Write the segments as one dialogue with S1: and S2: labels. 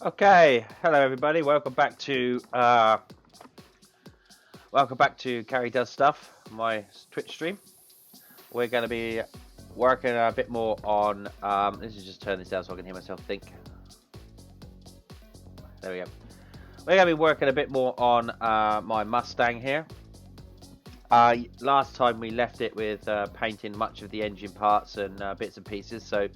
S1: Okay, hello everybody. Welcome back to Karidoesstuff, my Twitch stream. We're going to be working a bit more on. Let's just turn this down so I can hear myself think. There we go. We're going to be working a bit more on my Mustang here. Last time we left it with painting much of the engine parts and bits and pieces, so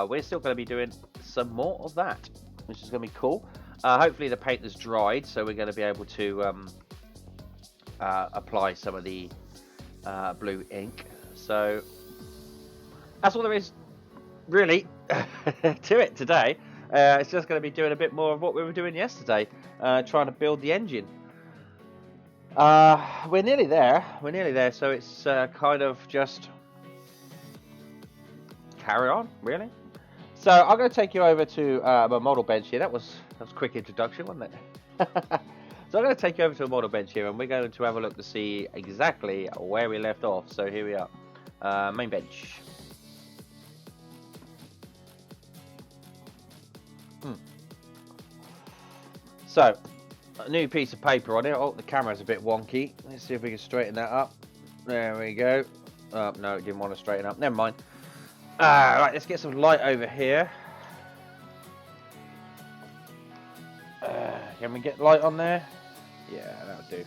S1: we're still going to be doing some more of that, which is going to be cool. Hopefully the paint has dried, so we're going to be able to apply some of the blue ink. So that's all there is really to it today. It's just going to be doing a bit more of what we were doing yesterday, trying to build the engine. We're nearly there. So it's kind of just carry on, really. So I'm going to take you over to my model bench here. That was a quick introduction, wasn't it? So I'm going to take you over to a model bench here, and we're going to have a look to see exactly where we left off. So here we are, main bench. So, a new piece of paper on it. Oh, the camera's a bit wonky. Let's see if we can straighten that up. There we go. Oh, no, it didn't want to straighten up. Never mind. Right, let's get some light over here. Can we get light on there? Yeah, that'll do.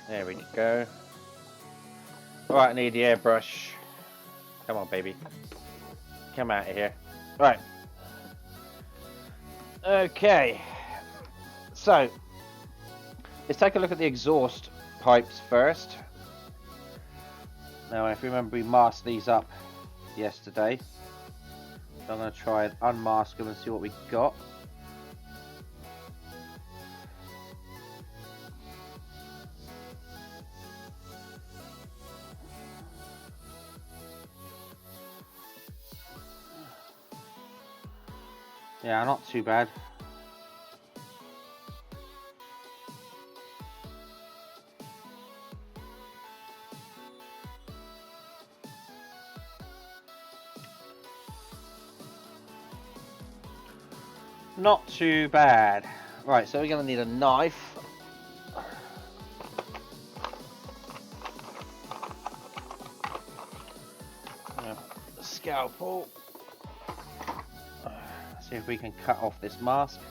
S1: There we go. Right, I need the airbrush. Come on, baby. Come out of here. Right. Okay. So, let's take a look at the exhaust pipes first. Now, if you remember, we masked these up yesterday. So I'm going to try and unmask them and see what we got. Yeah, not too bad. Not too bad. Right, so we're going to need a knife. A scalpel. See if we can cut off this mask.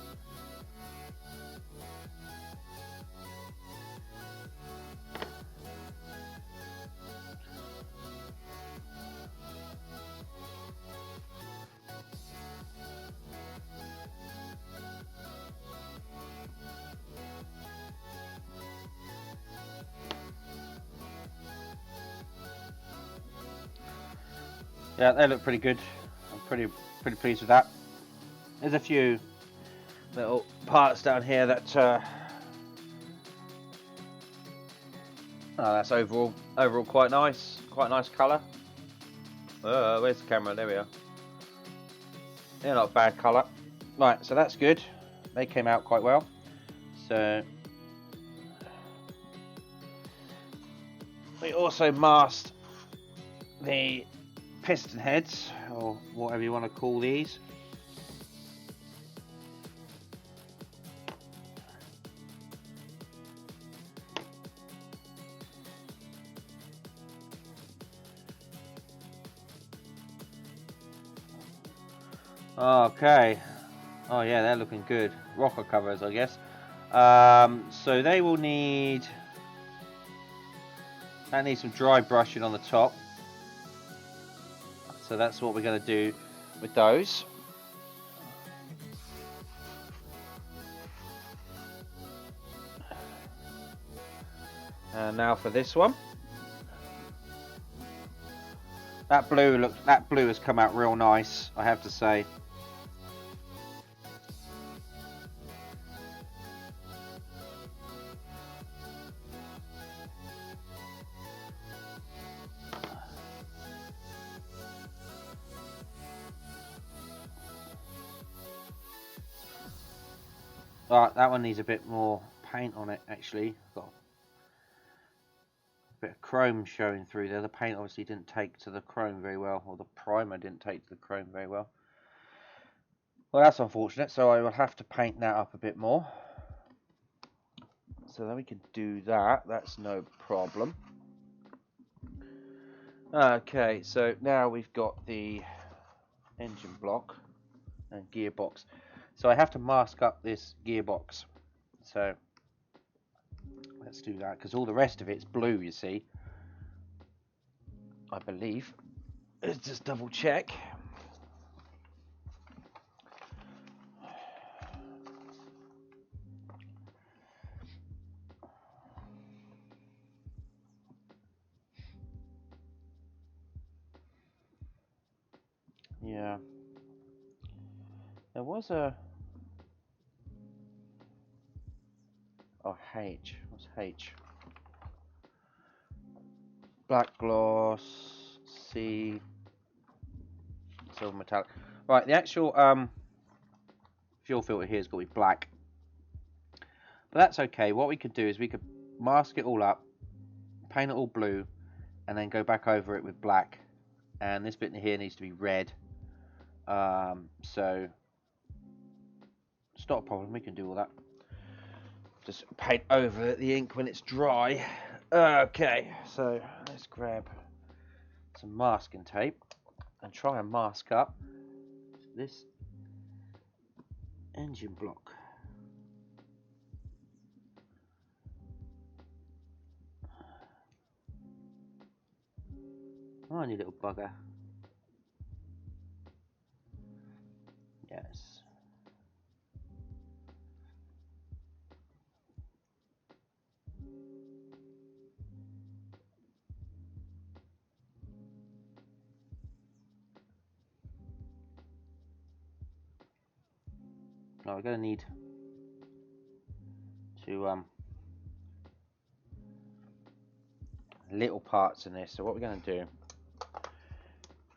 S1: Yeah, they look pretty good. I'm pretty pleased with that. There's a few little parts down here that oh, that's overall quite nice colour. Where's the camera? There we are. They're not a bad colour. Right, so that's good. They came out quite well. So we also masked the piston heads, or whatever you want to call these. Okay. Oh yeah, they're looking good. Rocker covers, I guess. So they will need... That needs some dry brushing on the top. So that's what we're going to do with those. And now for this one. That blue has come out real nice, I have to say. Right, that one needs a bit more paint on it, actually. Got a bit of chrome showing through there. The paint obviously didn't take to the chrome very well, or the primer didn't take to the chrome very well. Well, that's unfortunate, so I will have to paint that up a bit more. So then we can do that, that's no problem. Okay, so now we've got the engine block and gearbox. So I have to mask up this gearbox. So let's do that, because all the rest of it's blue, you see. I believe. Let's just double check. Yeah. There was a... Oh, H. What's H? Black gloss, C, silver metallic. Right, the actual fuel filter here has got to be black. But that's okay. What we could do is we could mask it all up, paint it all blue, and then go back over it with black. And this bit in here needs to be red. So it's not a problem. We can do all that. Just paint over the ink when it's dry. Okay, so let's grab some masking tape and try and mask up this engine block. Oh, you little bugger. Yes. Now we're going to need to little parts in this. So what we're going to do,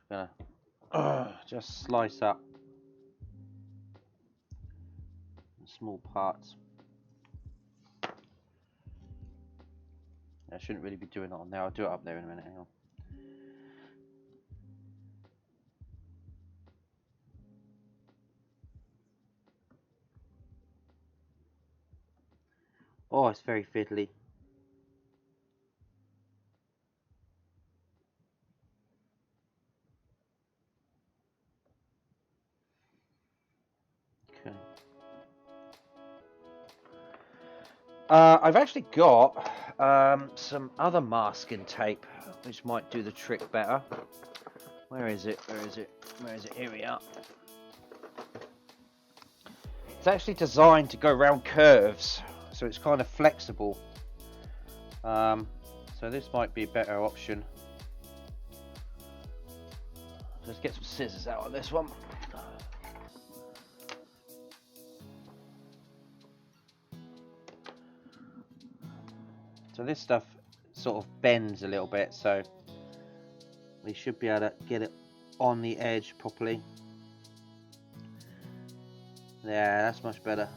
S1: we're going to just slice up small parts. I shouldn't really be doing it on there. I'll do it up there in a minute. Hang on. Oh, it's very fiddly. Okay. I've actually got some other masking tape, which might do the trick better. Where is it? Where is it? Where is it? Here we are. It's actually designed to go around curves, so it's kind of flexible. So this might be a better option. Let's get some scissors out on this one. So this stuff sort of bends a little bit, so we should be able to get it on the edge properly. Yeah, that's much better.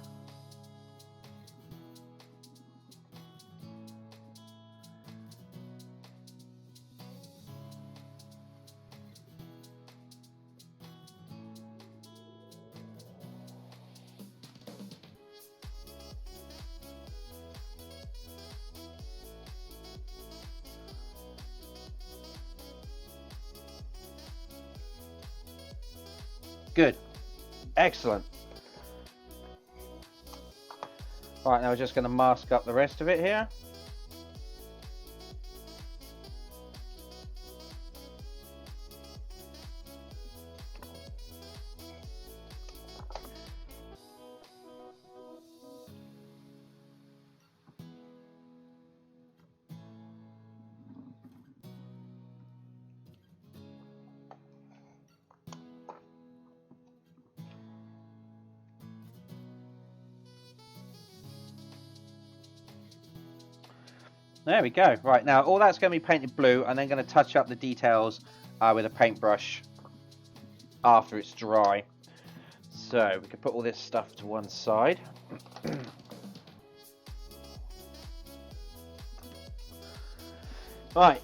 S1: Good. Excellent. Right, now we're just going to mask up the rest of it here. There we go. Right, now all that's going to be painted blue, and then going to touch up the details with a paintbrush after it's dry. So we can put all this stuff to one side. Right.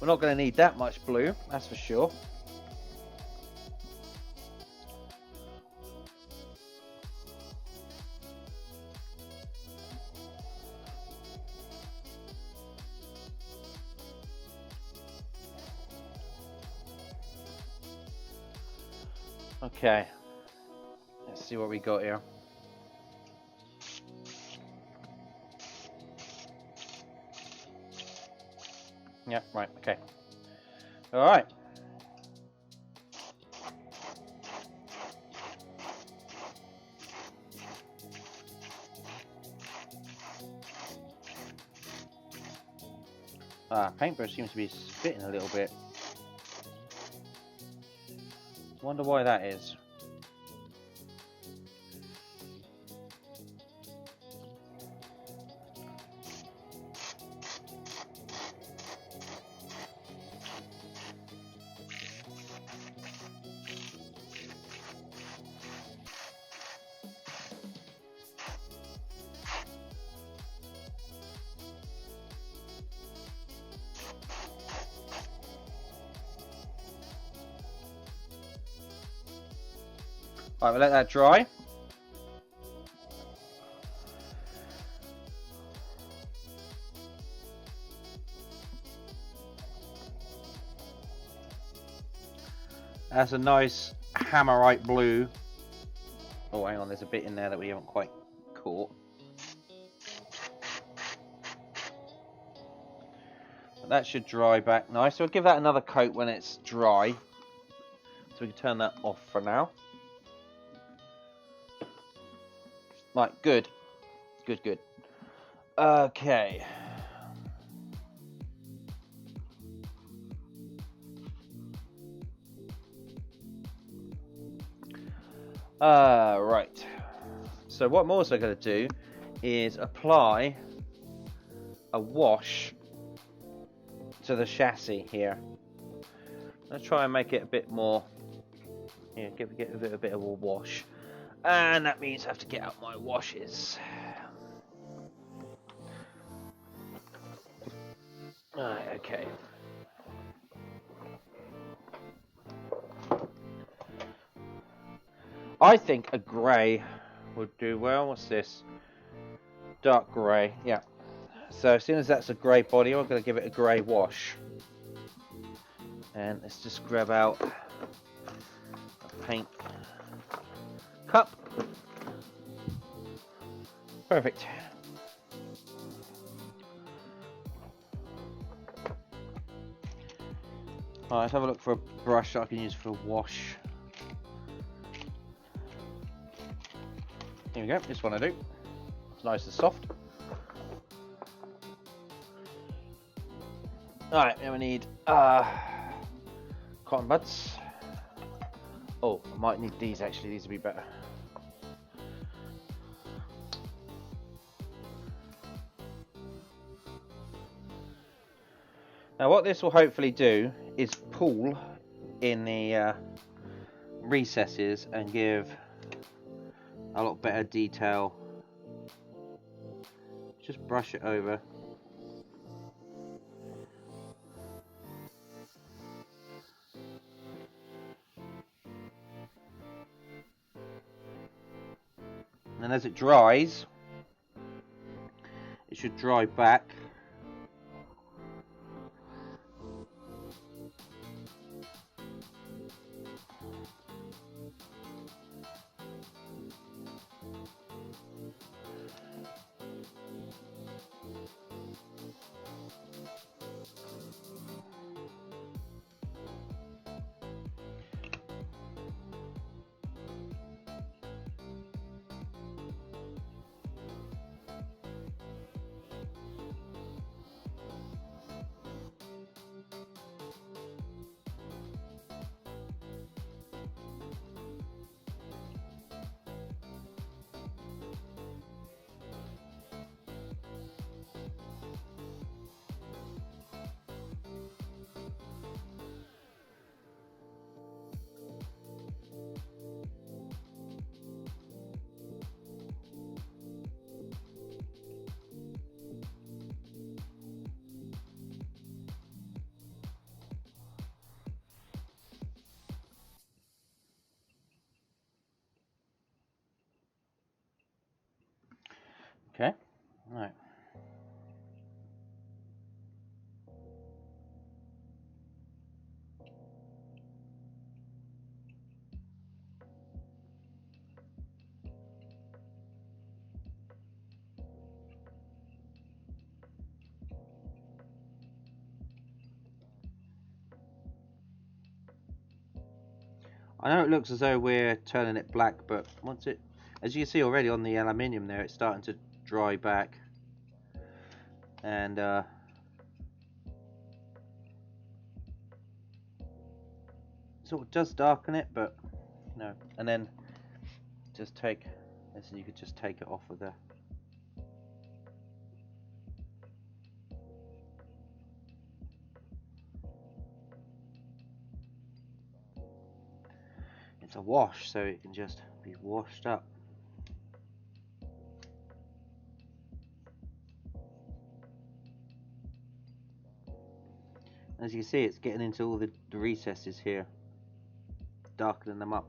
S1: We're not going to need that much blue, that's for sure. Okay, let's see what we got here. Yeah, right, okay. Alright. Paintbrush seems to be spitting a little bit. Wonder why that is. Right, we'll let that dry. That's a nice hammerite blue. Oh, hang on, there's a bit in there that we haven't quite caught. But that should dry back nice. So we'll give that another coat when it's dry. So we can turn that off for now. Right, good. Good, good. Okay. Right. So what I'm also going to do is apply a wash to the chassis here. Let's try and make it a bit more. Yeah, give it a bit of a wash. And that means I have to get out my washes. Right, okay. I think a grey would do well. What's this? Dark grey, yeah. So as soon as that's a grey body, I'm going to give it a grey wash. And let's just grab out a paint cup. Perfect. Alright, let's have a look for a brush that I can use for a wash. Here we go, this one I do. It's nice and soft. Alright, now we need cotton buds. Oh, I might need these actually, these would be better. Now what this will hopefully do is pull in the recesses and give a lot better detail. Just brush it over. And as it dries, it should dry back. Okay, right. I know it looks as though we're turning it black, but once it, as you can see already on the aluminium there, it's starting to dry back, and sort of does darken it, but no. And then just take this, and you could just take it off of there. It's a wash, so it can just be washed up. As you can see, it's getting into all the recesses here, darkening them up.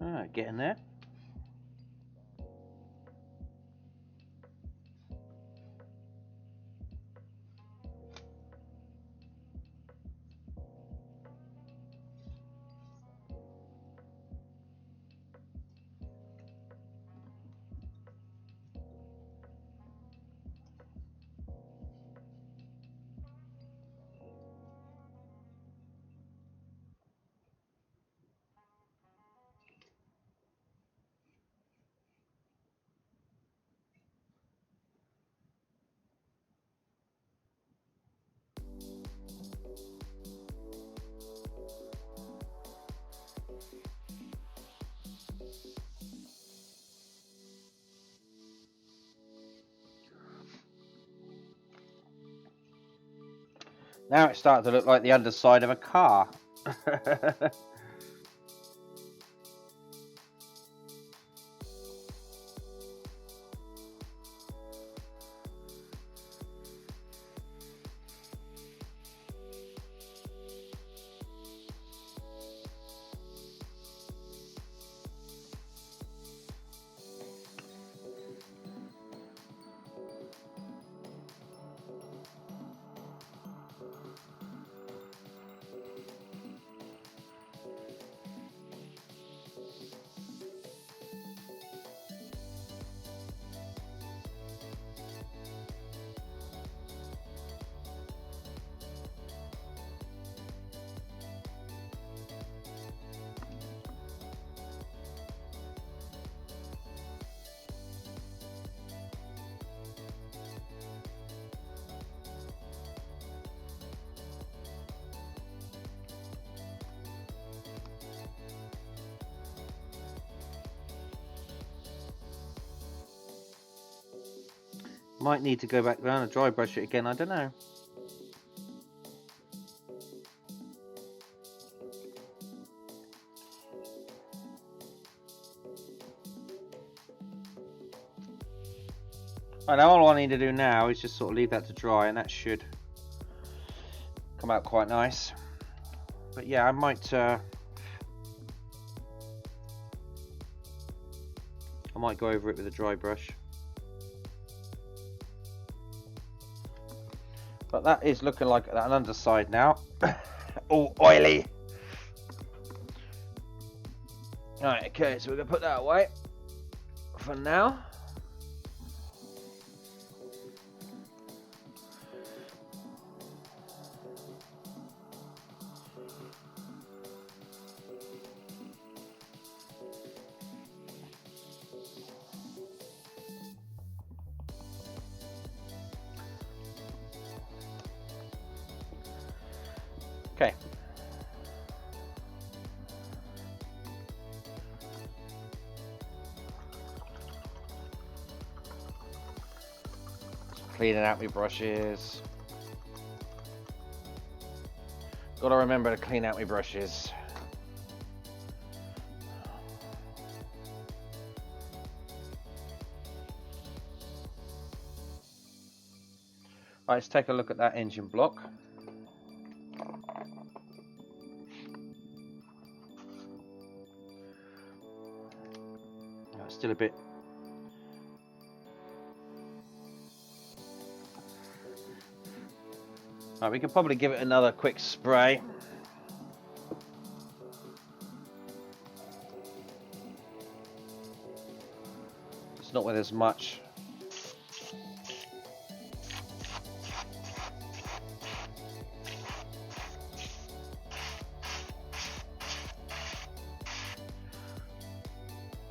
S1: Alright, getting there. Now it's starting to look like the underside of a car. Might need to go back down and dry brush it again, I don't know. And all I need to do now is just sort of leave that to dry, and that should come out quite nice. But yeah, I might go over it with a dry brush. But that is looking like an underside now. All oily. Alright, okay, so we're going to put that away for now. Okay. cleaning out my brushes. Gotta remember to clean out my brushes. Right, let's take a look at that engine block. Still a bit. Right, we could probably give it another quick spray. It's not with as much.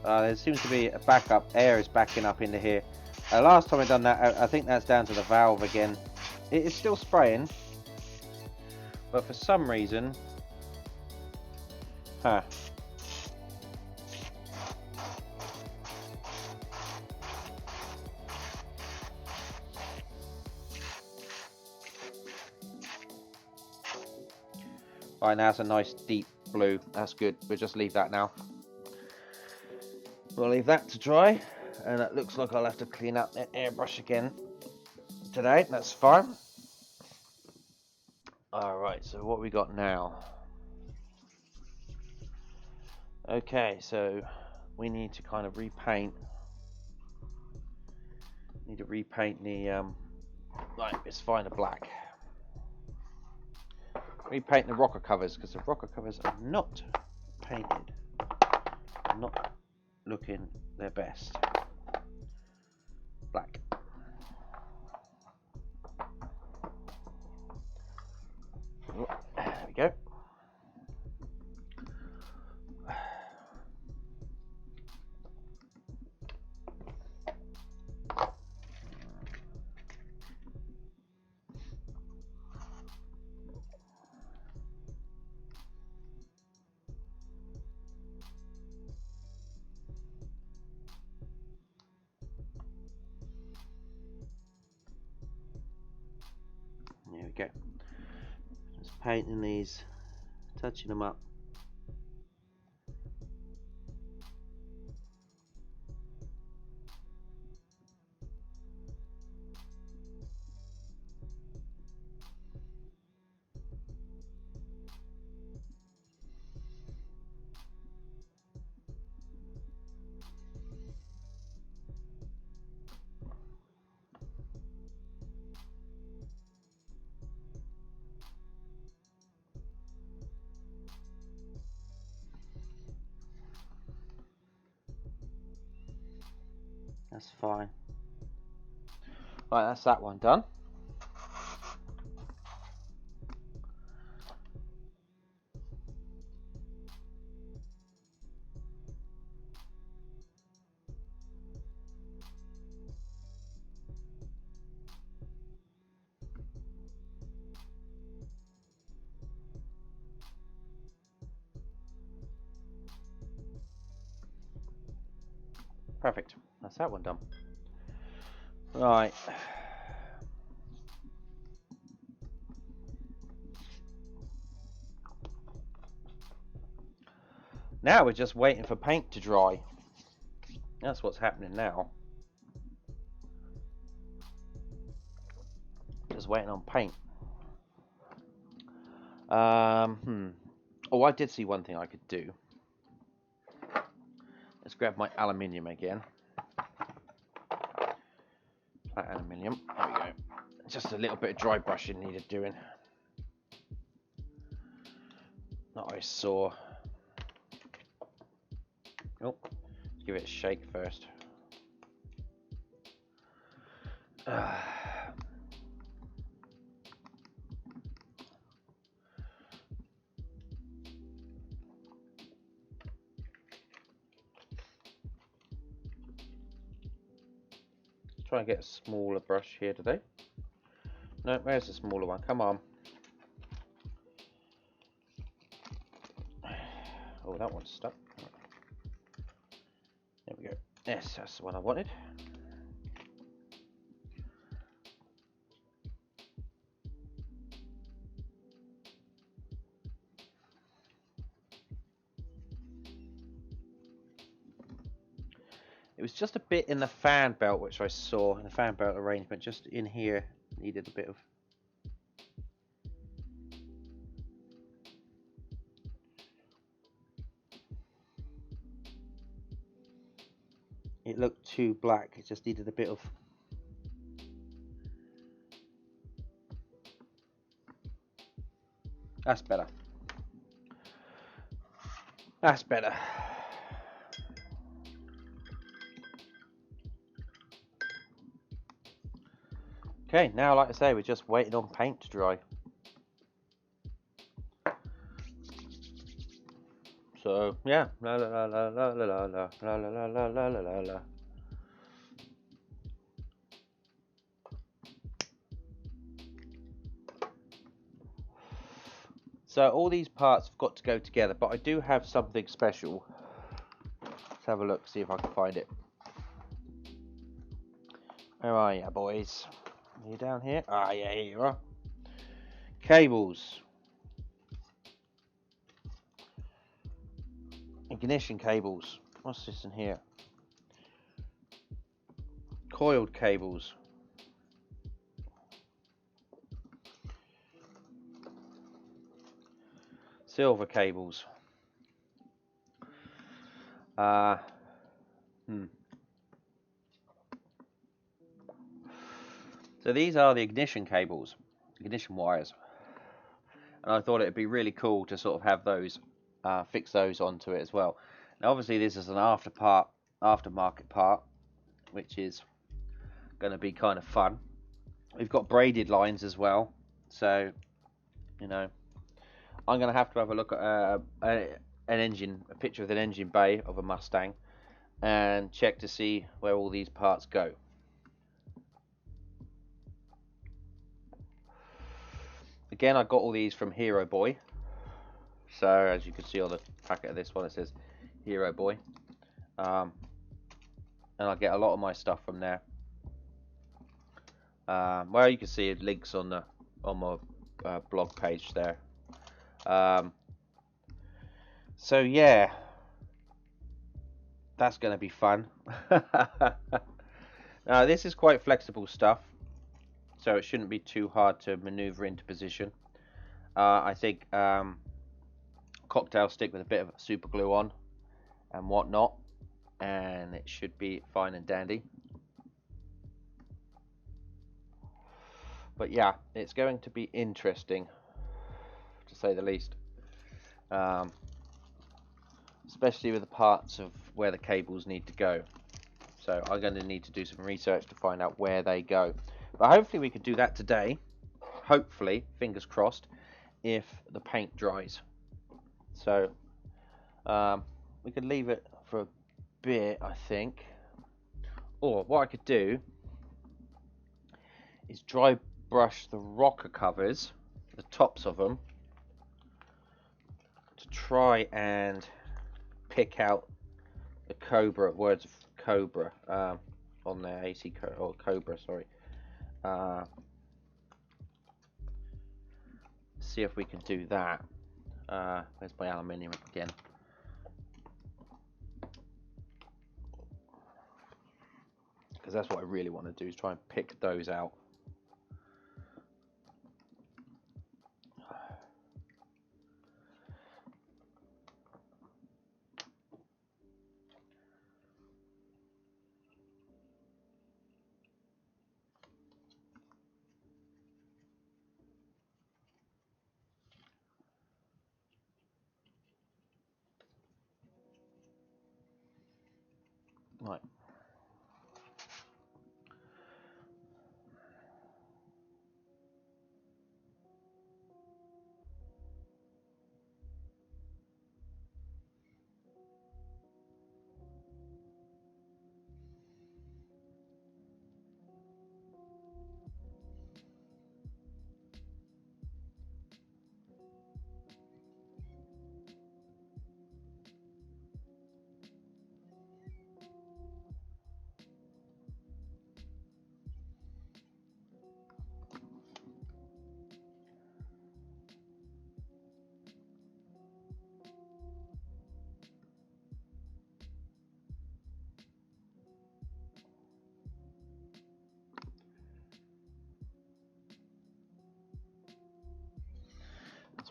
S1: There seems to be a backup. Air is backing up into here. Last time I done that, I think that's down to the valve again. It is still spraying, but for some reason, Right, now it's a nice deep blue. That's good. We'll just leave that now. We'll leave that to dry, and it looks like I'll have to clean up that airbrush again today. That's fine. Alright, so what we got now? Okay, so we need to kind of repaint. Need to repaint the right, let's find the black. Repaint the rocker covers, because the rocker covers are not painted. Not looking their best. Black. There we go. There we go. Just painting these, touching them up. That's fine. Right, that's that one done. Perfect. That's that one done. Right. Now we're just waiting for paint to dry. That's what's happening now. Just waiting on paint. Oh, I did see one thing I could do. Let's grab my aluminium again. Flat aluminium. There we go. Just a little bit of dry brushing needed doing. Not very sore. Oh, let's give it a shake first. Try and get a smaller brush here today. No, where's the smaller one? Come on. Oh, that one's stuck. There we go. Yes, that's the one I wanted. just a bit in the fan belt, which I saw in the fan belt arrangement, just in here, needed a bit of. It looked too black. It just needed a bit of. That's better. That's better. Okay, now like I say, we're just waiting on paint to dry. So yeah, la la la la la la la la la la la la la la. So all these parts have got to go together, but I do have something special. Let's have a look, see if I can find it. Where are you, boys? Are you down here? Ah, yeah, here you are. Cables. Ignition cables. What's this in here? Coiled cables. Silver cables. So these are the ignition cables, ignition wires, and I thought it'd be really cool to sort of have those, fix those onto it as well. Now obviously this is an aftermarket part, which is going to be kind of fun. We've got braided lines as well, so you know I'm going to have a look at a picture of an engine bay of a Mustang, and check to see where all these parts go. Again, I got all these from Hero Boy. So as you can see on the packet of this one, it says Hero Boy, and I get a lot of my stuff from there. Well, you can see links on my blog page there. So yeah, that's going to be fun. Now this is quite flexible stuff, so it shouldn't be too hard to maneuver into position. I think cocktail stick with a bit of super glue on and whatnot, and it should be fine and dandy. But yeah, it's going to be interesting, to say the least, especially with the parts of where the cables need to go. So I'm going to need to do some research to find out where they go, but hopefully we could do that today. Hopefully, fingers crossed, if the paint dries. So we could leave it for a bit, I think, or what I could do is dry brush the rocker covers, the tops of them, to try and pick out the Cobra, words of Cobra, on their AC or Cobra, sorry. See if we can do that. There's my aluminium again. Because that's what I really want to do, is try and pick those out. Right.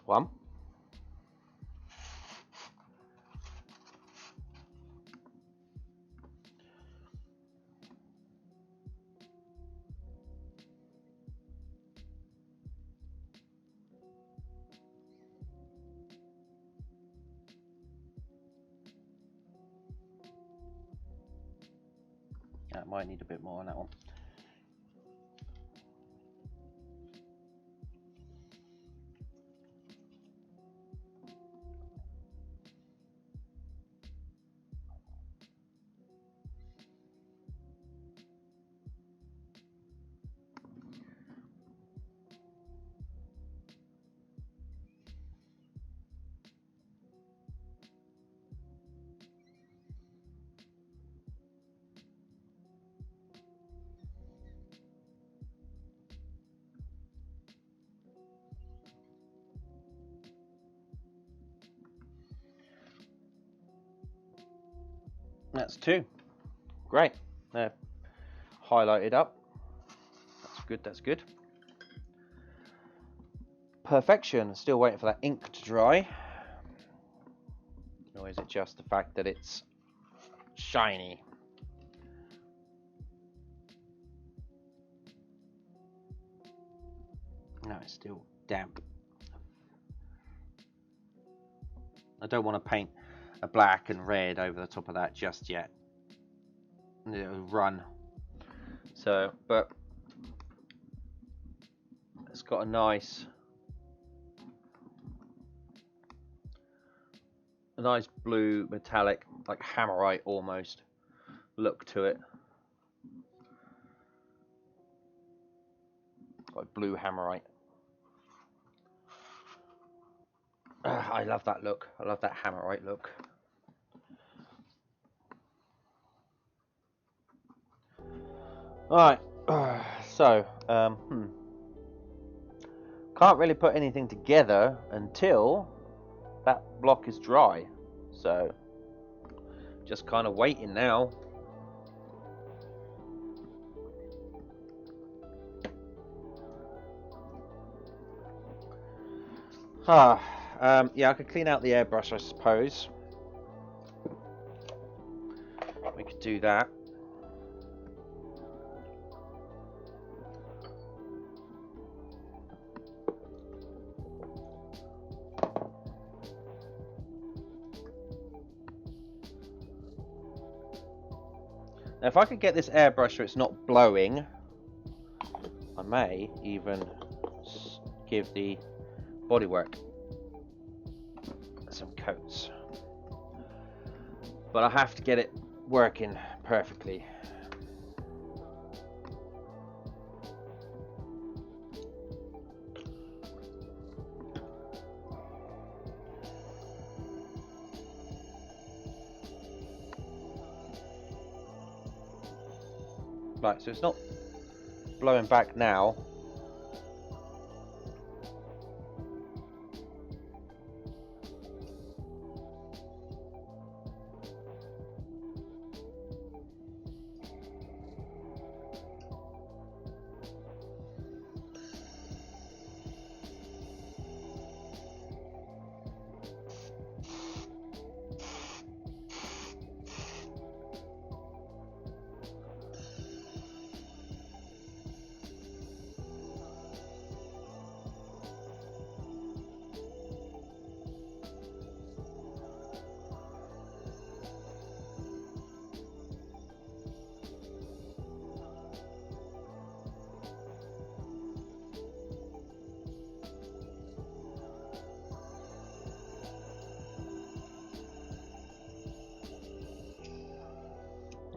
S1: one. That might need a bit more on that one. That's 2. Great. They're highlighted up. That's good, that's good. Perfection. Still waiting for that ink to dry. Or is it just the fact that it's shiny? No, it's still damp. I don't want to paint a black and red over the top of that just yet. It'll run. So, but it's got a nice blue metallic, like hammerite almost look to it. Like blue hammerite. I love that look. I love that hammerite look. Alright, so, can't really put anything together until that block is dry. So, just kind of waiting now. Yeah, I could clean out the airbrush, I suppose. We could do that. Now, if I could get this airbrush so it's not blowing, I may even give the bodywork some coats. But I have to get it working perfectly. Right, so it's not blowing back now.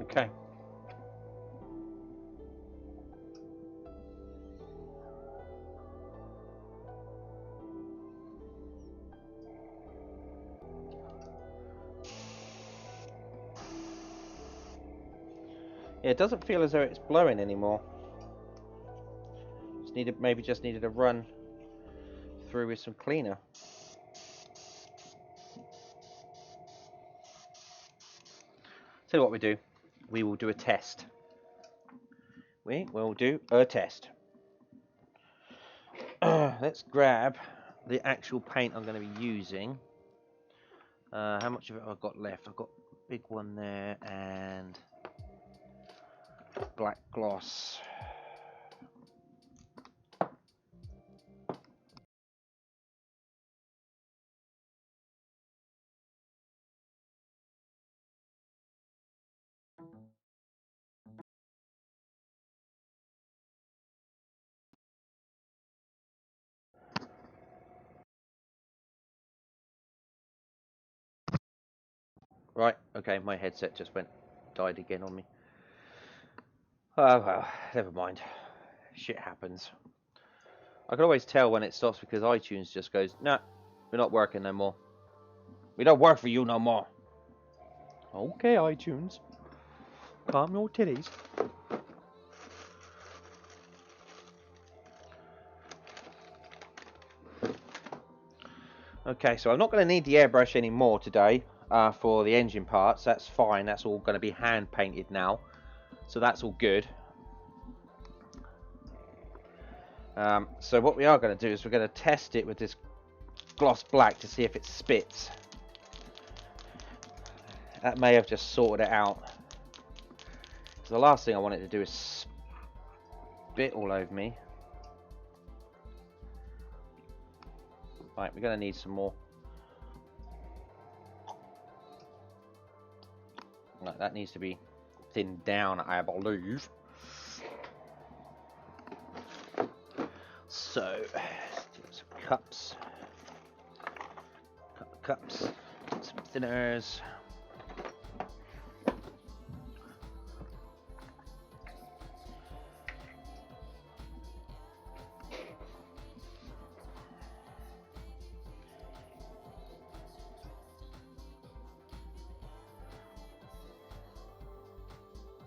S1: Okay. Yeah, it doesn't feel as though it's blowing anymore. Maybe just needed a run through with some cleaner. Tell you what we do. We will do a test. We will do a test. Let's grab the actual paint I'm going to be using. How much of it I've got left? I've got a big one there and black gloss. Right, okay, my headset just died again on me. Oh well, never mind. Shit happens. I can always tell when it stops because iTunes just goes, nah, we're not working no more. We don't work for you no more. Okay, iTunes. Calm your titties. Okay, so I'm not going to need the airbrush anymore today for the engine parts. That's fine. That's all going to be hand painted now. So that's all good. So what we are going to do is we're going to test it with this gloss black to see if it spits. That may have just sorted it out. So the last thing I want it to do is spit all over me. Right, we're going to need some more. No, that needs to be thinned down, I believe. So, let's do some cups. Cups, some thinners.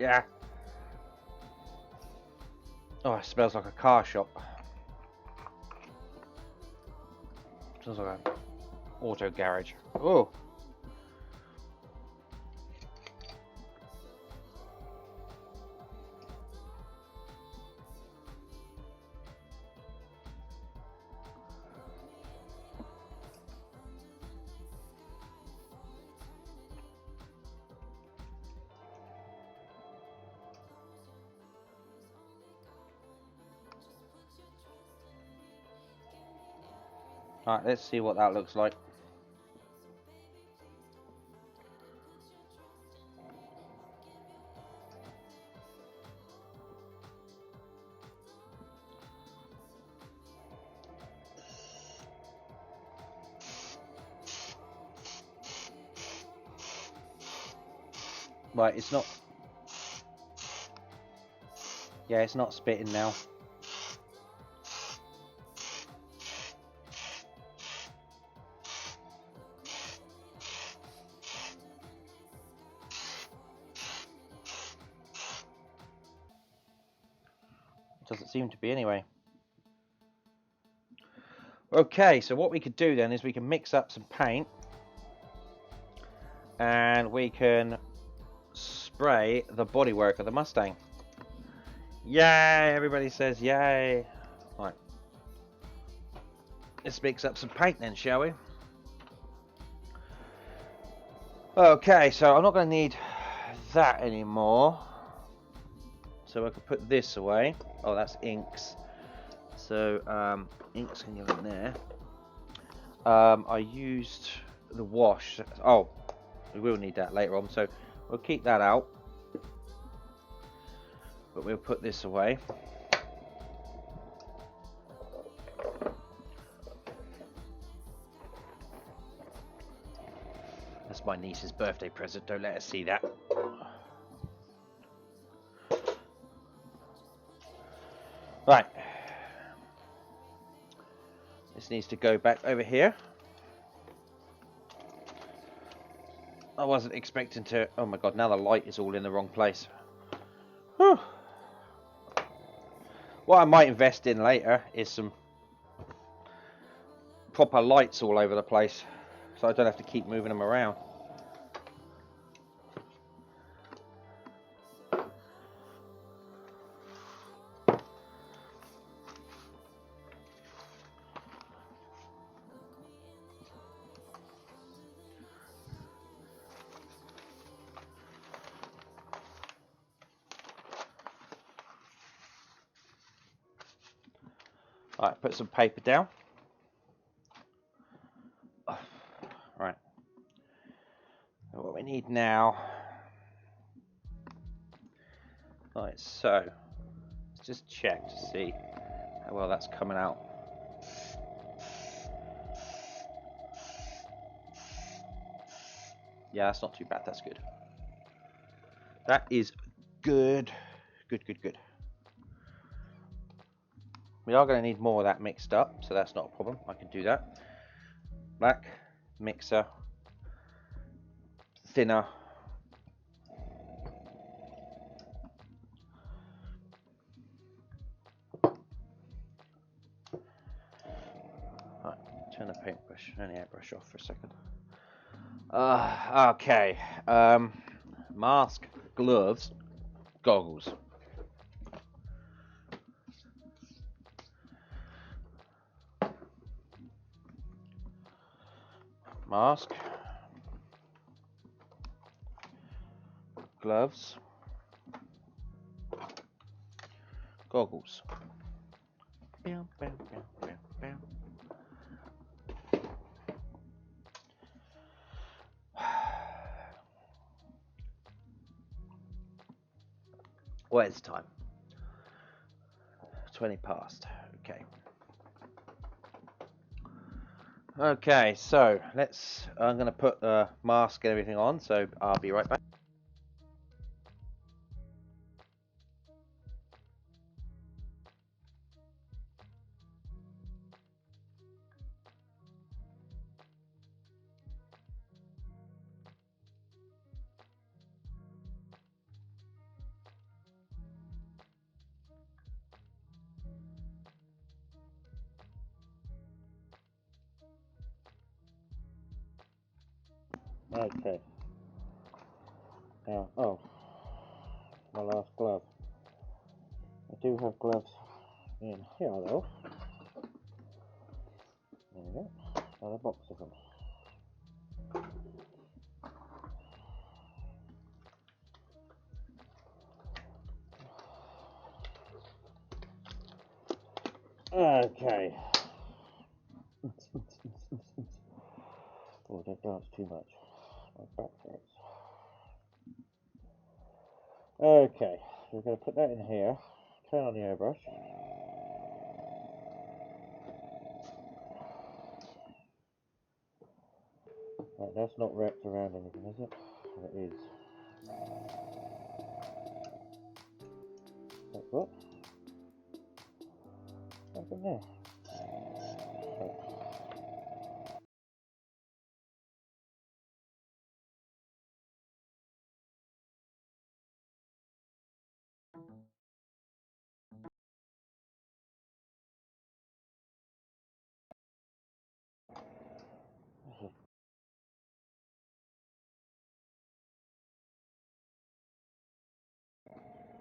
S1: Yeah. Oh, it smells like a car shop. Smells like an auto garage. Oh. Alright, let's see what that looks like. Right, it's not... Yeah, it's not spitting now. Doesn't seem to be anyway. Okay, so what we could do then is we can mix up some paint and we can spray the bodywork of the Mustang. Yay! Everybody says yay. Right. Let's mix up some paint then, shall we? Okay, so I'm not going to need that anymore. So I can put this away. Oh, that's inks. So inks can go in there. I used the wash. Oh, we will need that later on. So we'll keep that out. But we'll put this away. That's my niece's birthday present. Don't let her see that. Right. This needs to go back over here. I wasn't expecting to... Oh my god, now the light is all in the wrong place. Whew. What I might invest in later is some proper lights all over the place, so I don't have to keep moving them around. Alright, put some paper down. Right. What we need now. Right, so let's just check to see how well that's coming out. Yeah, that's not too bad. That's good. That is good. Good. We are going to need more of that mixed up, so that's not a problem. I can do that. Black, mixer, thinner. Right, turn the paintbrush and the airbrush off for a second. Okay. Mask, gloves, goggles. Mask, gloves, goggles. Bam, bam, bam, bam, bam. Well, it's time. 20 past. Okay. Okay, so I'm going to put the mask and everything on, so I'll be right back. Okay. Now, my last glove. I do have gloves in here though. There we go. Another box of them. Okay. Oh, don't dance too much. My back hurts. Okay, we're going to put that in here. Turn on the airbrush. Right, that's not wrapped around anything, is it? It is. Like what? What's in there?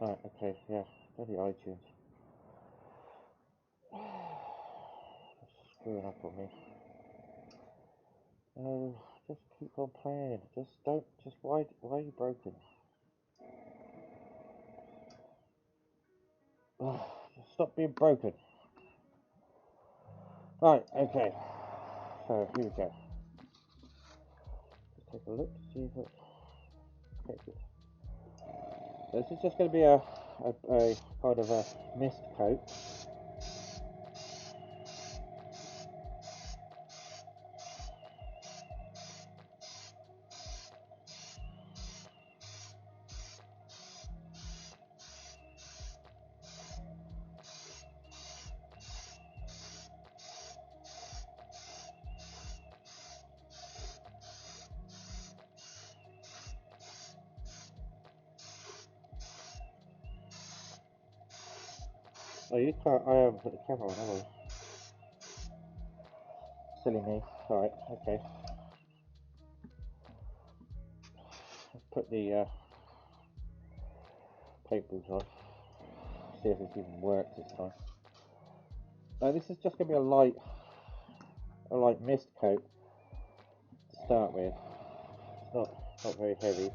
S1: Right, okay, yeah. Bloody iTunes. It's screwing up on me. No, just keep on playing. Why are you broken? Just stop being broken. Right, okay. So, here we go. Let's take a look to see if it's connected. This is just going to be a kind of a mist coat. Oh, you can't. I haven't put the camera on, have I? Silly me. Alright, okay. Let's put the paintballs on. See if this even works this time. Now, this is just going to be a light mist coat to start with. It's not very heavy.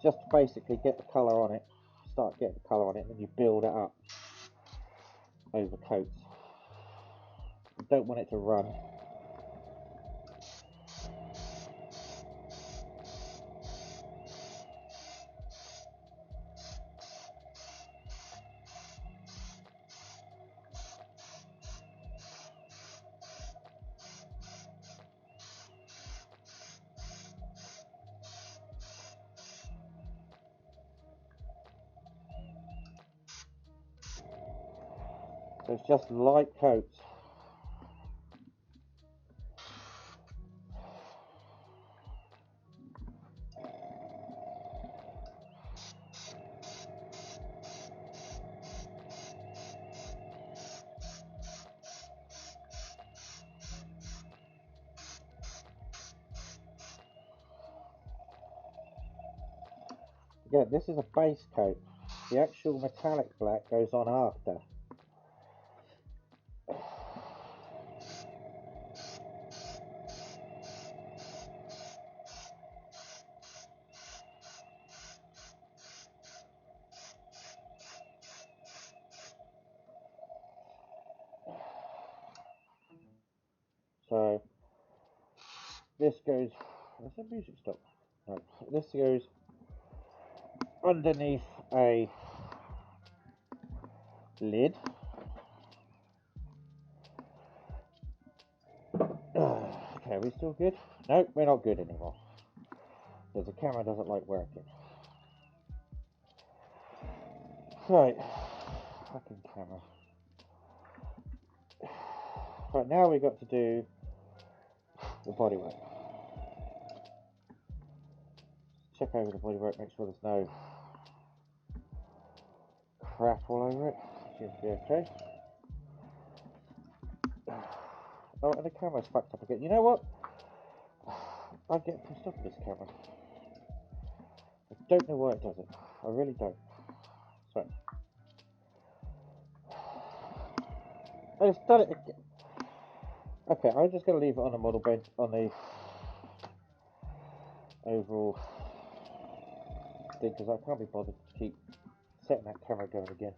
S2: just to basically get the colour on it, start getting the colour on it, and then you build it up over coats. You don't want it to run. So it's just light coats. Again, this is a base coat. The actual metallic black goes on after. So this goes, where's the music stop? No, this goes underneath a lid. Okay, are we still good? No, we're not good anymore. Because the camera doesn't like working. Right, fucking camera. Right, now we've got to do the bodywork. Check over the bodywork, make sure there's no crap all over it. Seems to be okay. Oh, and the camera's fucked up again. You know what? I get pissed off with this camera. I don't know why it does it. I really don't. So, it's done it again. Okay, I'm just going to leave it on the model bench, on the overall thing, because I can't be bothered to keep setting that camera going again.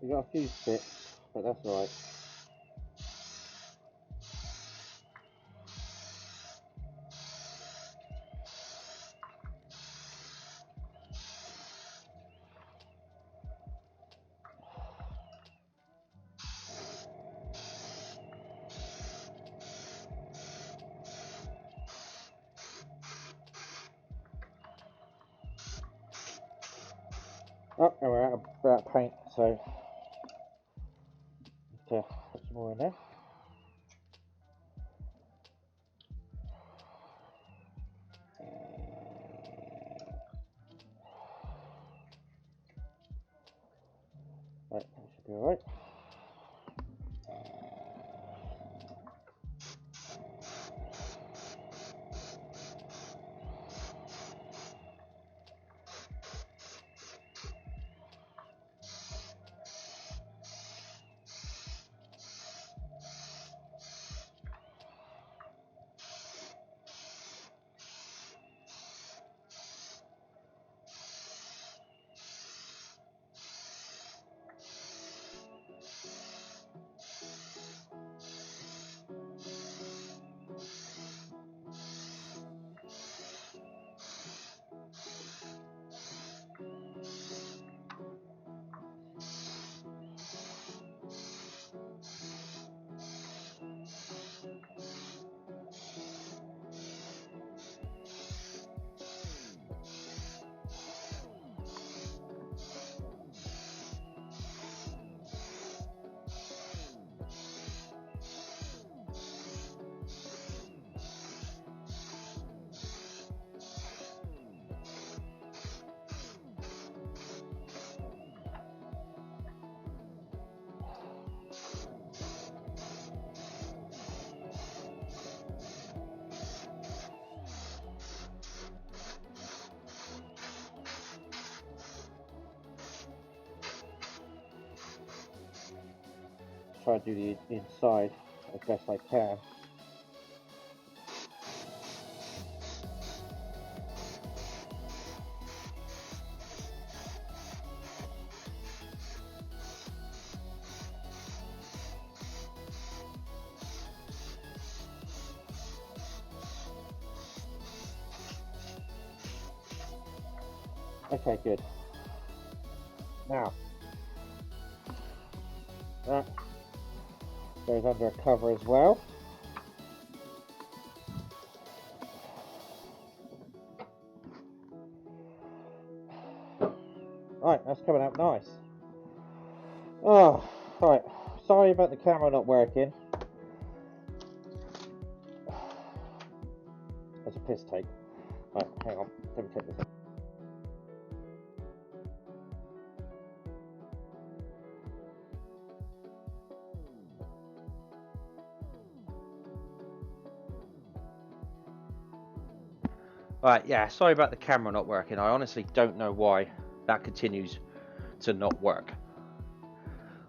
S2: We got a few bits, but that's alright. Oh, and we're out of paint, so put some more in there. Right, that should be alright. Try to do the inside. as best I can. Okay, good. Now, that goes under a cover as well. Right, that's coming out nice. Oh, right. Sorry about the camera not working. That's a piss take. Right, hang on. Let me take this out.
S1: Right, yeah, sorry about the camera not working. I honestly don't know why that continues to not work.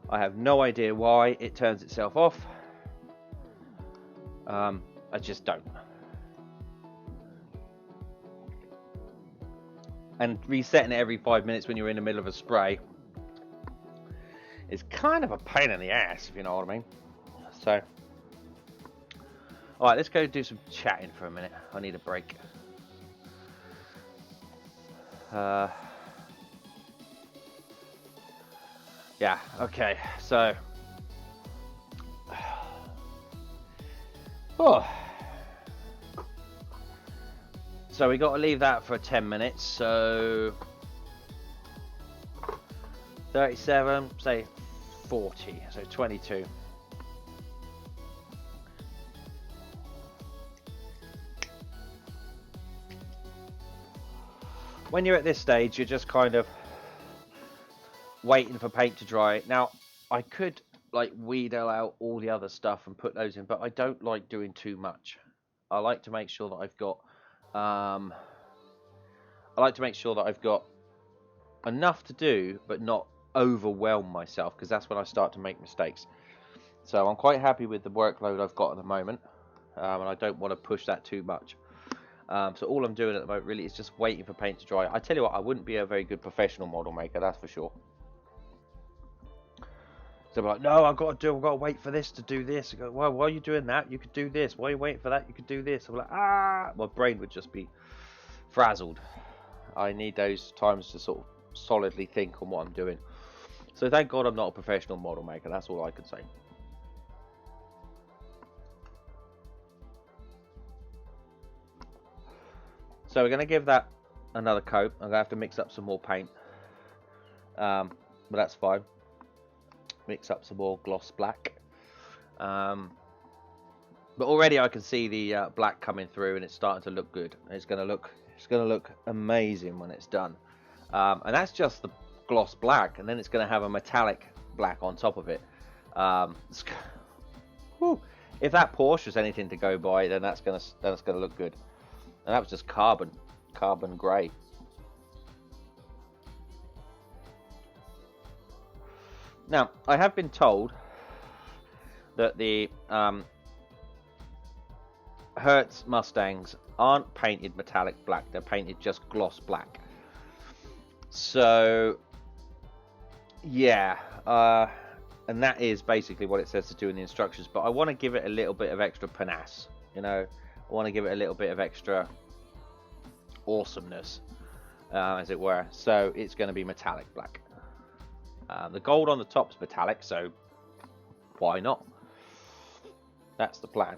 S1: I have no idea why it turns itself off. I just don't. And resetting it every 5 minutes when you're in the middle of a spray is kind of a pain in the ass, if you know what I mean. So, alright, let's go do some chatting for a minute. I need a break. Yeah, okay, so so we got to leave that for 10 minutes, so 37, say 40, so 22. When you're at this stage, you're just kind of waiting for paint to dry. Now, I could like wheedle out all the other stuff and put those in, but I don't like doing too much. I like to make sure that I've got enough to do, but not overwhelm myself, because that's when I start to make mistakes. So I'm quite happy with the workload I've got at the moment, and I don't want to push that too much. So all I'm doing at the moment really is just waiting for paint to dry. I tell you what, I wouldn't be a very good professional model maker, that's for sure. So I'm like, no, I've got to wait for this to do this. I go, well, why are you doing that? You could do this. Why are you waiting for that? You could do this. I'm like, my brain would just be frazzled. I need those times to sort of solidly think on what I'm doing. So thank God I'm not a professional model maker. That's all I can say. So we're going to give that another coat. I'm going to have to mix up some more paint. But that's fine. Mix up some more gloss black. But already I can see the black coming through, and it's starting to look good. It's going to look amazing when it's done. And that's just the gloss black, and then it's going to have a metallic black on top of it. If that Porsche is anything to go by, then that's going to look good. And that was just carbon grey. Now, I have been told that the Hertz Mustangs aren't painted metallic black, they're painted just gloss black. So, yeah, and that is basically what it says to do in the instructions, but I want to give it a little bit of extra panache, you know. I want to give it a little bit of extra awesomeness, as it were. So it's going to be metallic black. The gold on the top's metallic, so why not? That's the plan.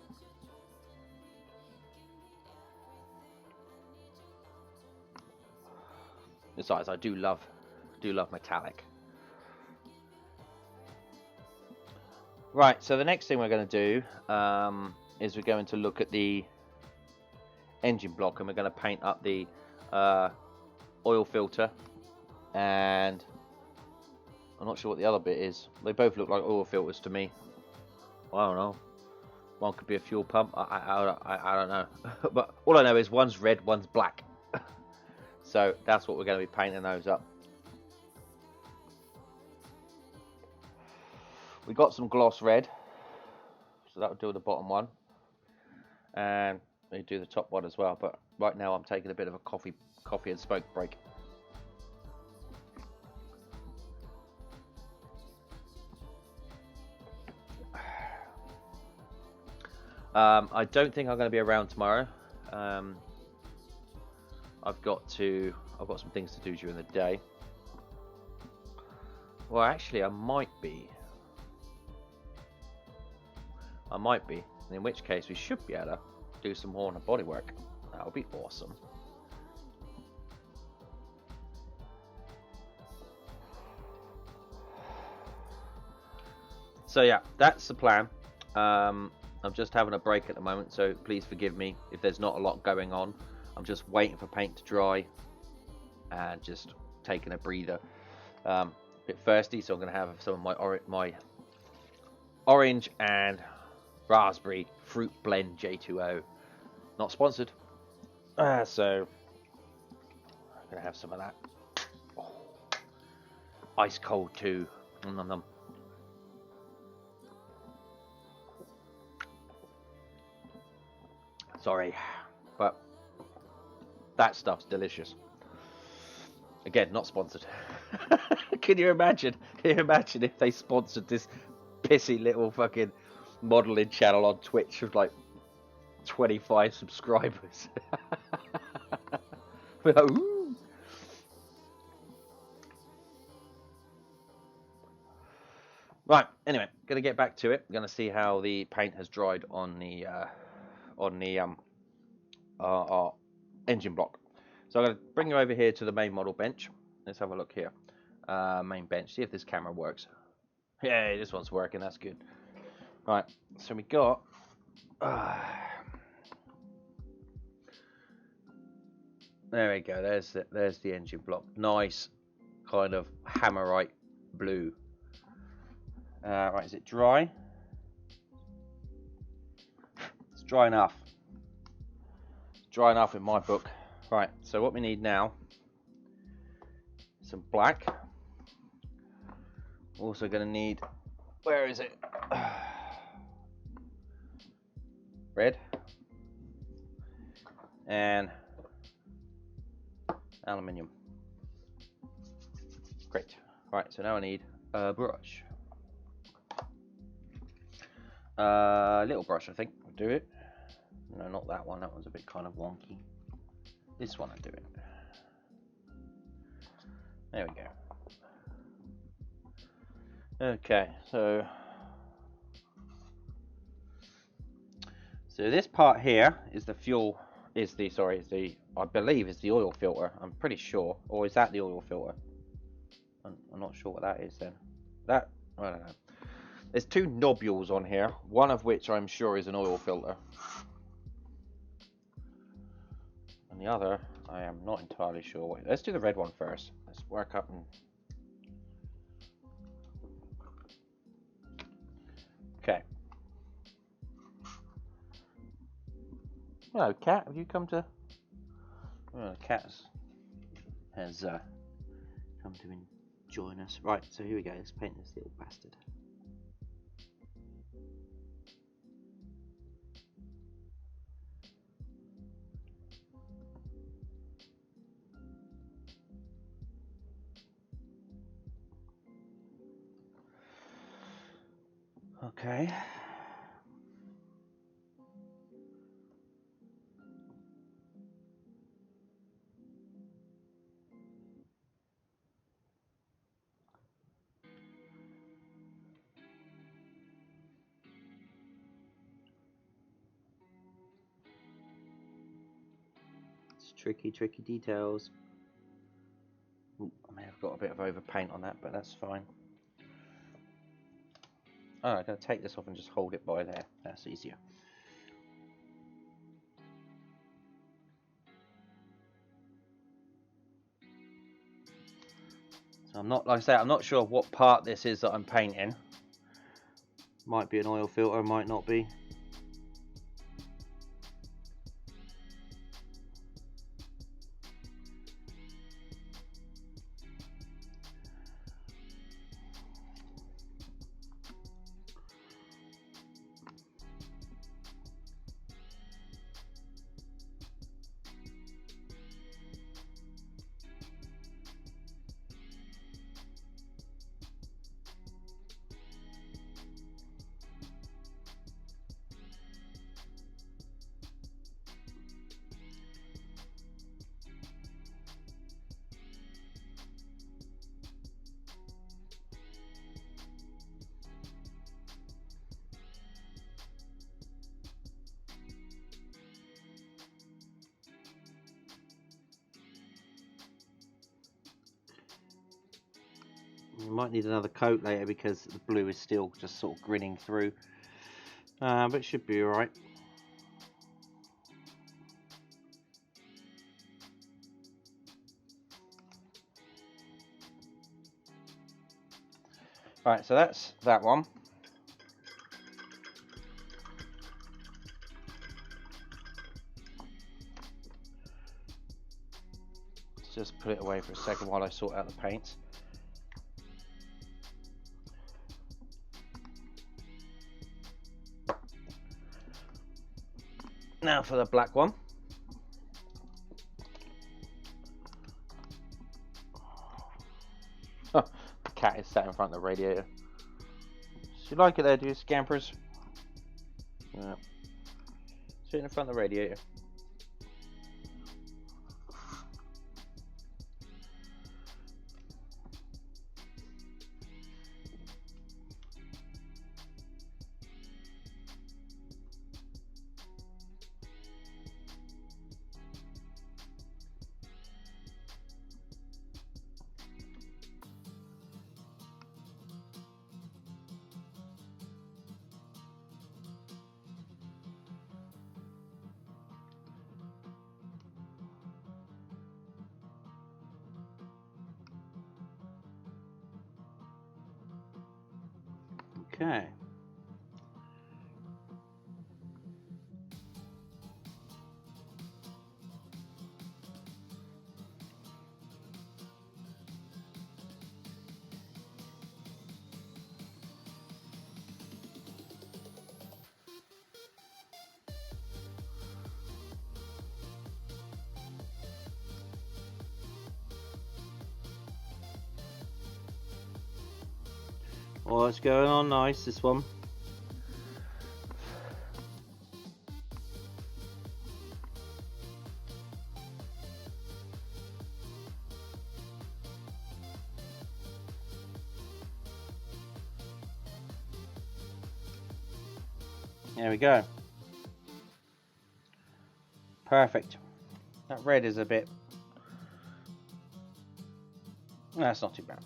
S1: Besides, I do love metallic. Right, so the next thing we're going to do is we're going to look at the engine block, and we're going to paint up the oil filter, and I'm not sure what the other bit is. They both look like oil filters to me. I don't know. One could be a fuel pump. I don't know. But all I know is one's red, one's black. So that's what we're going to be painting those up. We got some gloss red. So that'll do the bottom one, and we do the top one as well. But right now I'm taking a bit of a coffee and smoke break. I don't think I'm going to be around tomorrow. I've got some things to do during the day. Well, actually, I might be. In which case, we should be able to do some more on the bodywork. That would be awesome. So yeah, that's the plan. I'm just having a break at the moment, so please forgive me if there's not a lot going on. I'm just waiting for paint to dry and just taking a breather. A bit thirsty, so I'm going to have some of my orange and raspberry fruit blend J2O. Not sponsored. So I'm going to have some of that. Oh, ice cold too. Nom, nom, nom. Sorry, but that stuff's delicious. Again, not sponsored. Can you imagine? If they sponsored this pissy little fucking modeling channel on Twitch with like 25 subscribers? We're like, ooh. Right. Anyway, gonna get back to it. Gonna see how the paint has dried on the our engine block. So I'm going to bring you over here to the main model bench. Let's have a look here. Main bench. See if this camera works. Yeah, this one's working. That's good. Right. So we got. There we go. There's the engine block. Nice, kind of hammerite blue. Right. Is it dry? It's dry enough. Dry enough in my book. Right, so what we need now, some black. Also going to need, where is it? Red. And aluminium. Great. Right, so now I need a brush. Little brush, I think, will do it. No, not that one. That one's a bit kind of wonky. This one will do it. There we go. Okay, so this part here is the fuel. I believe is the oil filter. I'm pretty sure. Or is that the oil filter? I'm not sure what that is then. I don't know. There's two nobules on here. One of which I'm sure is an oil filter. And the other, I am not entirely sure. Wait, let's do the red one first. Let's work up and... Okay. Hello, cat. Have you come to... Oh, the cat has come to join us. Right, so here we go. Let's paint this little bastard. Okay. It's tricky details. Ooh, I may have got a bit of overpaint on that, but that's fine. Oh, I'm going to take this off and just hold it by there. That's easier. So I'm not, like I say, I'm not sure what part this is that I'm painting. Might be an oil filter, might not be. We might need another coat later because the blue is still just sort of grinning through, but it should be alright. Right, so that's that one. Let's just put it away for a second while I sort out the paints. Now for the black one. The cat is sat in front of the radiator. Do you like it there, do you, scampers? Yeah. Sit in front of the radiator. Okay. Oh, it's going on nice, this one. There we go. Perfect. That red is a bit... That's not too bad.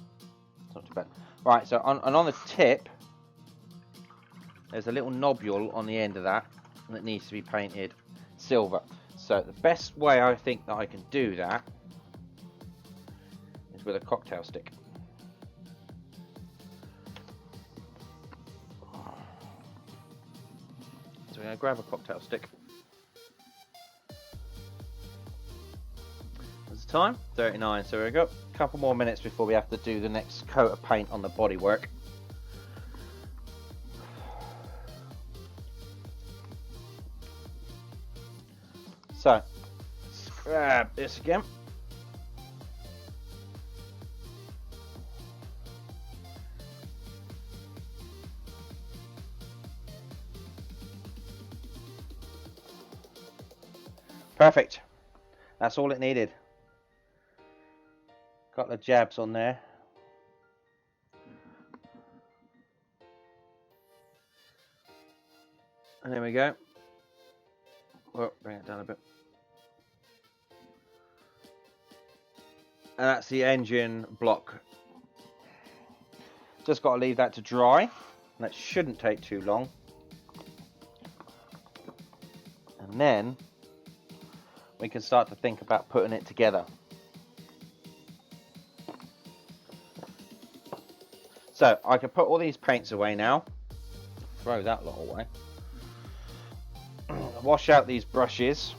S1: It's not too bad. Right, so on the tip, there's a little nobule on the end of that needs to be painted silver. So the best way I think that I can do that is with a cocktail stick. So we're going to grab a cocktail stick. What's the time? 39. So we've got a couple more minutes before we have to do the next coat of paint on the bodywork. So, let's grab this again. Perfect. That's all it needed. Got the jabs on there. And there we go. Oh, bring it down a bit. And that's the engine block. Just got to leave that to dry. That shouldn't take too long. And then we can start to think about putting it together. So I can put all these paints away now. Throw that lot away. Wash out these brushes.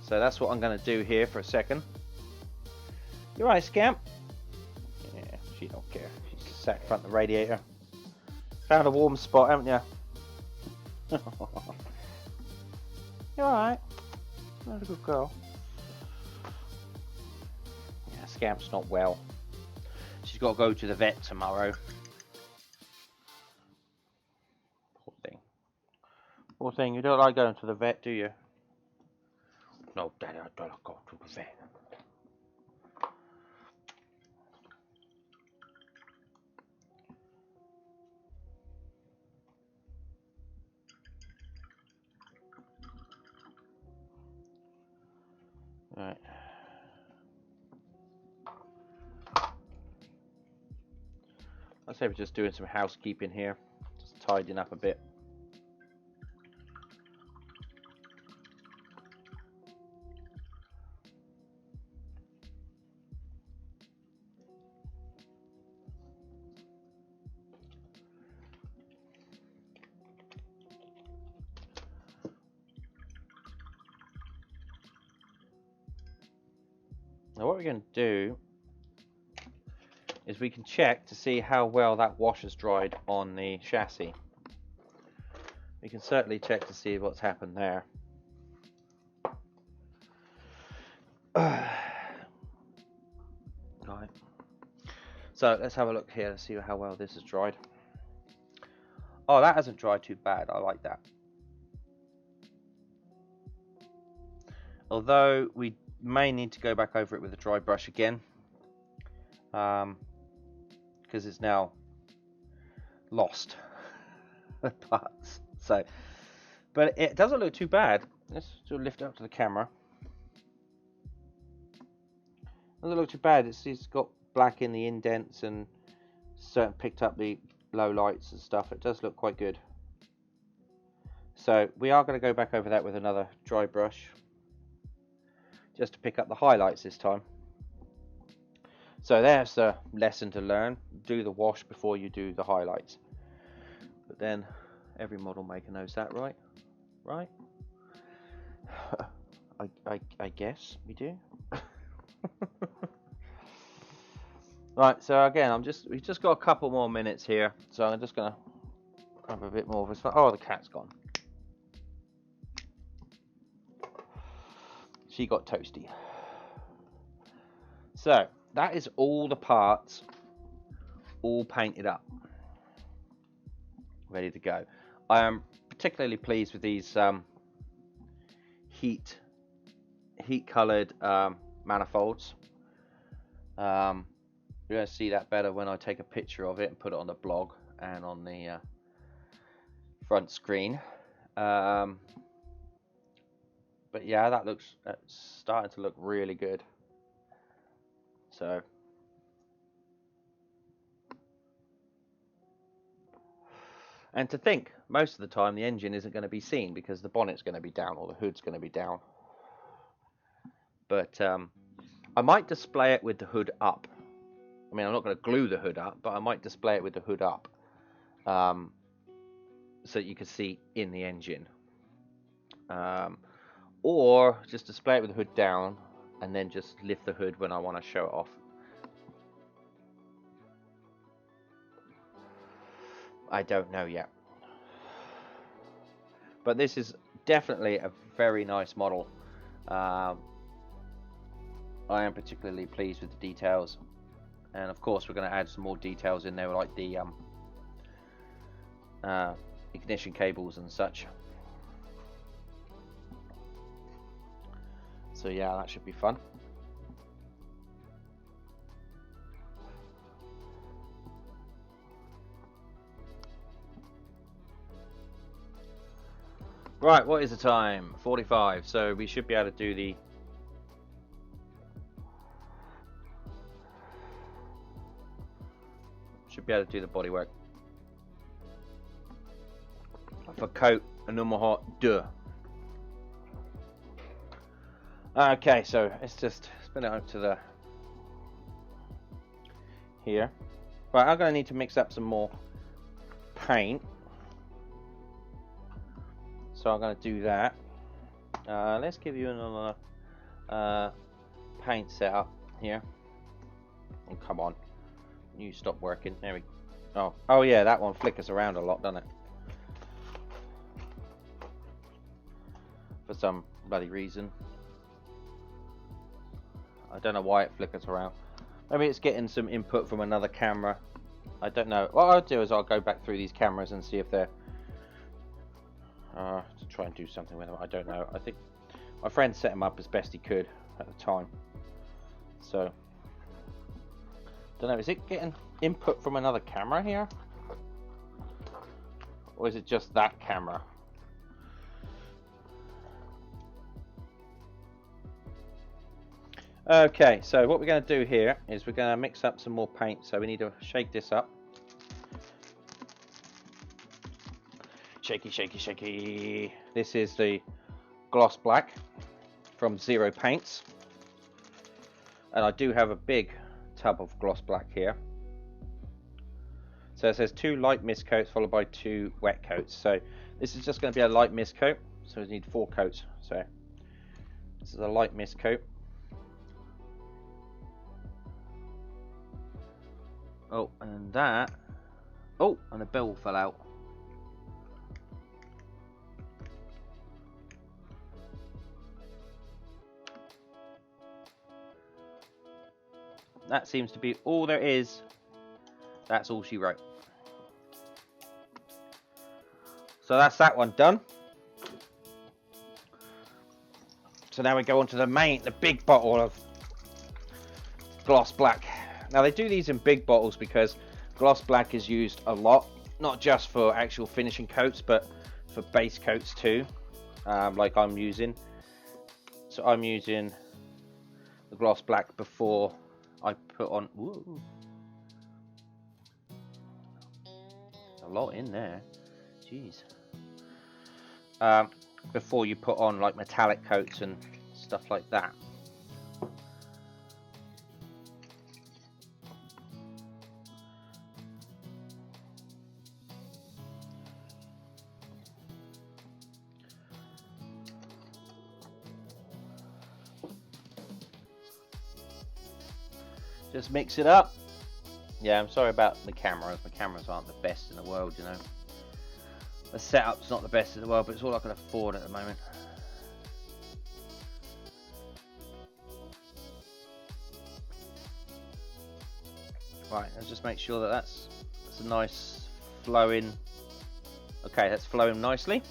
S1: So that's what I'm going to do here for a second. You right, Scamp? Yeah, she don't care. She's sat in front of the radiator. Found a warm spot, haven't you? You alright? Not a good girl. Yeah, Scamp's not well. She's got to go to the vet tomorrow. Poor thing. Poor thing, you don't like going to the vet, do you? No, Daddy, I don't like going to the vet. Right. I say we're just doing some housekeeping here, just tidying up a bit. Now what we're going to do is we can check to see how well that wash has dried on the chassis. We can certainly check to see what's happened there. Right. So let's have a look here to see how well this has dried. Oh, that hasn't dried too bad. I like that. Although we may need to go back over it with a dry brush again, because it's now lost the parts. So, but it doesn't look too bad. Let's sort of lift it up to the camera. Doesn't look too bad. It's got black in the indents and certain picked up the low lights and stuff. It does look quite good. So we are going to go back over that with another dry brush, just to pick up the highlights this time. So there's a lesson to learn. Do the wash before you do the highlights. But then every model maker knows that, right? Right? I guess we do. Right, so again, we've just got a couple more minutes here, so I'm just gonna have a bit more of a fun. Oh, the cat's gone. She got toasty. So that is all the parts, all painted up, ready to go. I am particularly pleased with these heat colored manifolds. You're going to see that better when I take a picture of it and put it on the blog and on the front screen. But yeah, that's starting to look really good. So and to think, most of the time the engine isn't going to be seen because the bonnet's going to be down or the hood's going to be down. But I might display it with the hood up. I mean, I'm not going to glue the hood up, but I might display it with the hood up, so that you can see in the engine. Or just display it with the hood down and then just lift the hood when I want to show it off. I don't know yet. But this is definitely a very nice model. I am particularly pleased with the details. And of course we're going to add some more details in there, like the ignition cables and such. So yeah, that should be fun. Right, what is the time? 45. So we should be able to do the bodywork for coat numero 2. Okay, so let's just spin it out to the here. Right, I'm going to need to mix up some more paint, so I'm going to do that. Let's give you another paint setup here. Oh, come on. You stop working. There we go. Oh yeah, that one flickers around a lot, doesn't it? For some bloody reason. I don't know why it flickers around. Maybe it's getting some input from another camera. I don't know. What I'll do is I'll go back through these cameras and see if they're to try and do something with them. I don't know. I think my friend set him up as best he could at the time. So don't know, is it getting input from another camera here? Or is it just that camera? Okay, so what we're going to do here is we're going to mix up some more paint. So we need to shake this up. Shaky, shaky, shaky. This is the gloss black from Zero Paints. And I do have a big tub of gloss black here. So it says 2 light mist coats followed by 2 wet coats. So this is just going to be a light mist coat. So we need 4 coats. So this is a light mist coat. Oh, and that. Oh, and the bell fell out. That seems to be all there is. That's all she wrote. So that's that one done. So now we go on to the big bottle of gloss black. Now they do these in big bottles because gloss black is used a lot, not just for actual finishing coats, but for base coats too, like I'm using. So I'm using the gloss black before I put on. Woo, a lot in there. Jeez. Before you put on like metallic coats and stuff like that. Just mix it up. Yeah, I'm sorry about the cameras. My cameras aren't the best in the world, you know. The setup's not the best in the world, but it's all I can afford at the moment. Right, let's just make sure that that's a nice flowing. Okay, that's flowing nicely.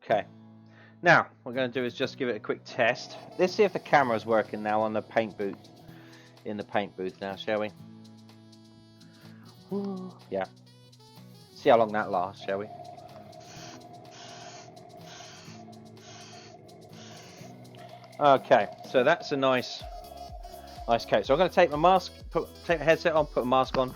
S1: Okay, now what we're going to do is just give it a quick test. Let's see if the camera's working now on the paint booth. In the paint booth now, shall we? Ooh, yeah. See how long that lasts, shall we? Okay, so that's a nice coat. So I'm going to take my mask, take the headset on, put a mask on.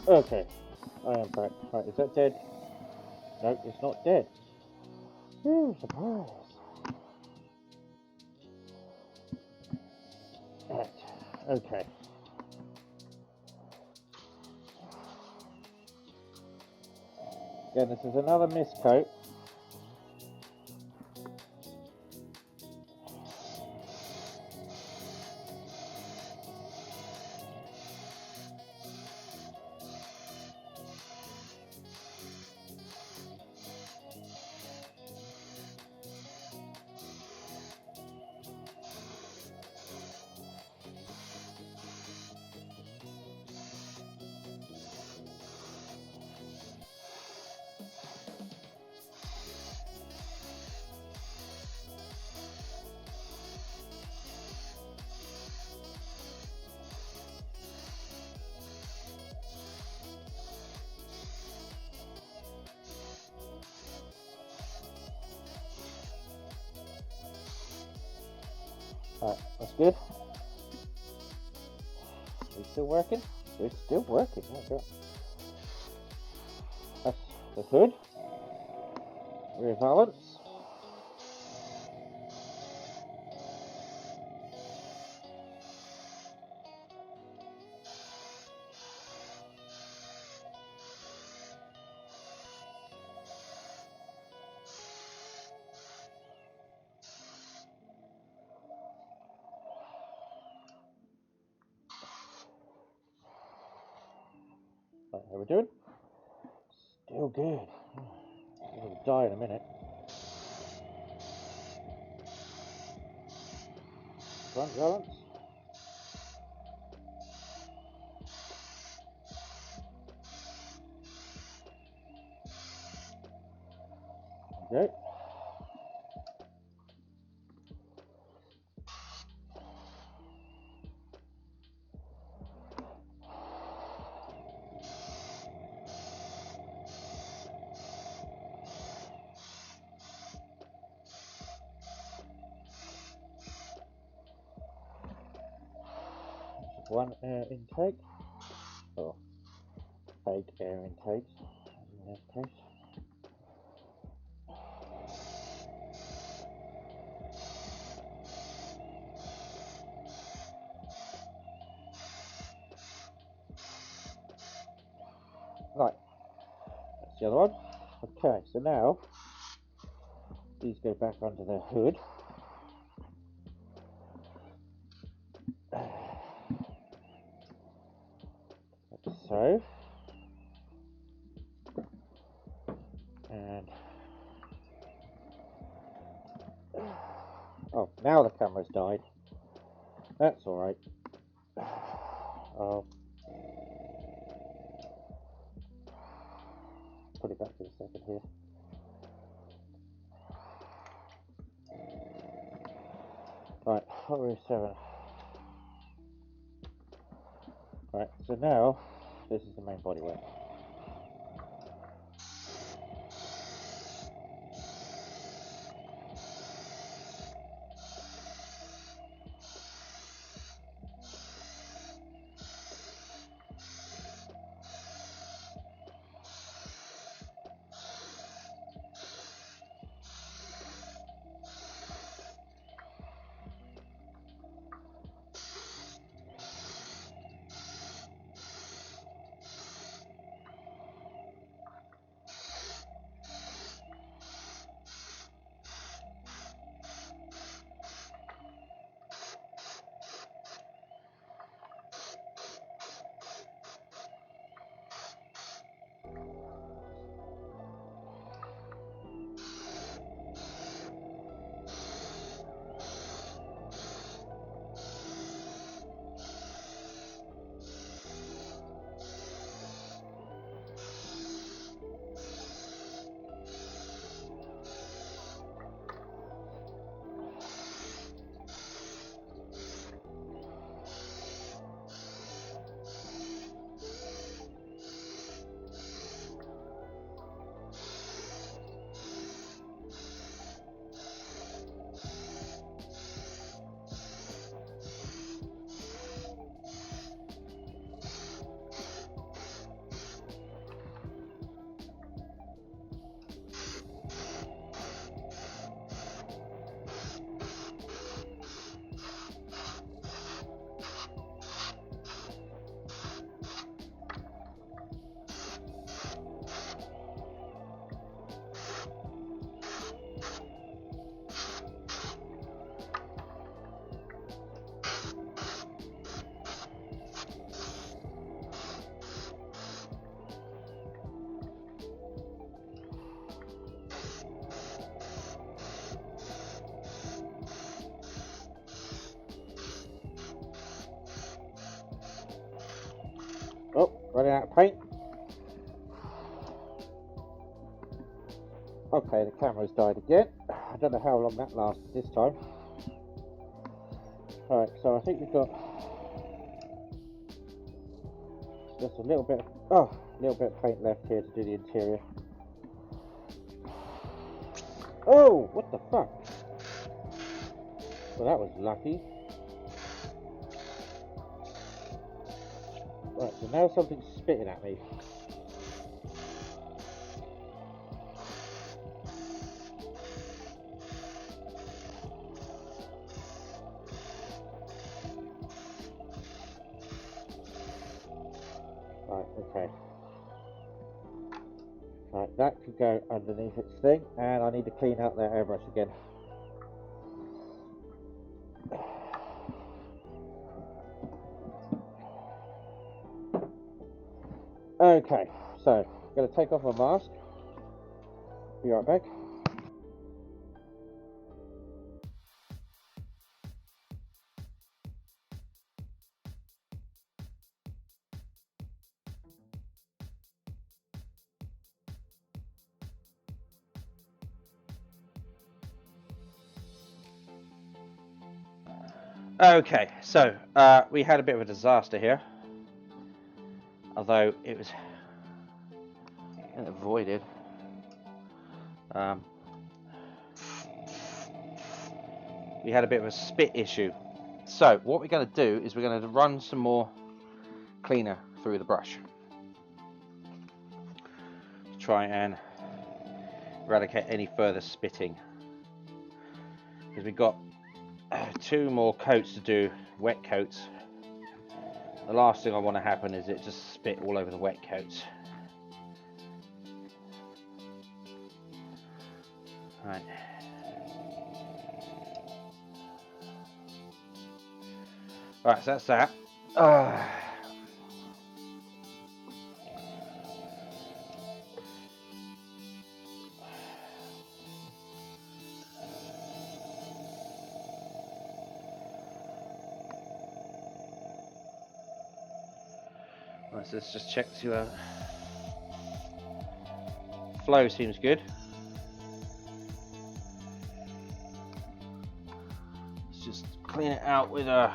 S2: Okay, I am back. Right, is that dead? No, it's not dead. Ooh, surprise. Right, okay. Again, this is another mist coat. Alright, that's good. Are we still working? We're still working, oh god. That's the hood. Rear valance. Right, how we doing? Still good. I'm going to die in a minute. front balance. Okay. One air intake, or fake air intake in this case. Right, that's the other one. Okay, so now these go back under the hood. Like so. And oh, now the camera's died. That's alright. I'll put it back in a second here. Right, hot rear 7. Right, so now this is the main bodywork. Oh, running out of paint. Okay, the camera's died again. I don't know how long that lasted this time. Alright, so I think we've got just a little bit of paint left here to do the interior. Oh, what the fuck? Well, that was lucky. Right, so now something's spitting at me. Right, okay. Right, that could go underneath its thing, and I need to clean out that airbrush again. Okay, so I'm going to take off my mask. Be right back.
S1: Okay, so we had a bit of a disaster here, although it was avoided. We had a bit of a spit issue. So what we're going to do is we're going to run some more cleaner through the brush to try and eradicate any further spitting, because we've got 2 more coats to do, wet coats. The last thing I want to happen is it just spit all over the wet coats. Right. Right, so that's that. Right, so let's just check to flow seems good. Let's just clean it out with a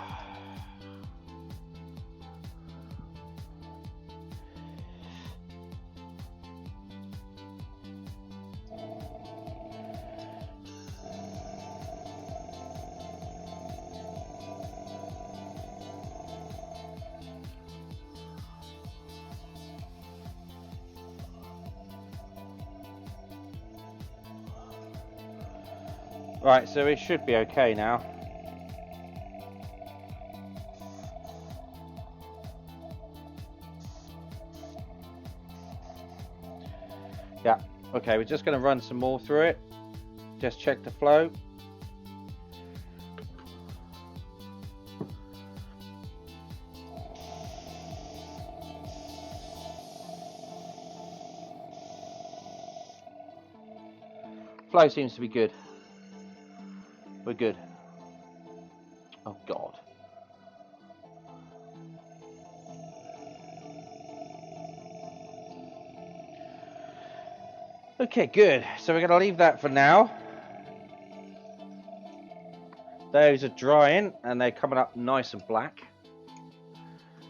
S1: right, so it should be okay now. Yeah, okay, we're just going to run some more through it. Just check the flow. Flow seems to be good. We're good. Oh God. Okay, good. So we're going to leave that for now. Those are drying and they're coming up nice and black.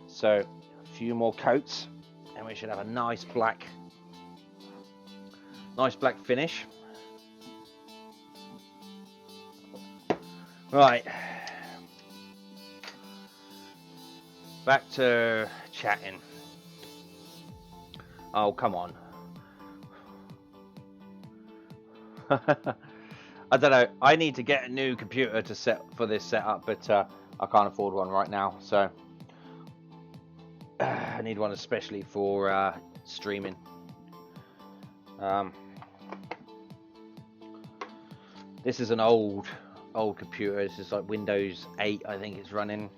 S1: So a few more coats and we should have a nice black finish. Right. Back to chatting. Oh, come on. I don't know. I need to get a new computer to set for this setup, but I can't afford one right now. So I need one especially for streaming. This is an old computer. This is like Windows 8, I think it's running.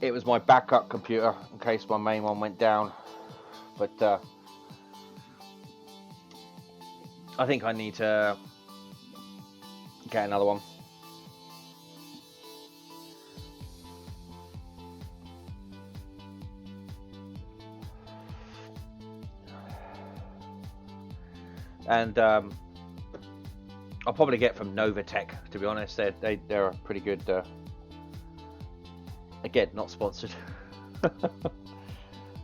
S1: It was my backup computer in case my main one went down, but I think I need to get another one. And I'll probably get from Novatech, to be honest. They're a pretty good. Again, not sponsored, but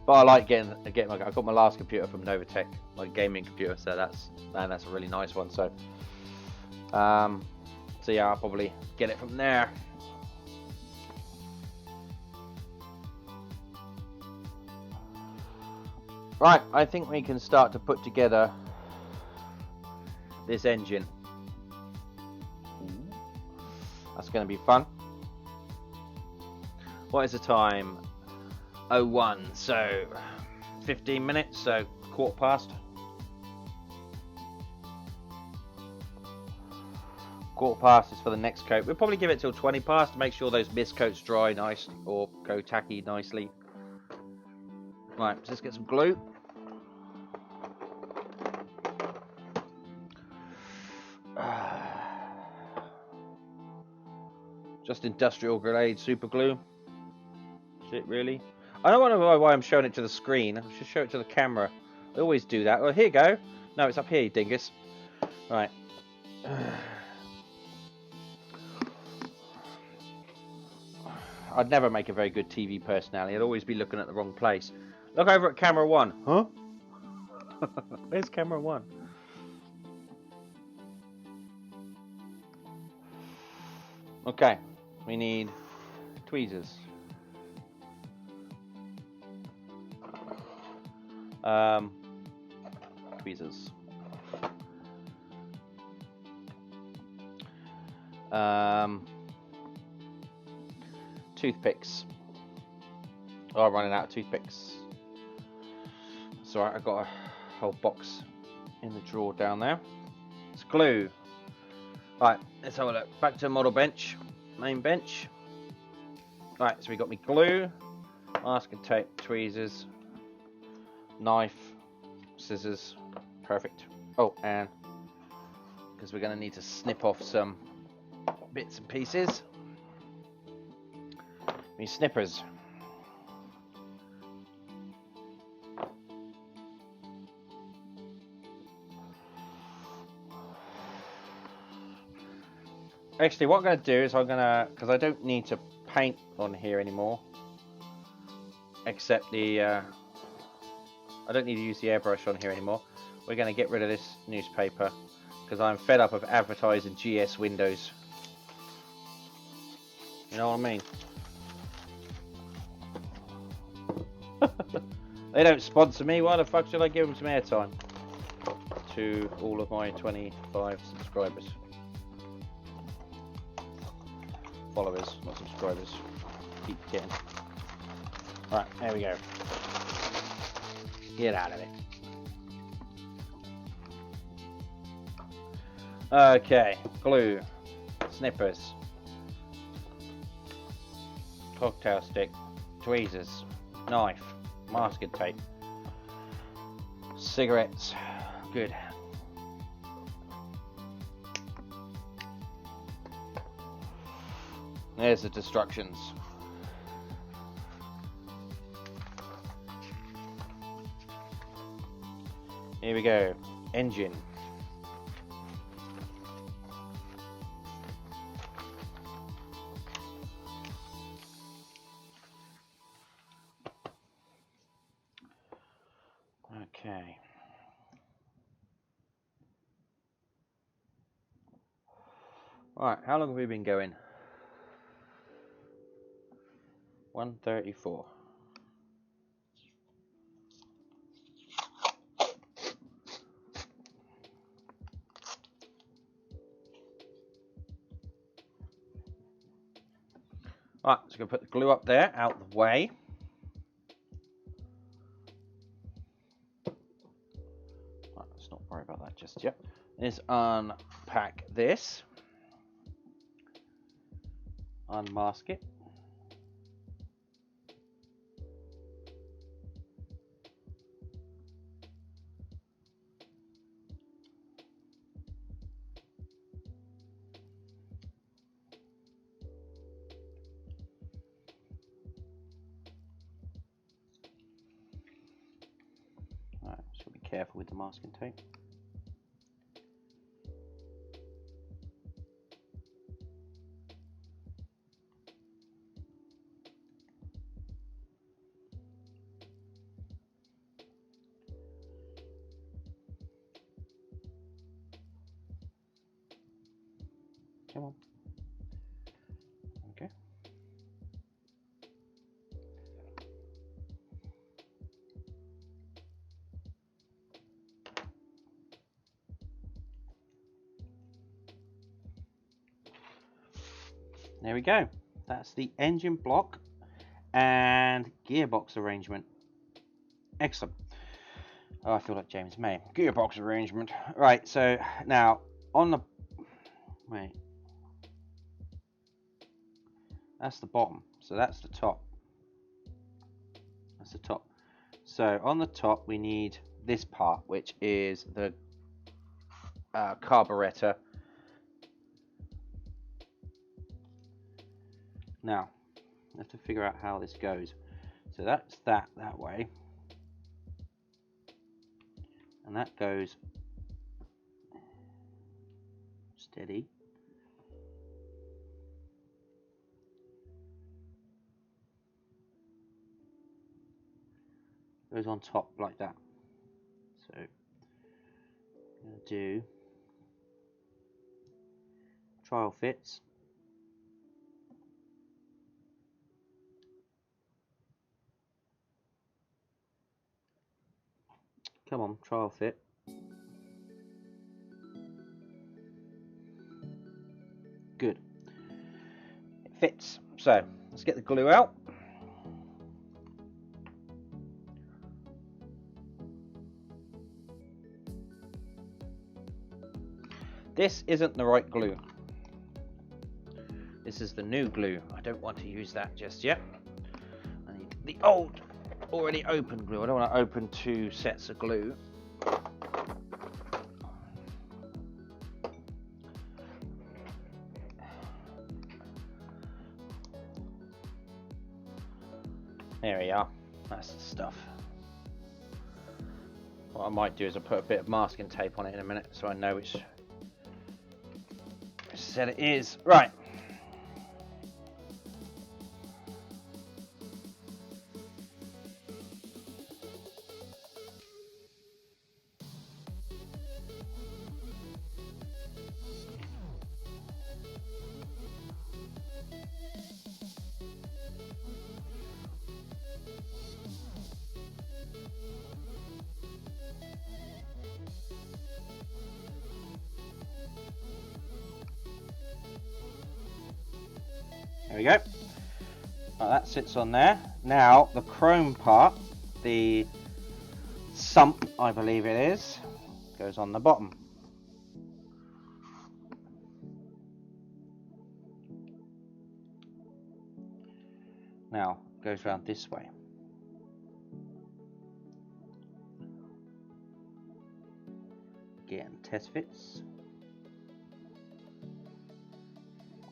S1: I like getting. I got my last computer from Novatech, my gaming computer. So that's a really nice one. So, so yeah, I'll probably get it from there. Right, I think we can start to put together this engine. That's going to be fun. What is the time? 01, so 15 minutes, so 1/4 past is for the next coat. We'll probably give it till 20 past to make sure those mist coats dry nice or go tacky nicely. Right, so let's get some glue. Just industrial grade super glue. Shit, really? I don't know why I'm showing it to the screen. I should show it to the camera. I always do that. Well, here you go. No, it's up here, you dingus. Right. I'd never make a very good TV personality. I'd always be looking at the wrong place. Look over at camera 1. Huh? Where's camera 1? Okay, we need tweezers. Tweezers. Toothpicks. Oh, I'm running out of toothpicks. It's alright, I've got a whole box in the drawer down there. It's glue. Right, let's have a look. Back to the model bench. Main bench. Right, so we got me glue, masking tape, tweezers, knife, scissors. Perfect. Oh, and because we're going to need to snip off some bits and pieces. These snippers. Actually, what I'm going to do is because I don't need to paint on here anymore, except I don't need to use the airbrush on here anymore. We're going to get rid of this newspaper because I'm fed up of advertising GS windows. You know what I mean? They don't sponsor me. Why the fuck should I give them some airtime? To all of my 25 subscribers. Followers, not subscribers. Keep getting. Right, there we go. Get out of it. Okay, glue, snippers, cocktail stick, tweezers, knife, masking tape, cigarettes. Good. There's the instructions. Here we go. Engine. Okay. Right, how long have we been going? 1:34. Right, so I'm going to put the glue up there, out the way. Right, let's not worry about that just yet. Let's unpack this. Unmask it. Right, so be careful with the masking tape. Come on. Okay. There we go. That's the engine block and gearbox arrangement. Excellent. Oh, I feel like James May. Gearbox arrangement. Right, so now on the... Wait. That's the bottom. So that's the top. That's the top. So on the top we need this part, which is the carburetor. Now, I have to figure out how this goes. So that's that way. And that goes Steady. Goes on top like that. So I'm going to do trial fits. Come on, trial fit. Good. It fits. So let's get the glue out. This isn't the right glue. This is the new glue. I don't want to use that just yet. I need the old, already open glue. I don't want to open two sets of glue. There we are. That's the stuff. What I might do is I'll put a bit of masking tape on it in a minute so I know which set it is. Right. There we go. Right, that sits on there. Now the chrome part, the sump I believe it is, goes on the bottom. Now goes round this way. Again, test fits.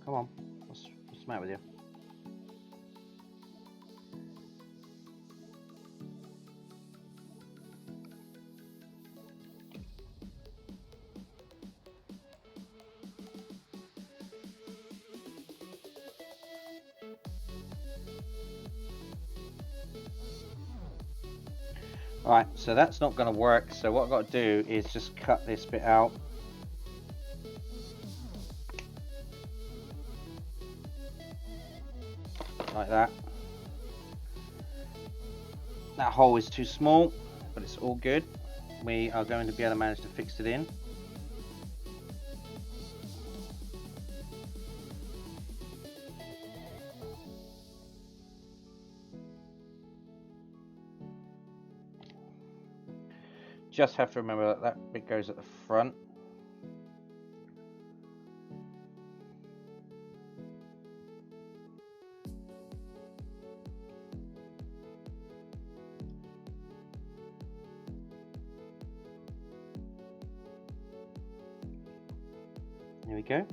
S1: Come on, what's the matter with you? Right, so that's not going to work, so what I've got to do is just cut this bit out. Like that. That hole is too small, but it's all good. We are going to be able to manage to fix it in. Just have to remember that that bit goes at the front. There we go.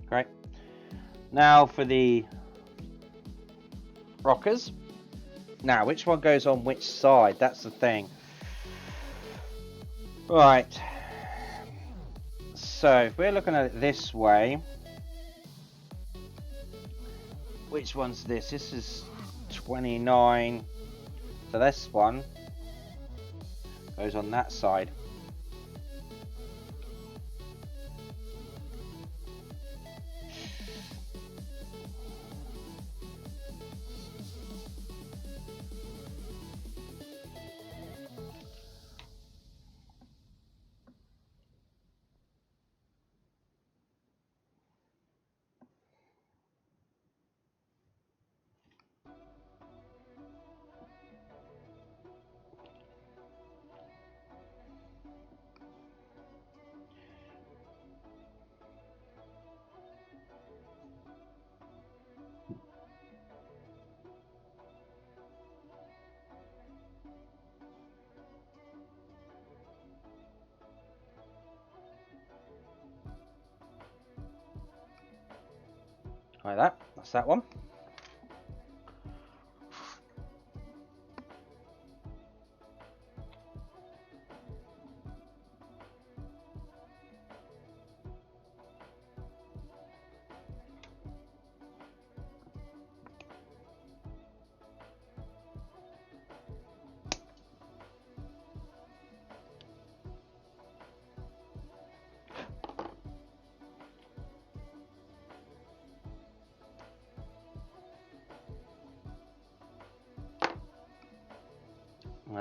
S1: Great. Now for the rockers. Now, which one goes on which side? That's the thing. Right. So, if we're looking at it this way, which one's this? This is 29. So this one goes on that side. Like that. That's that one.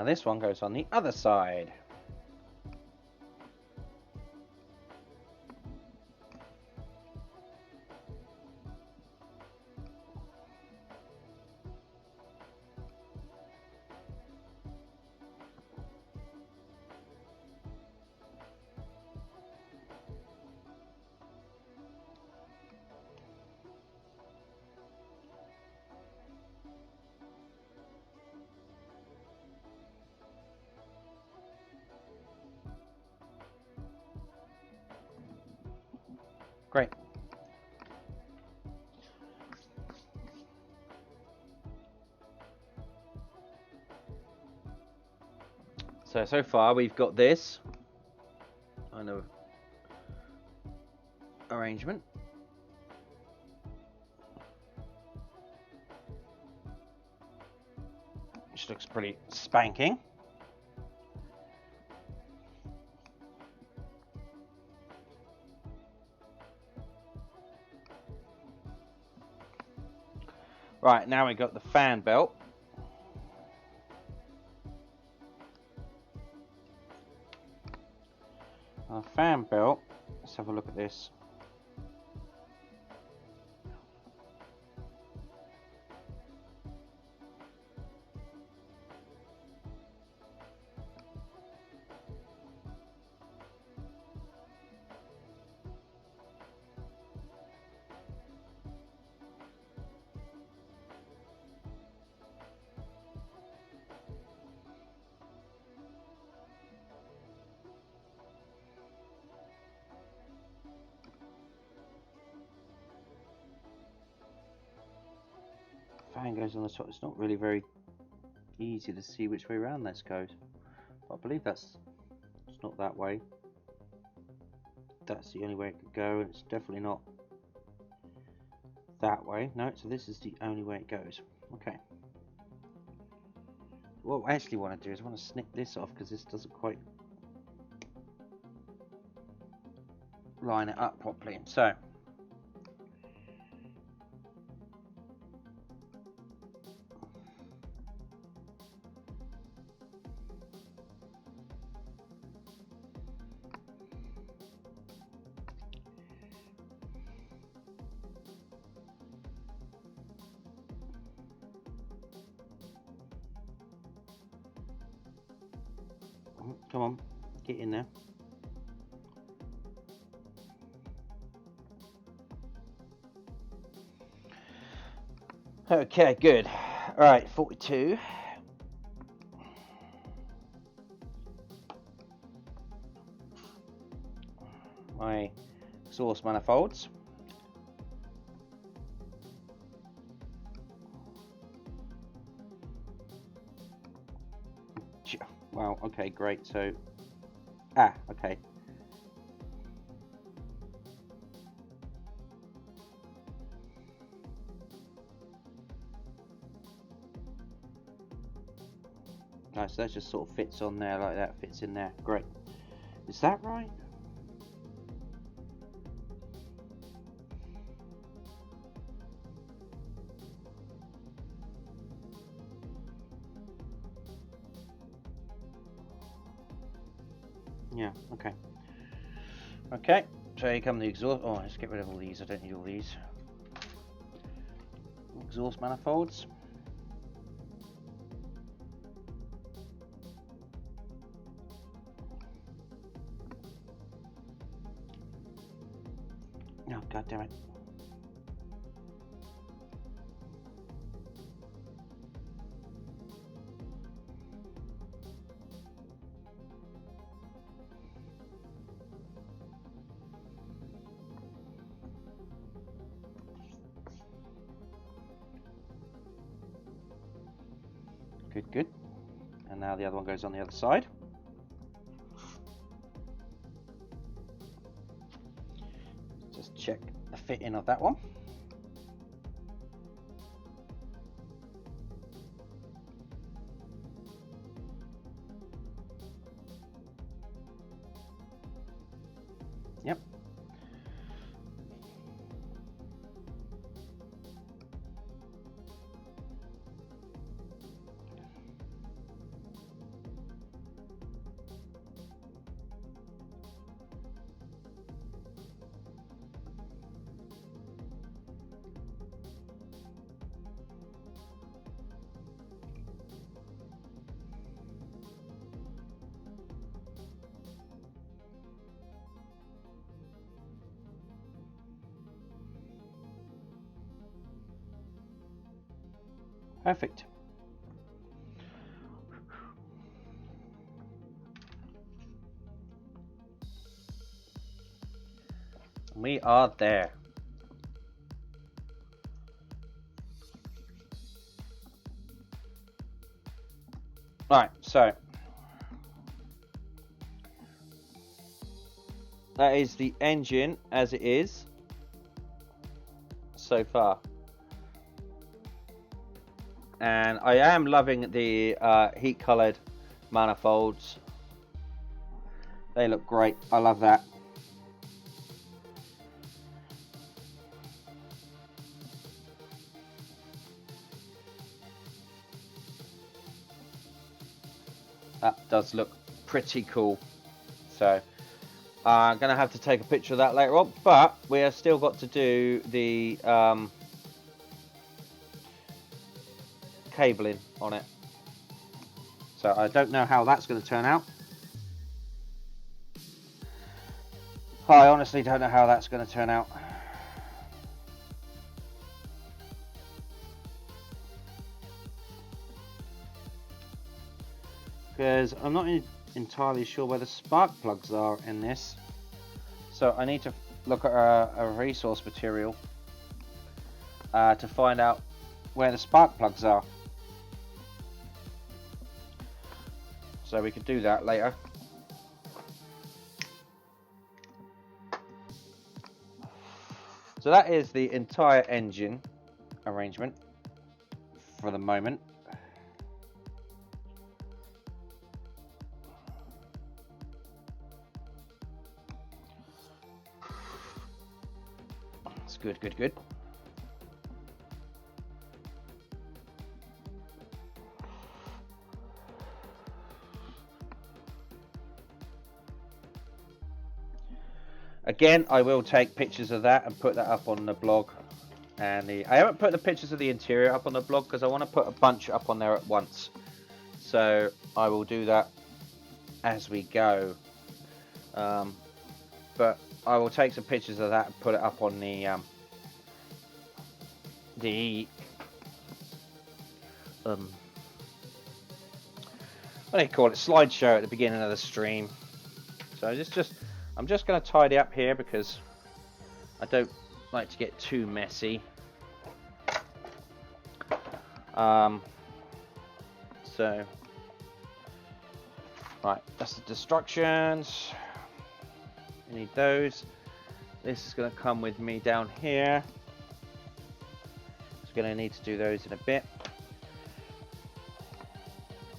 S1: Now this one goes on the other side. Great. So far we've got this kind of arrangement. Which looks pretty spanking. Right, now we've got the fan belt. Our fan belt, let's have a look at this. Fan goes on the top. It's not really very easy to see which way around this goes. But I believe it's not that way. That's the only way it could go, and it's definitely not that way. No, so this is the only way it goes. Okay. What I actually want to do is I want to snip this off because this doesn't quite line it up properly. So come on, get in there. Okay, good. All right, 42. My exhaust manifolds. Wow, okay, great. So, okay. Nice, so that just sort of fits on there like that, fits in there. Great. Is that right? Yeah, okay. Okay, so here come the exhaust. Oh, let's get rid of all these. I don't need all these. Exhaust manifolds. Oh, God damn it. Good, good. And now the other one goes on the other side. Just check the fitting of that one. Yep. Perfect. We are there. Right, so that is the engine as it is so far. And I am loving the heat colored manifolds. They look great. I love that. That does look pretty cool. So I'm going to have to take a picture of that later on. But we have still got to do the cabling on it. So I don't know how that's going to turn out. I honestly don't know how that's going to turn out. Because I'm not entirely sure where the spark plugs are in this. So I need to look at a resource material to find out where the spark plugs are. So we could do that later. So that is the entire engine arrangement for the moment. It's good, good, good. Again, I will take pictures of that and put that up on the blog. And I haven't put the pictures of the interior up on the blog because I want to put a bunch up on there at once. So I will do that as we go. But I will take some pictures of that and put it up on the what do you call it, slideshow at the beginning of the stream. So I'm just going to tidy up here because I don't like to get too messy. So right, that's the destructions. I need those. This is going to come with me down here. Just going to need to do those in a bit.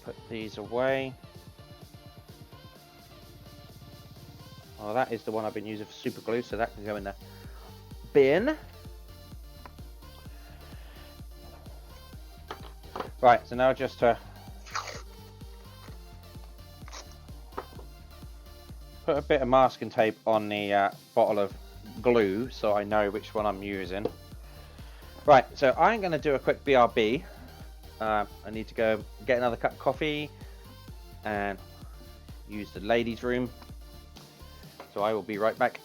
S1: Put these away. Oh, that is the one I've been using for super glue, so that can go in the bin. Right, so now just to put a bit of masking tape on the bottle of glue so I know which one I'm using. Right, so I'm going to do a quick BRB. I need to go get another cup of coffee and use the ladies' room. So I will be right back.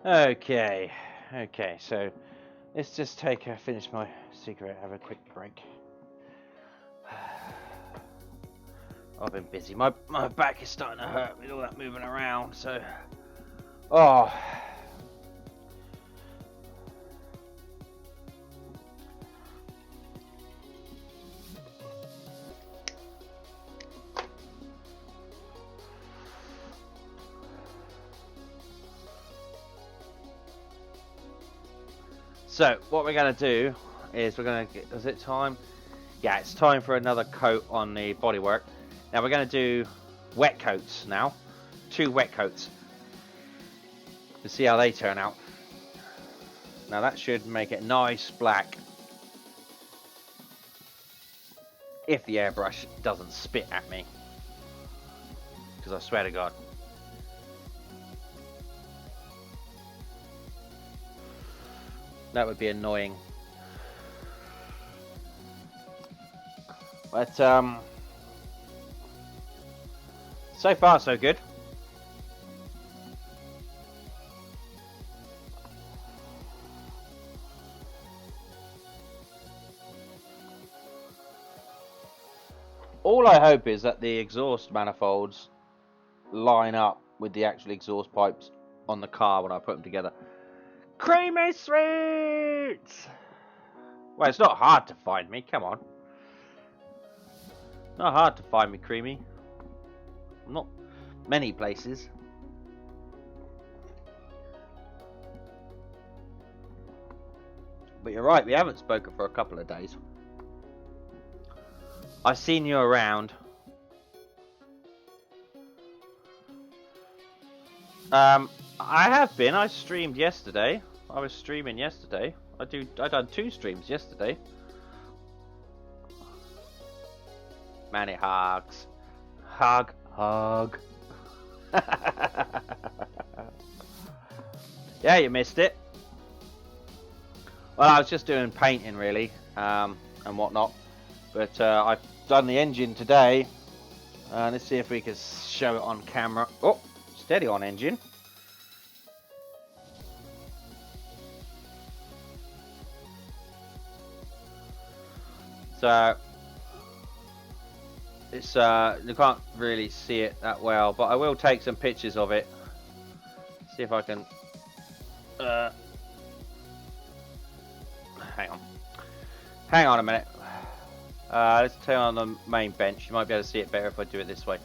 S1: Okay, so let's just finish my cigarette, have a quick break. I've been busy. My back is starting to hurt with all that moving around, so... Oh... So, what we're going to do is we're going to get... Is it time? Yeah, it's time for another coat on the bodywork. Now, we're going to do wet coats now. 2 wet coats. To see how they turn out. Now, that should make it nice black. If the airbrush doesn't spit at me. Because I swear to God. That would be annoying. But, so far so good. All I hope is that the exhaust manifolds line up with the actual exhaust pipes on the car when I put them together. Creamy sweets! Well, it's not hard to find me, come on. Not hard to find me, Creamy. Not many places. But you're right, we haven't spoken for a couple of days. I've seen you around. I have been. I streamed yesterday. I was streaming yesterday. I done 2 streams yesterday. Many hugs. Hug. Yeah, you missed it. Well, I was just doing painting really, and whatnot. But I've done the engine today. Let's see if we can show it on camera. Oh, steady on engine. So it's you can't really see it that well, but I will take some pictures of it. See if I can. Hang on a minute. Let's turn on the main bench. You might be able to see it better if I do it this way.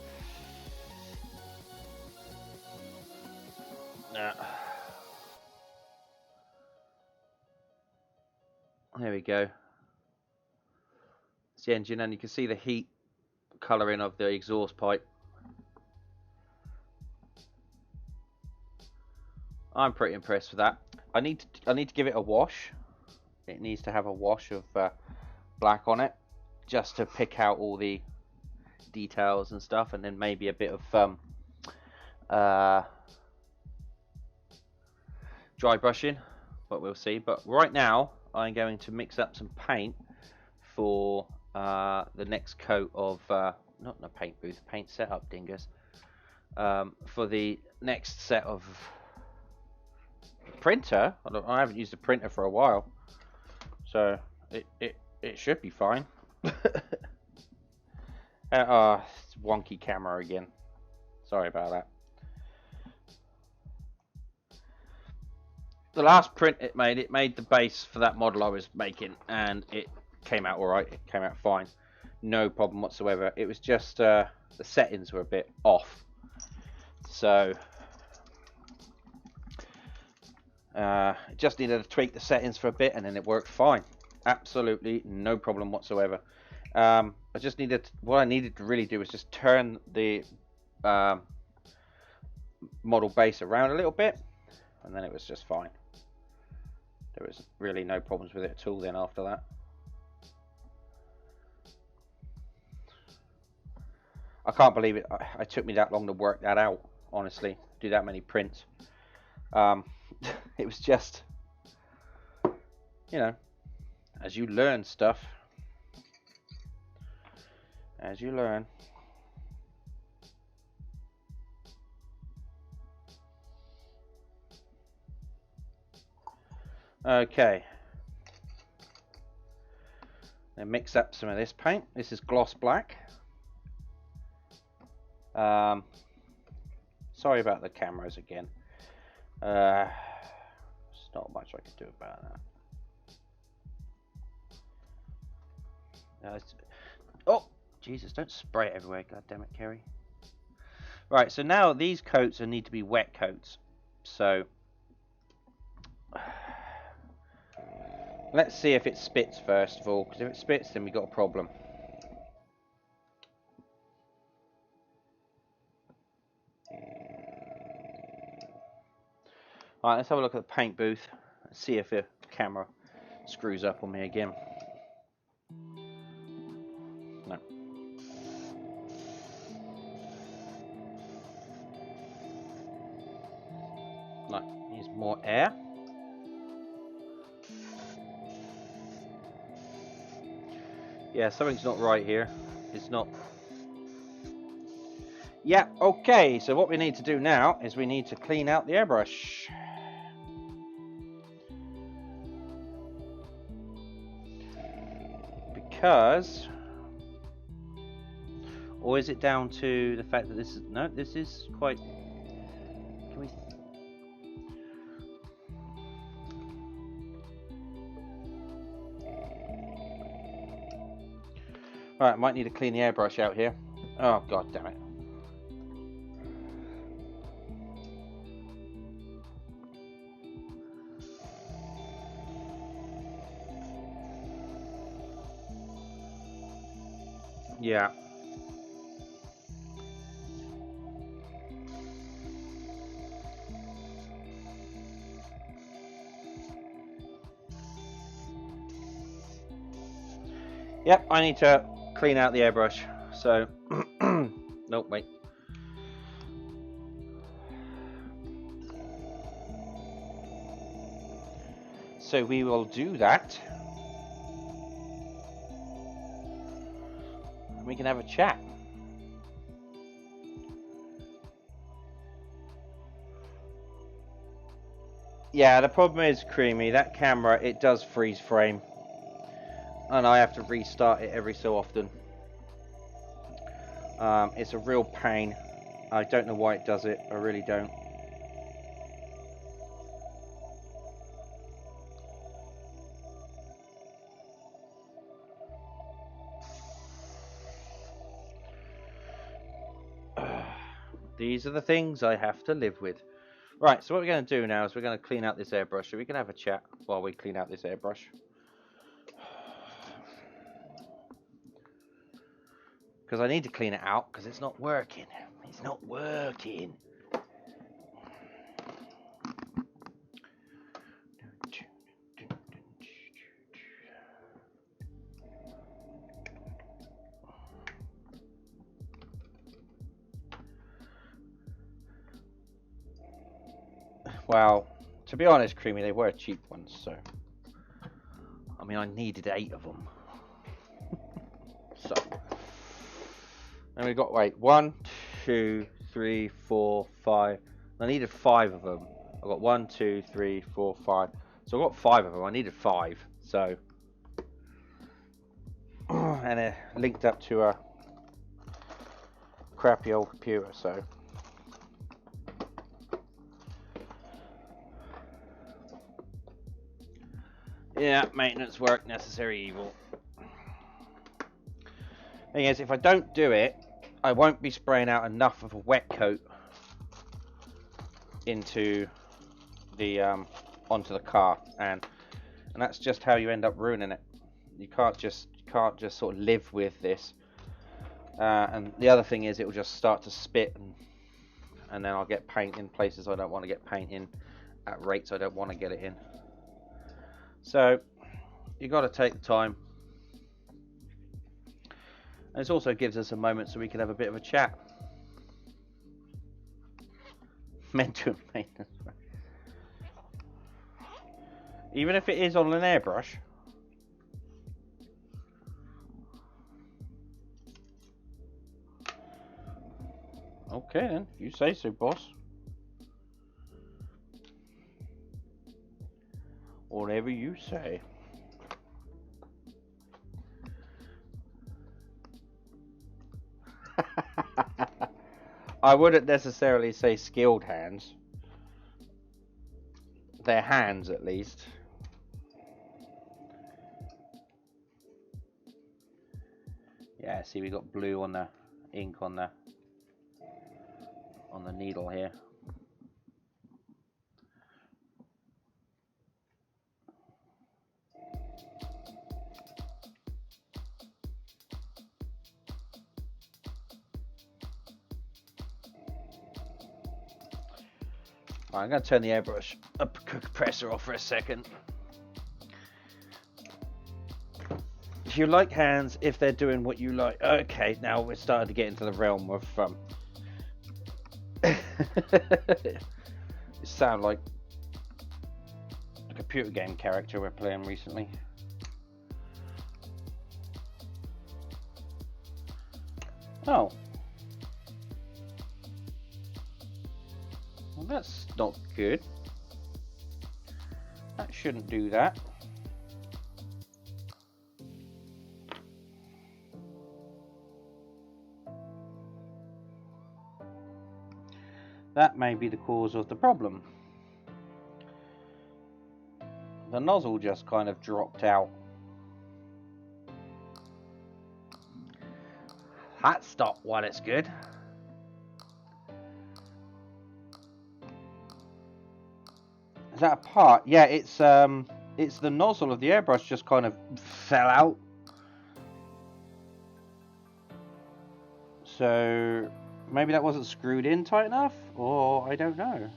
S1: There we go. It's the engine, and you can see the heat colouring of the exhaust pipe. I'm pretty impressed with that. I need to give it a wash. It needs to have a wash of black on it, just to pick out all the details and stuff, and then maybe a bit of dry brushing, but we'll see. But right now I'm going to mix up some paint for the next coat of not in a paint booth, paint setup, dingus, for the next set of printer. I haven't used a printer for a while, so it should be fine. It's wonky camera again. Sorry about that. The last print it made the base for that model I was making, and it came out alright. It came out fine. No problem whatsoever. It was just the settings were a bit off. So just needed to tweak the settings for a bit, and then it worked fine. Absolutely no problem whatsoever. I just needed, what I needed to really do was just turn the model base around a little bit, and then it was just fine. There was really no problems with it at all then after that. I can't believe it. It took me that long to work that out, honestly, do that many prints. It was just, you know, as you learn stuff, as you learn. Okay. Then mix up some of this paint. This is gloss black. Sorry about the cameras again. There's not much I can do about that. Oh, Jesus, don't spray it everywhere. God damn it, Kerry. Right, so now these coats need to be wet coats. So let's see if it spits first of all, because if it spits, then we've got a problem. Alright, let's have a look at the paint booth. Let's see if the camera screws up on me again. No. No, needs more air. Yeah, something's not right here. It's not. Yeah, okay, so what we need to do now is we need to clean out the airbrush. Because, or is it down to the fact that this is, no, this is quite, can we, alright, might need to clean the airbrush out here. Oh, god damn it. Yeah. Yep, I need to clean out the airbrush. So, nope, wait. So we will do that. We can have a chat. Yeah, the problem is, Creamy, that camera, it does freeze frame. And I have to restart it every so often. It's a real pain. I don't know why it does it. I really don't. These are the things I have to live with. Right, so what we're going to do now is we're going to clean out this airbrush. So we can have a chat while we clean out this airbrush. Because I need to clean it out because it's not working. It's not working. Well, to be honest, Creamy, they were cheap ones, so I mean, I needed 8 of them. So, and we got, wait, 1, 2, 3, 4, 5. I needed 5 of them. I got 1, 2, 3, 4, 5. So I got 5 of them. I needed 5. So, and it linked up to a crappy old computer. So. Yeah, maintenance work, necessary evil. Thing is, if I don't do it, I won't be spraying out enough of a wet coat into the onto the car, and that's just how you end up ruining it. You can't just sort of live with this. And the other thing is, it will just start to spit, and then I'll get paint in places I don't want to get paint in, at rates I don't want to get it in. So you got to take the time, and it also gives us a moment so we can have a bit of a chat. Mental maintenance, even if it is on an airbrush. Okay then, you say so, boss. Or Whatever you say. I wouldn't necessarily say skilled hands. They're hands, at least. Yeah, see, we got blue on the ink on the needle here. Right, I'm going to turn the airbrush compressor off for a second. If you like hands, if they're doing what you like. Okay, now we're starting to get into the realm of it sounds like a computer game character we're playing recently. Oh. Well, that's not good. That shouldn't do that. That may be the cause of the problem. The nozzle just kind of dropped out. That's not what it's good. Is that a part? Yeah, it's the nozzle of the airbrush just kind of fell out. So maybe that wasn't screwed in tight enough, or I don't know.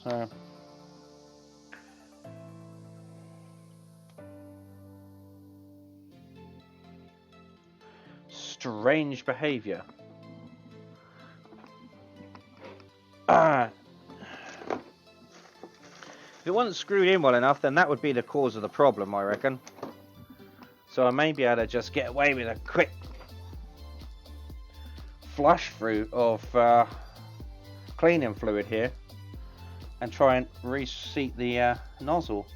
S1: So strange behavior. If it wasn't screwed in well enough, then that would be the cause of the problem, I reckon. So I may be able to just get away with a quick flush through of cleaning fluid here and try and reseat the nozzle.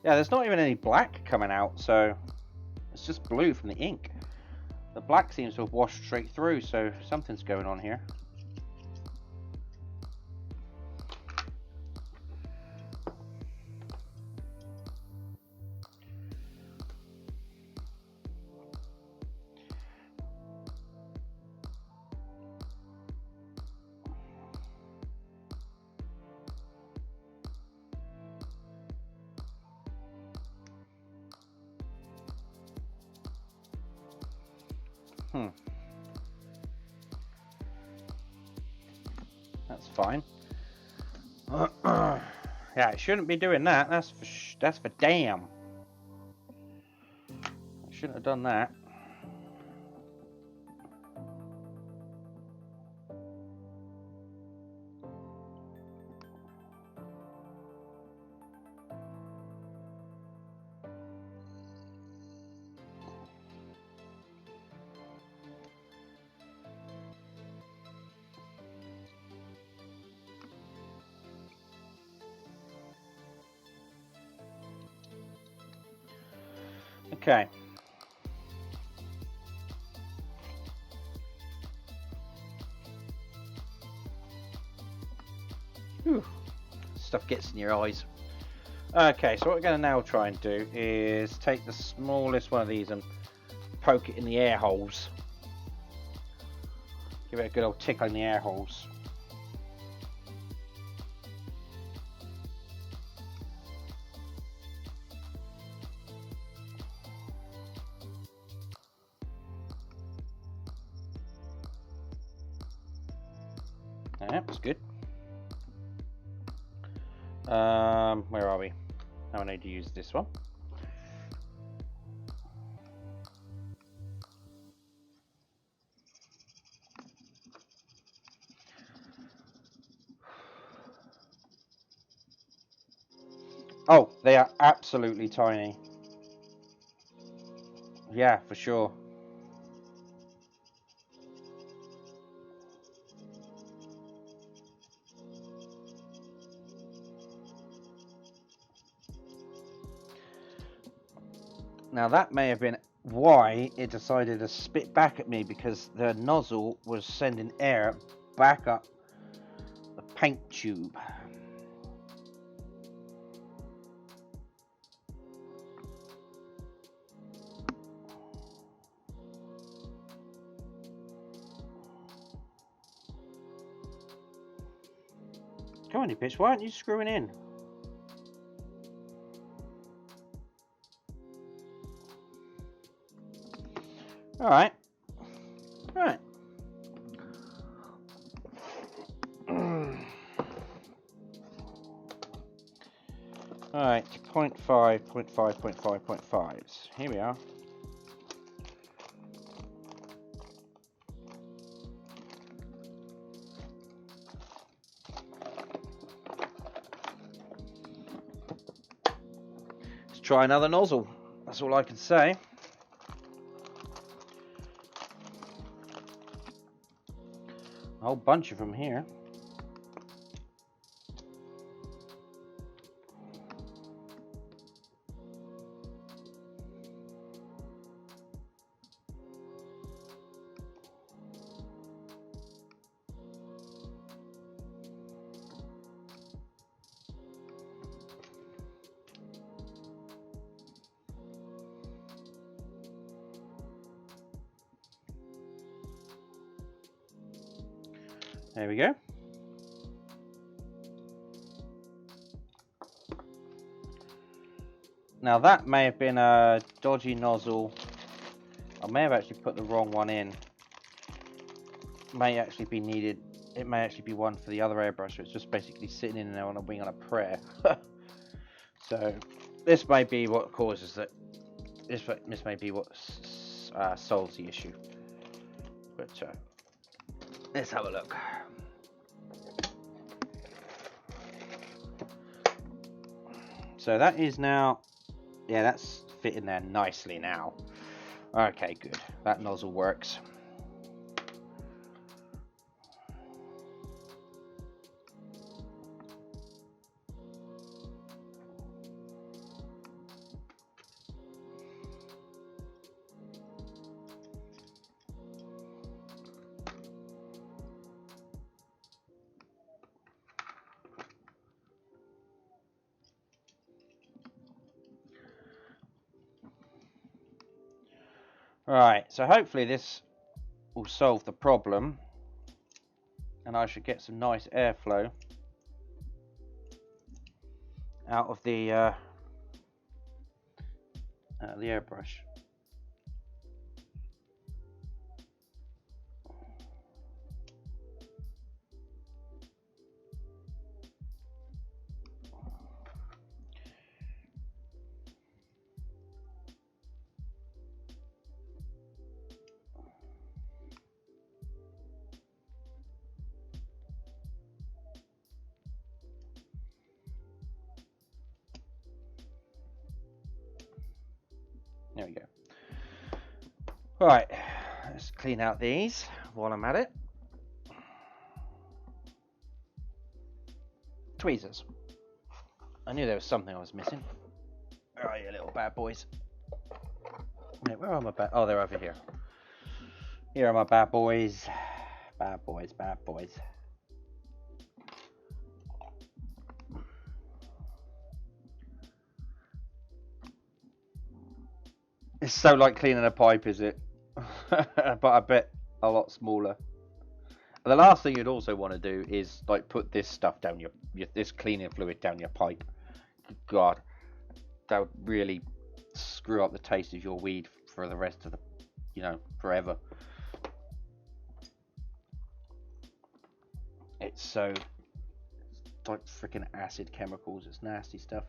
S1: Yeah, there's not even any black coming out, so it's just blue from the ink. The black seems to have washed straight through, so something's going on here. That's fine. Yeah, it shouldn't be doing that. That's for damn. I shouldn't have done that. Okay. Whew. Stuff gets in your eyes. Okay, so what we're going to now try and do is take the smallest one of these and poke it in the air holes. Give it a good old tickle in the air holes. That's good. Where are we? Now I need to use this one.
S2: Oh, they are absolutely tiny. Yeah, for sure. Now that may have been why it decided to spit back at me, because the nozzle was sending air back up the paint tube. Come on, you bitch, why aren't you screwing in? Alright. Right. Alright, 0.5, 0.5, 0.5, 0.5s. Here we are. Let's try another nozzle. That's all I can say. A whole bunch of them here. There we go. Now that may have been a dodgy nozzle. I may have actually put the wrong one in. May actually be needed. It may actually be one for the other airbrush. So it's just basically sitting in there on a wing on a prayer. So this may be what causes that. This may be what solves the issue. But let's have a look. So that is now, yeah, that's fitting there nicely now. Okay, good. That nozzle works. Right, so hopefully this will solve the problem, and I should get some nice airflow out of the airbrush. There we go. Right, let's clean out these while I'm at it. Tweezers. I knew there was something I was missing. Where are you, little bad boys? Wait, where are my bad? Oh, they're over here. Here are my bad boys. Bad boys, bad boys. It's so like cleaning a pipe, is it? But I bet a lot smaller. The last thing you'd also want to do is like put this stuff down your this cleaning fluid down your pipe. God, that would really screw up the taste of your weed for the rest of the, forever. It's like freaking acid chemicals. It's nasty stuff.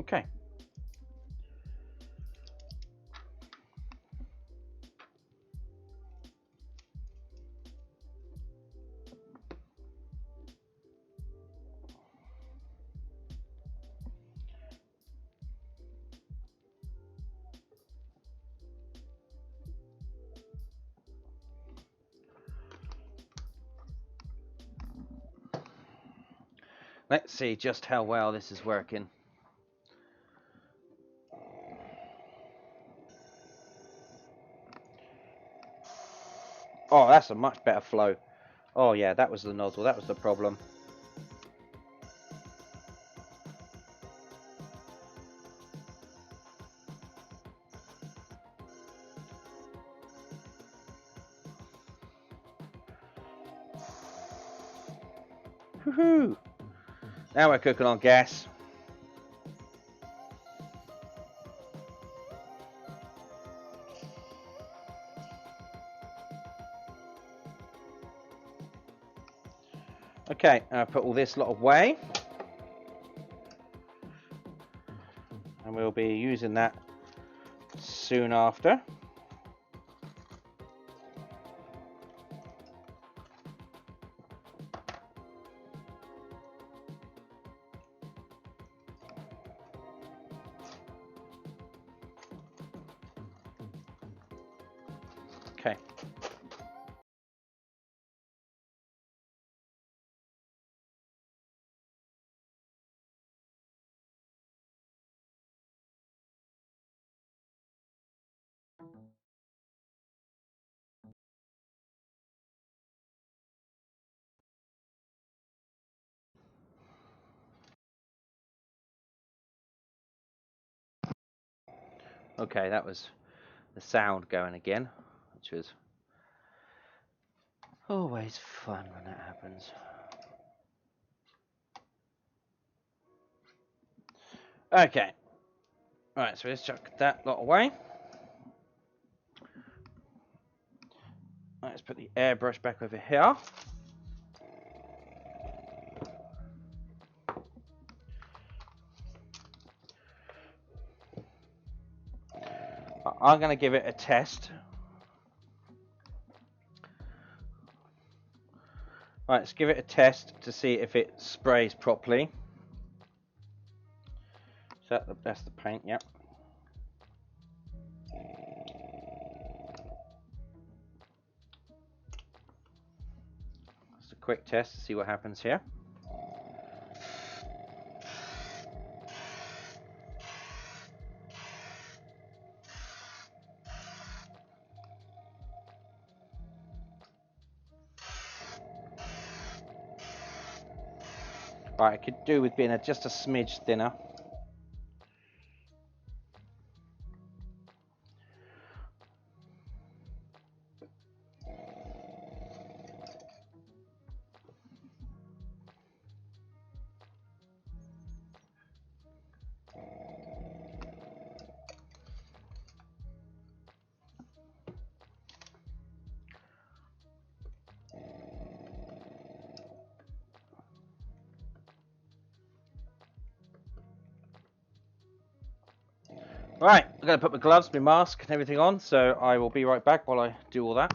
S2: Okay. Let's see just how well this is working. Oh, that's a much better flow. Oh yeah, that was the nozzle, that was the problem. Woohoo! Now we're cooking on gas. Okay, I'll put all this lot away. And we'll be using that soon after. Okay. Okay, that was the sound going again, which was always fun when that happens. Okay. Right, so let's chuck that lot away. Let's put the airbrush back over here. I'm going to give it a test. Right, let's give it a test to see if it sprays properly. So that's the paint, yep. Just a quick test to see what happens here. Right, it could do with being just a smidge thinner. Right, I'm going to put my gloves, my mask and everything on, so I will be right back while I do all that.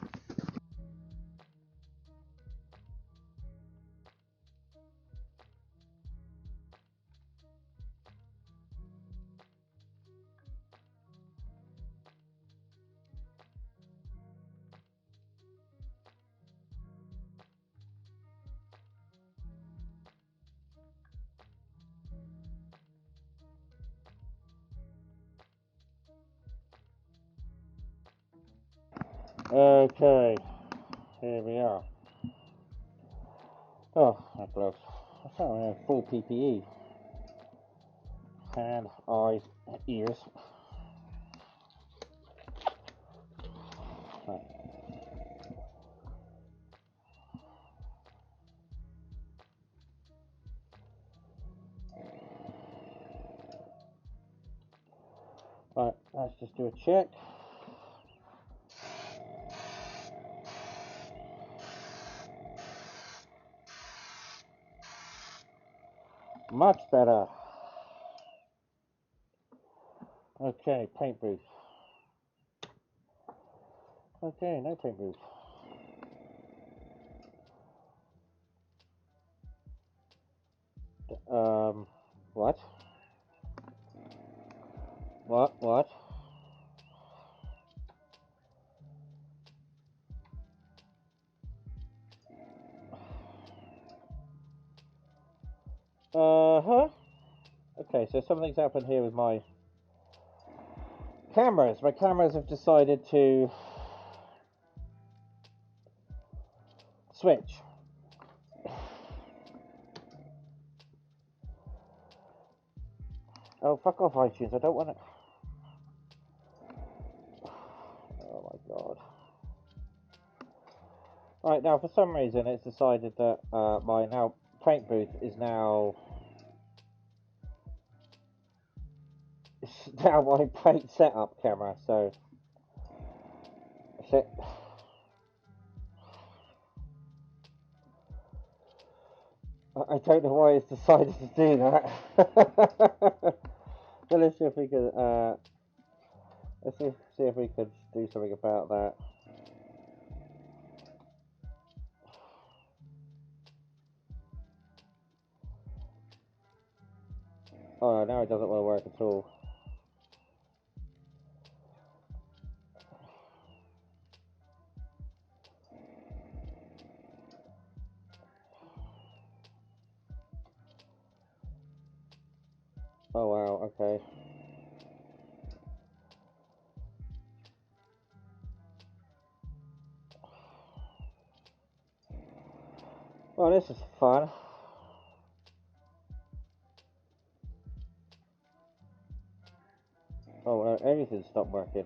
S2: Okay, here we are. Oh, my gloves. I thought I had full PPE. Hand, eyes, ears. Right. Right, let's just do a check. Much better. Okay, paint booth. Okay, no paint booth. What? What? Uh-huh. Okay, so something's happened here with my cameras. My cameras have decided to switch. Oh, fuck off, iTunes. I don't want to... Oh, my God. Right, now, for some reason, it's decided that my paint booth is now... It's now my paint setup camera, so... Shit. I don't know why it's decided to do that. Well, let's see if we can... let's see if we could do something about that. Oh, now it doesn't want to work at all. Oh, wow, okay. Well, this is fun. Oh, everything stopped working.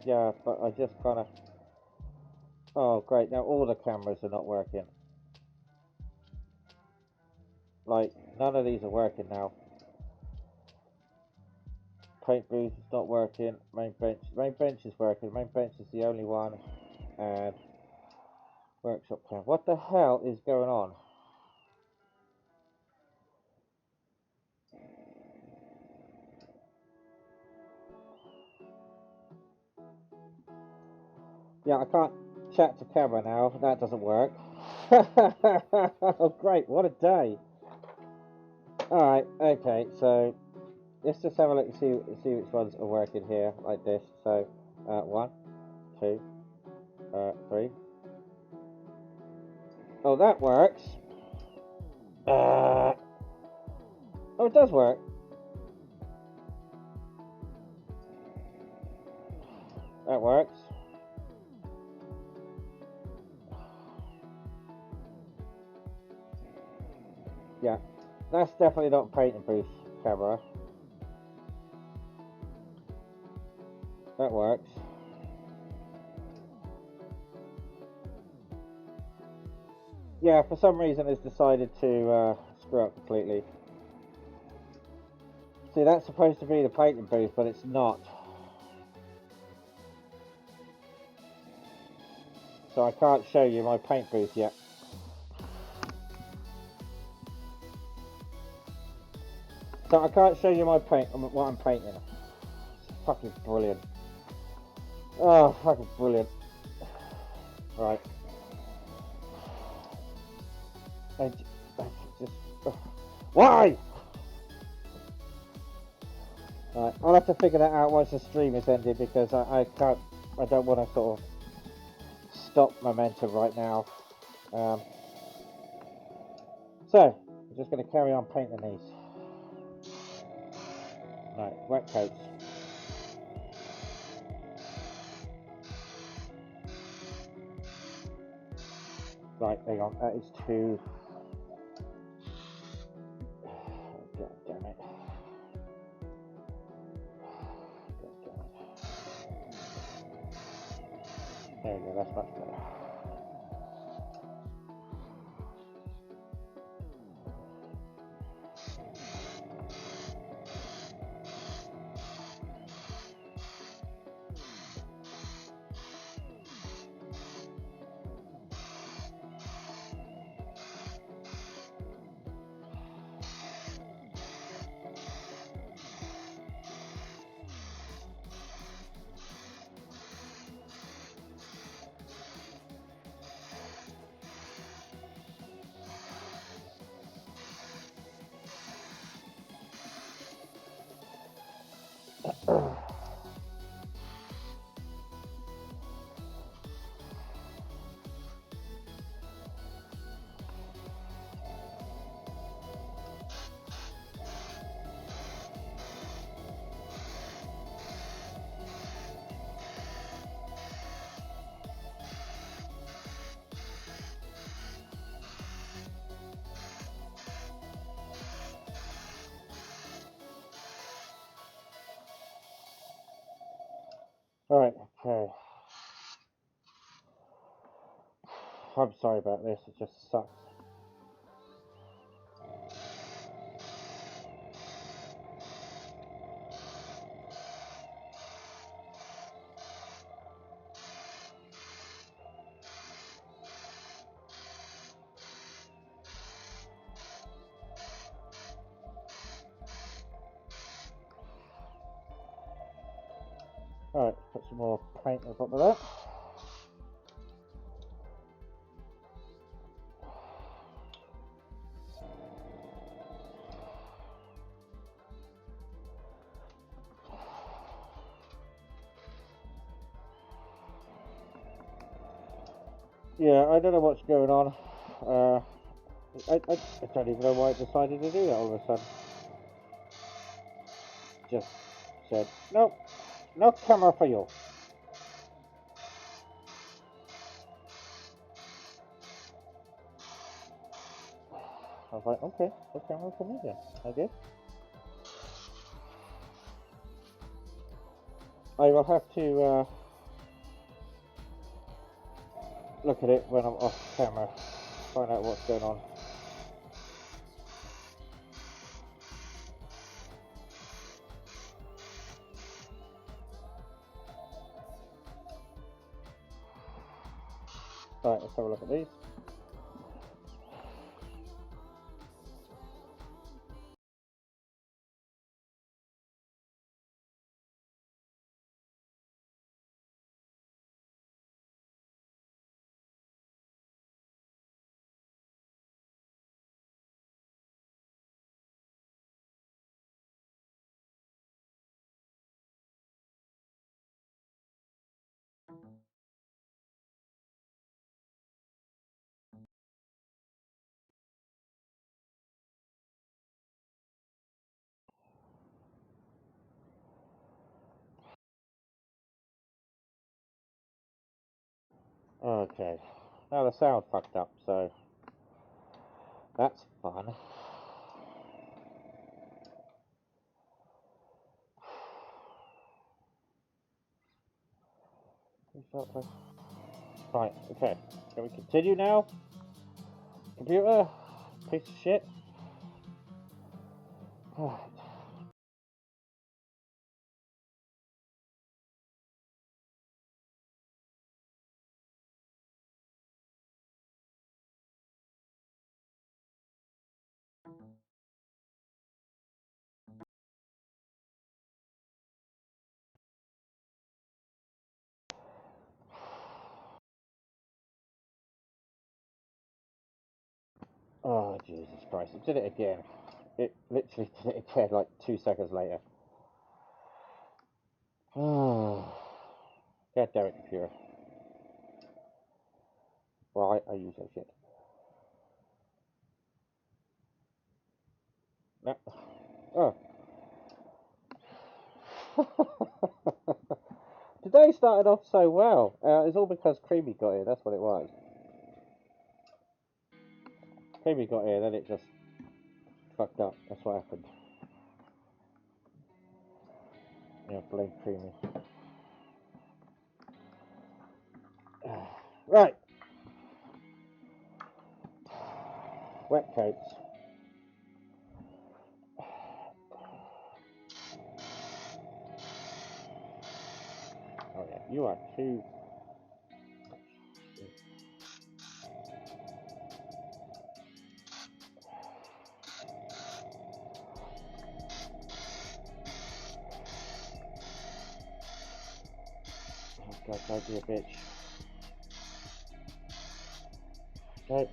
S2: Yeah, but I just kind of... Oh, great, now all the cameras are not working. Like, none of these are working now. Paint booth is not working. Main bench is working. Main bench is the only one. And workshop cam. What the hell is going on? Yeah, I can't chat to camera now. That doesn't work. Oh, great. What a day. Alright, okay, so let's just have a look and see which ones are working here, like this. So, 1, 2, 3. Oh, that works. Oh, it does work. That works. Yeah, that's definitely not paint booth camera. That works. Yeah, for some reason it's decided to screw up completely. See, that's supposed to be the painting booth, but it's not. So I can't show you my paint booth yet. So I can't show you my paint, what I'm painting. It's fucking brilliant. Oh, fucking brilliant. Right. I just... Why? Right, I'll have to figure that out once the stream is ended, because I don't want to sort of stop momentum right now. So, we're just going to carry on painting these. Right, wet coats. Right, hang on, that is too... God damn it. God damn it. There we go, that's much better. Alright, okay. I'm sorry about this, it just sucks. Alright, put some more paint on top of that. Yeah, I don't know what's going on. I don't even know why I decided to do that all of a sudden. Just said, nope, no camera for you. I was like, okay, no camera for me then, I guess. I will have to look at it when I'm off camera, find out what's going on. Right, let's have a look at these. Okay, now the sound fucked up, so that's fun. Right, okay, can we continue now? Computer, piece of shit. Oh, Jesus Christ, it did it again. It literally did it again like 2 seconds later. God damn it, computer. Why are you so shit? No. Oh. Today started off so well. It's all because Creamy got here, that's what it was. Creamy got here, then it just fucked up. That's what happened. Yeah, blame Creamy. Right. Wet coats. Oh yeah, you are too... Oh God, don't be a bitch. Okay.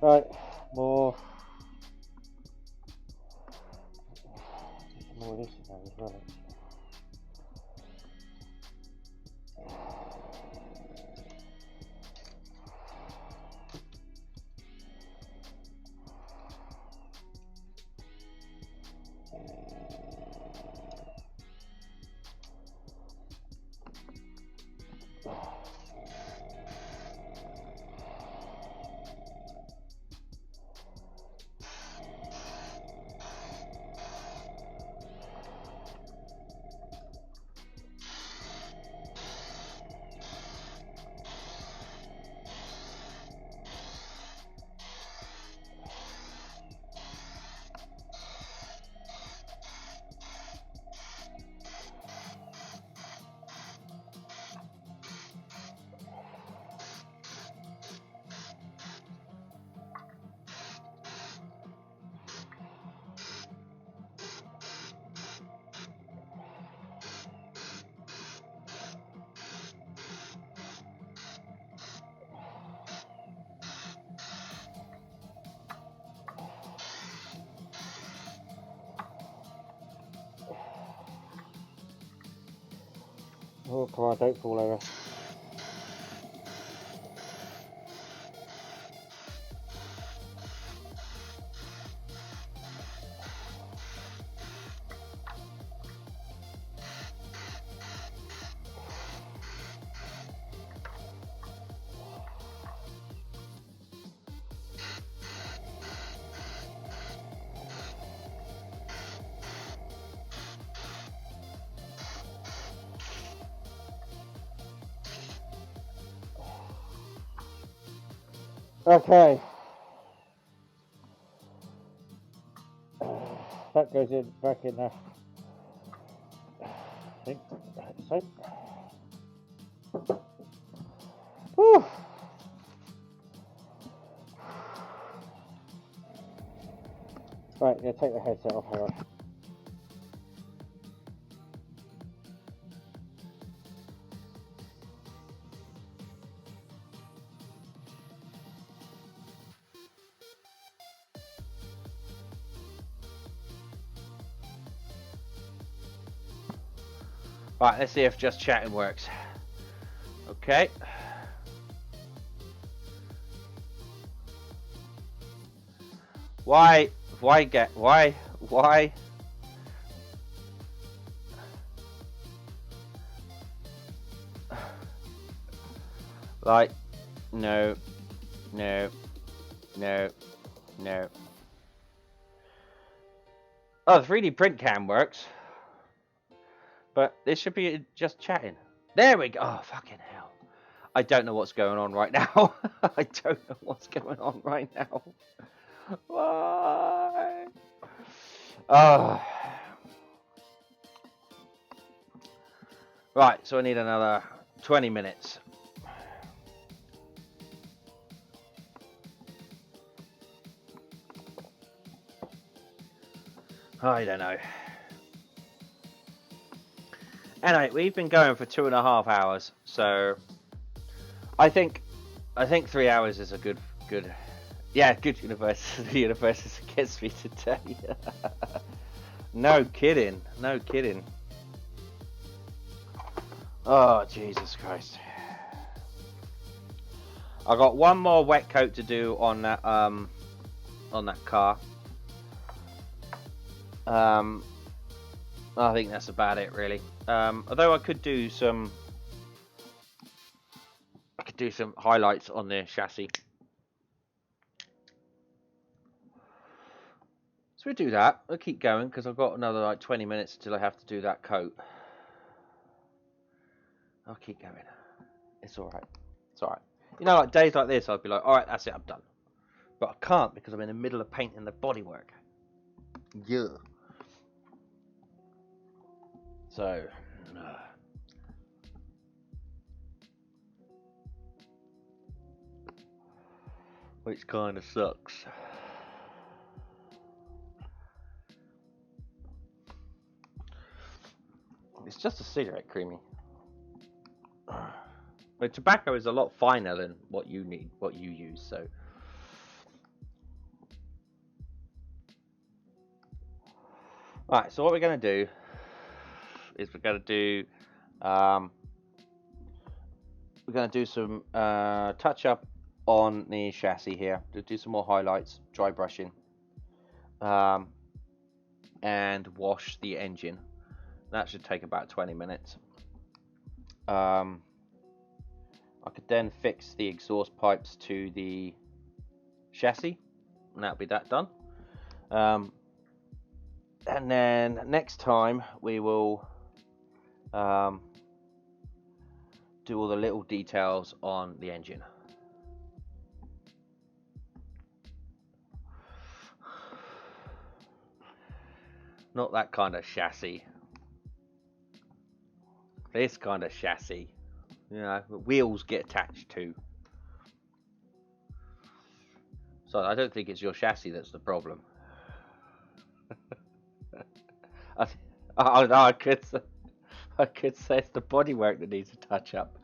S2: Right, more of this in there as well. Oh, come on, don't fall over. Okay. That goes in back in there. I think so. Whew. Right, yeah, take the headset off, hang on.
S1: Right, let's see if just chatting works. Okay. Why like, no. Oh, the 3D print cam works. But this should be just chatting. There we go. Oh, fucking hell. I don't know what's going on right now. I don't know what's going on right now. Why? Oh. Right, so I need another 20 minutes. I don't know. Anyway, we've been going for 2.5 hours, so I think 3 hours is a good universe. The universe is against me today. No kidding. Oh, Jesus Christ. I got one more wet coat to do on that car. I think that's about it, really. Although I could do some highlights on the chassis. So we'll do that. I'll keep going because I've got another like 20 minutes until I have to do that coat. I'll keep going. It's alright. It's alright. You know, like days like this, I'd be like, alright, that's it, I'm done. But I can't because I'm in the middle of painting the bodywork. Yeah. So, which kind of sucks. It's just a cigarette, Creamy. But tobacco is a lot finer than what you use, so Alright, so what we're going to do is we're going to do some touch up on the chassis here. To do some more highlights, dry brushing, and wash the engine. That should take about 20 minutes. I could then fix the exhaust pipes to the chassis, and that'll be that done. And then next time we will do all the little details on the engine. Not that kind of chassis. This kind of chassis. You know, the wheels get attached to. So I don't think it's your chassis that's the problem. I could say it's the bodywork that needs a touch up.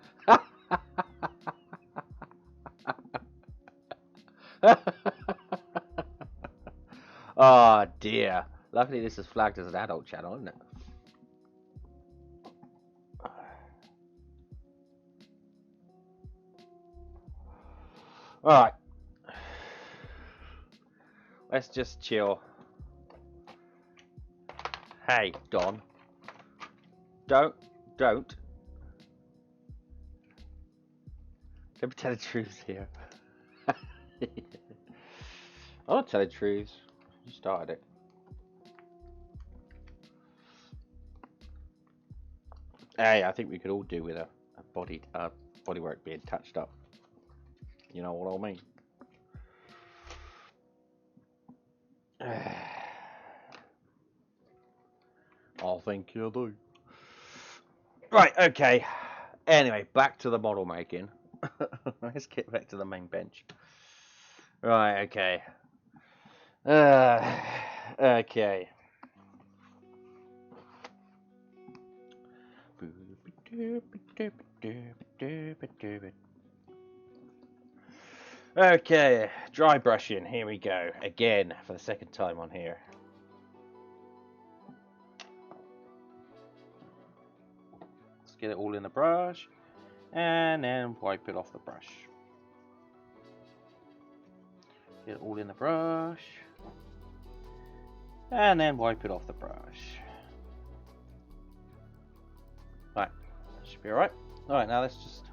S1: Oh dear. Luckily this is flagged as an adult channel, isn't it? Alright. Let's just chill. Hey, Don. Don't. Let me tell the truth here. I'll tell the truth. You started it. Hey, I think we could all do with a bodywork being touched up. You know what I mean? I think you do. Right, okay. Anyway, back to the model making. Let's get back to the main bench. Right, okay. Okay. Okay, dry brushing. Here we go. Again, for the second time on here. Let's get it all in the brush. And then wipe it off the brush. Get it all in the brush. And then wipe it off the brush. Right, that should be alright. Alright, now let's just...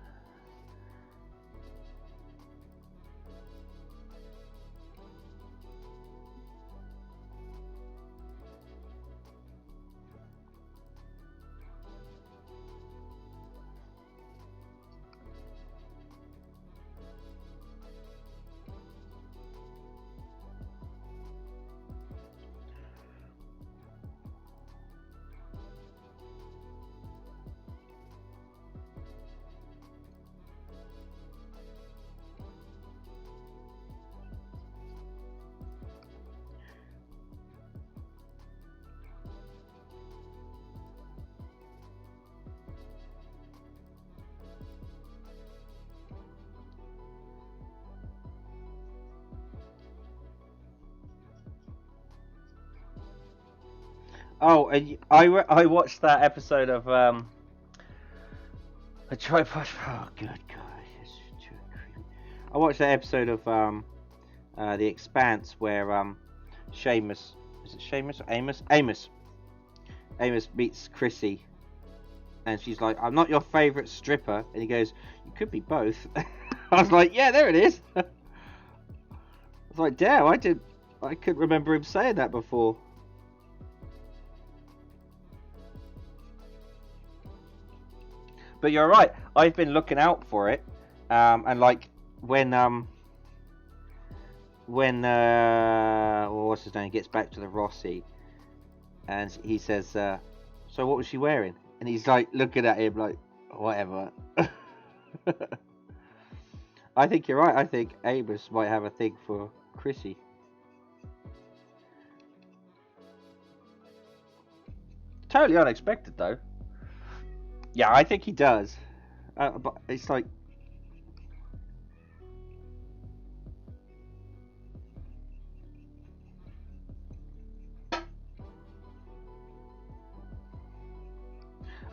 S1: Oh, I watched that episode of a tripod. Oh, good God, it's too creepy. I watched that episode of The Expanse where Seamus, is it Seamus or Amos meets Chrissy, and she's like, "I'm not your favourite stripper," and he goes, "You could be both." I was like, "Yeah, there it is." I was like, "Damn, I couldn't remember him saying that before." But you're right. I've been looking out for it, and like when what's his name gets back to the Rossi, and he says, "So what was she wearing?" And he's like looking at him like, "Whatever." I think you're right. I think Amos might have a thing for Chrissy. Totally unexpected though. Yeah, I think he does. But it's like...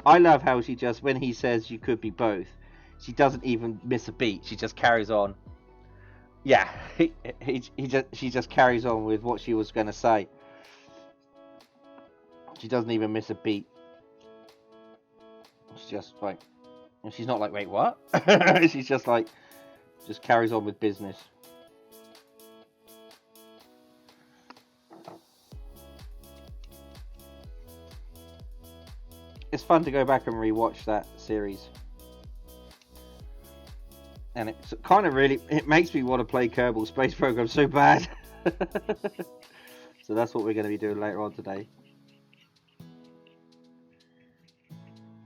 S2: I love how she just, when he says you could be both, she doesn't even miss a beat. She just carries on. Yeah, she just carries on with what she was going to say. She doesn't even miss a beat. It's just like, and she's not like, wait, what? She's just like, just carries on with business. It's fun to go back and rewatch that series. And it's kind of really, it makes me want to play Kerbal Space Program so bad. So that's what we're going to be doing later on today.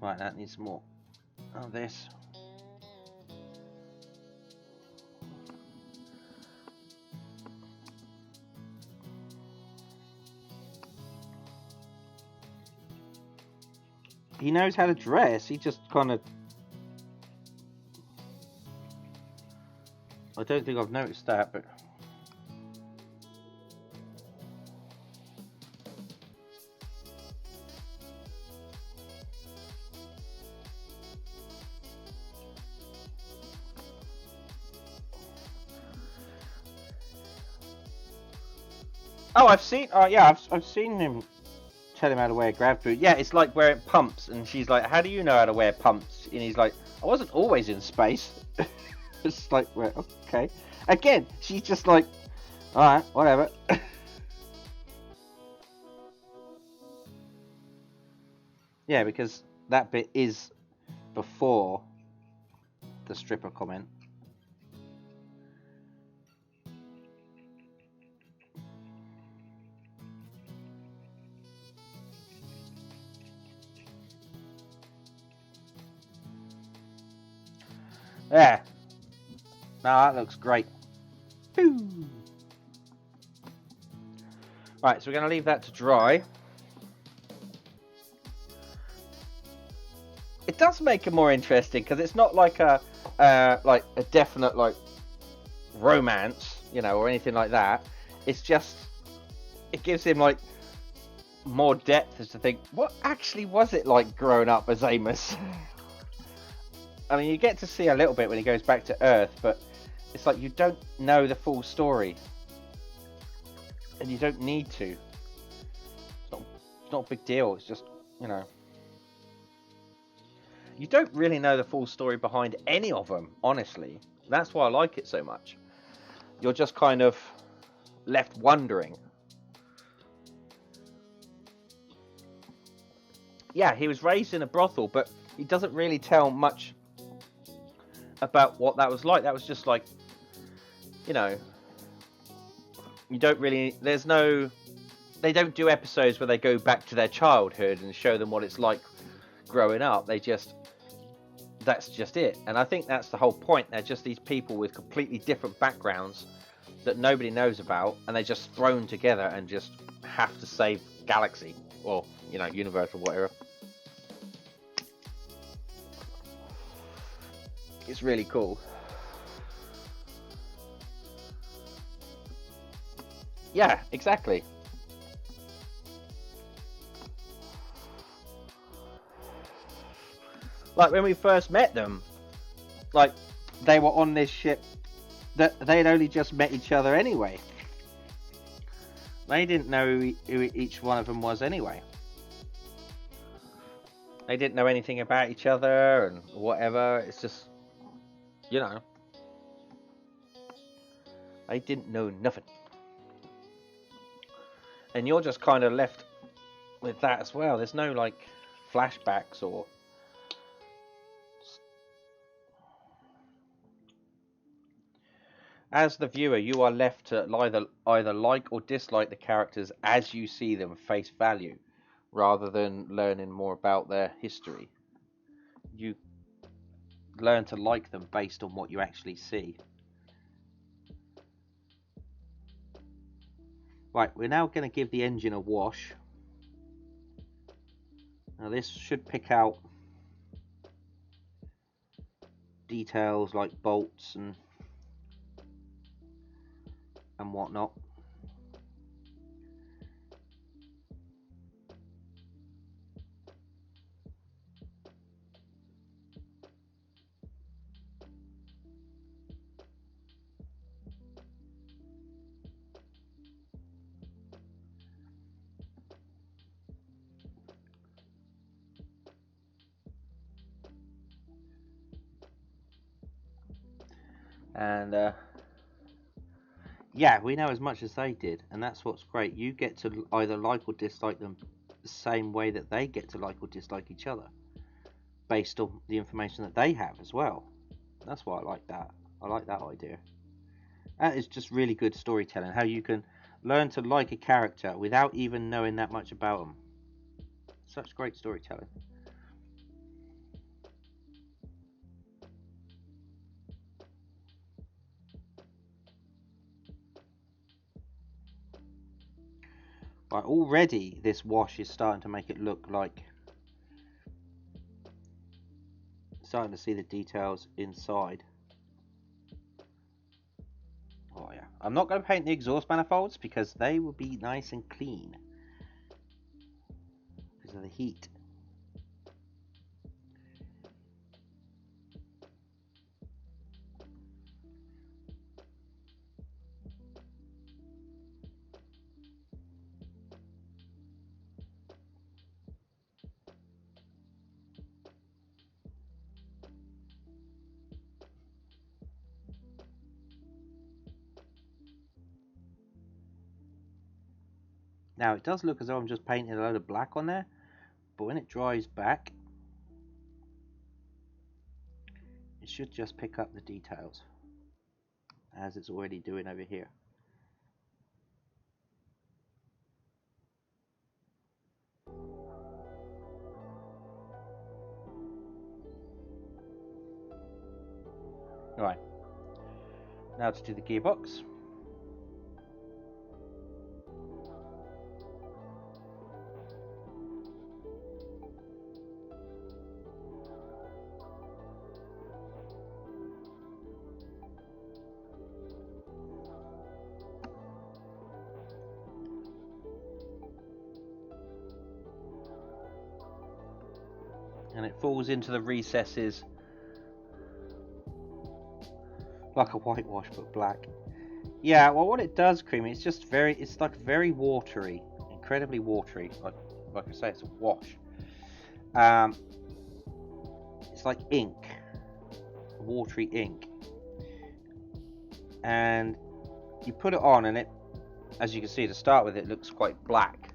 S2: Right, that needs more of this. He knows how to dress, he just kind of... I don't think I've noticed that, but... Oh, I've seen... yeah, I've seen him tell him how to wear grab food. Yeah, it's like wearing pumps, and she's like, how do you know how to wear pumps? And he's like, I wasn't always in space. It's like, well, okay. Again, she's just like, alright, whatever. Yeah, because that bit is before the stripper comment. Yeah. Now that looks great. Boom. Right, so we're going to leave that to dry. It does make it more interesting because it's not like a definite like romance, you know, or anything like that. It's just, it gives him like more depth as to think, what actually was it like growing up as Amos? I mean, you get to see a little bit when he goes back to Earth, but it's like you don't know the full story. And you don't need to. It's not a big deal, it's just, you know. You don't really know the full story behind any of them, honestly. That's why I like it so much. You're just kind of left wondering. Yeah, he was raised in a brothel, but he doesn't really tell much about what that was like. That was just like, you know, you don't really, they don't do episodes where they go back to their childhood and show them what it's like growing up. That's just it. And I think that's the whole point. They're just these people with completely different backgrounds that nobody knows about, and they're just thrown together and just have to save galaxy, or, you know, universe or whatever. It's really cool. Yeah, exactly. Like when we first met them, like they were on this ship that they'd only just met each other anyway. They didn't know who each one of them was anyway. They didn't know anything about each other and whatever. It's just, you know, they didn't know nothing. And you're just kind of left with that as well. There's no like flashbacks or... As the viewer, you are left to either like or dislike the characters as you see them face value, rather than learning more about their history. You learn to like them based on what you actually see. Right, we're now going to give the engine a wash. Now this should pick out details like bolts and whatnot. And yeah, we know as much as they did, and that's what's great. You get to either like or dislike them the same way that they get to like or dislike each other, based on the information that they have as well. That's why I like that. I like that idea. That is just really good storytelling, how you can learn to like a character without even knowing that much about them. Such great storytelling. Right, already this wash is starting to make it look like, starting to see the details inside. Oh yeah, I'm not going to paint the exhaust manifolds because they will be nice and clean because of the heat. Now it does look as though I'm just painting a load of black on there, but when it dries back, it should just pick up the details, as it's already doing over here. Right, now to do the gearbox. And it falls into the recesses like a whitewash but black. Yeah, well what it does, Creamy, it's just it's like very watery, incredibly watery. Like I say, it's a wash. It's like ink, watery ink. And you put it on and it, as you can see to start with, it looks quite black.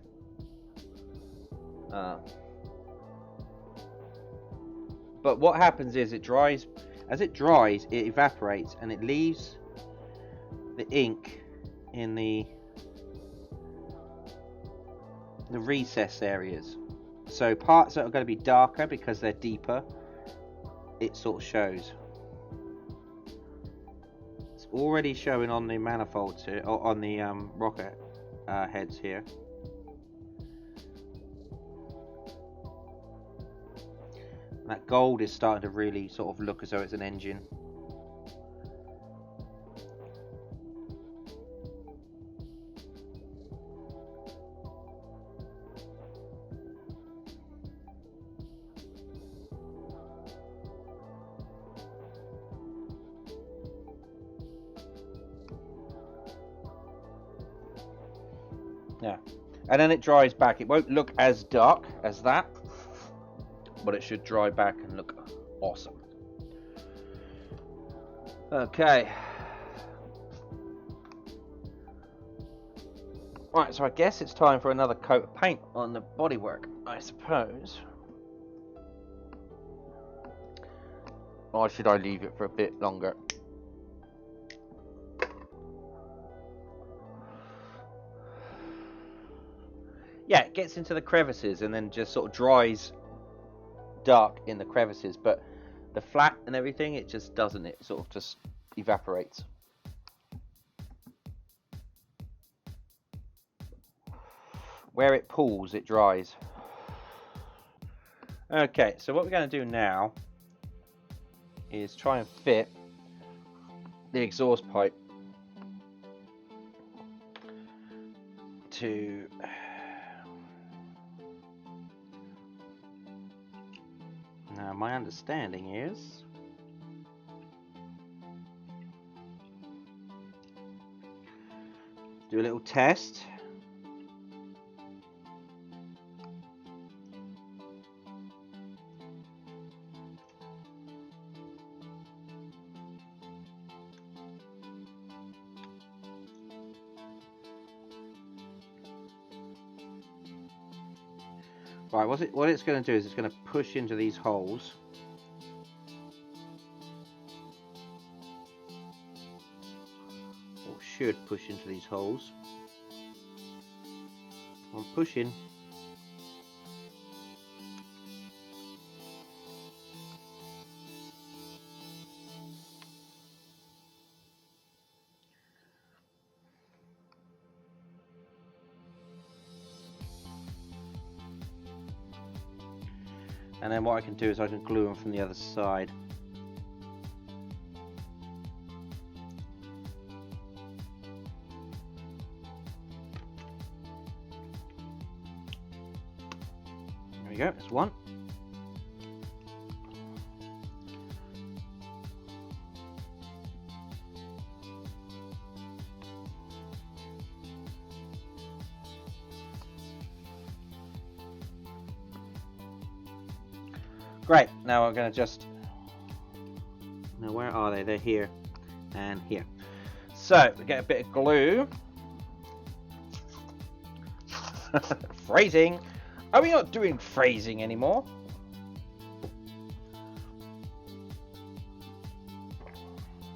S2: But what happens is it dries. As it dries, it evaporates and it leaves the ink in the recess areas. So parts that are going to be darker because they're deeper, it sort of shows. It's already showing on the manifolds here, or on the rocket heads here. That gold is starting to really sort of look as though it's an engine. Yeah, and then it dries back. It won't look as dark as that, but it should dry back and look awesome. Okay. Right, so I guess it's time for another coat of paint on the bodywork, I suppose. Or should I leave it for a bit longer? Yeah, it gets into the crevices and then just sort of dries dark in the crevices, but the flat and everything, it just doesn't. It sort of just evaporates. Where it pools, it dries. Okay, so what we're going to do now is try and fit the exhaust pipe to now my understanding is do a little test. Right, what it's going to do is it's going to push into these holes. Or should push into these holes. I'm pushing. And then what I can do is I can glue them from the other side. There we go, that's one. Great, now we're going to just, now where are they? They're here and here. So, we get a bit of glue. Phrasing. Are we not doing phrasing anymore?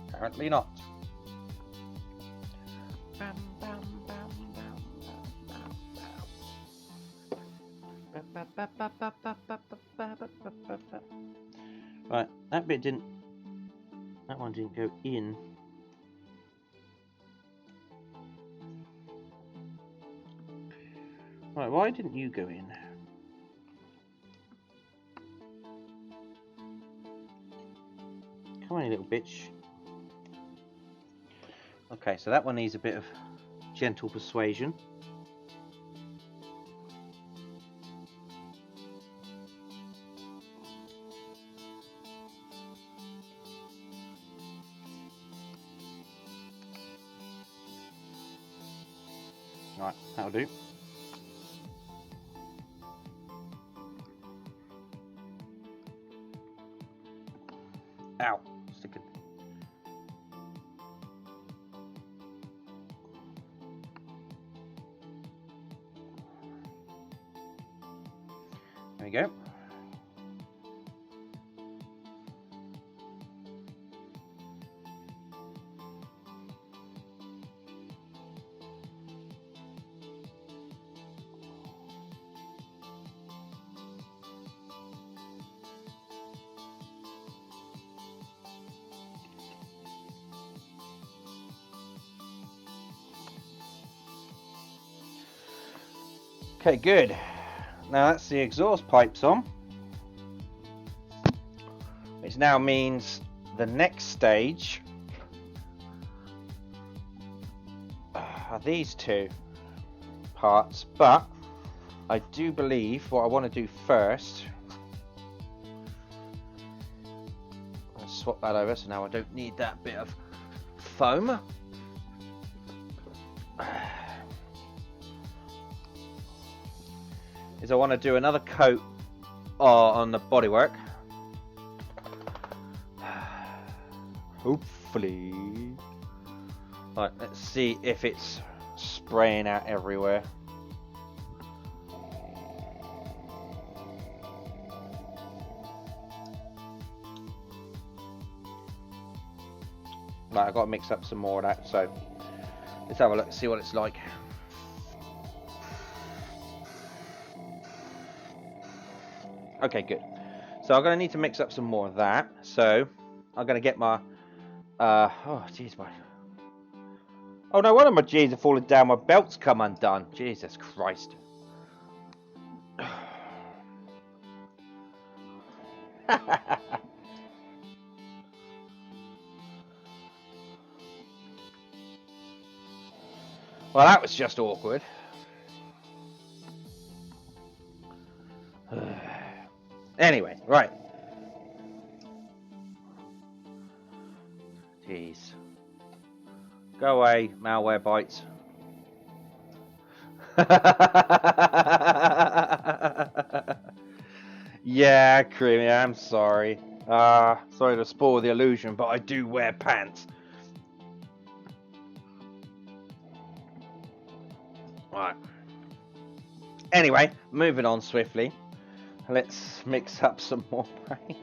S2: Apparently not. Right, that one didn't go in. Right, why didn't you go in? Come on, you little bitch. Okay, so that one needs a bit of gentle persuasion. Right, that'll do. Ow, sticking. There we go. Okay, good. Now that's the exhaust pipes on. Which now means the next stage are these two parts, but I do believe what I want to do first, I'll swap that over so now I don't need that bit of foam. Is I want to do another coat on the bodywork. Hopefully. Right, let's see if it's spraying out everywhere. Right, I've got to mix up some more of that, so let's have a look, see what it's like. Okay, good. So I'm going to need to mix up some more of that. So I'm going to get my... oh, jeez, my... Oh, no, one of my G's are falling down. My belt's come undone. Jesus Christ. Well, that was just awkward. Anyway, right. Jeez. Go away, malware bites. Yeah, Creamy, I'm sorry. Sorry to spoil the illusion, but I do wear pants. Right. Anyway, moving on swiftly. Let's mix up some more paint.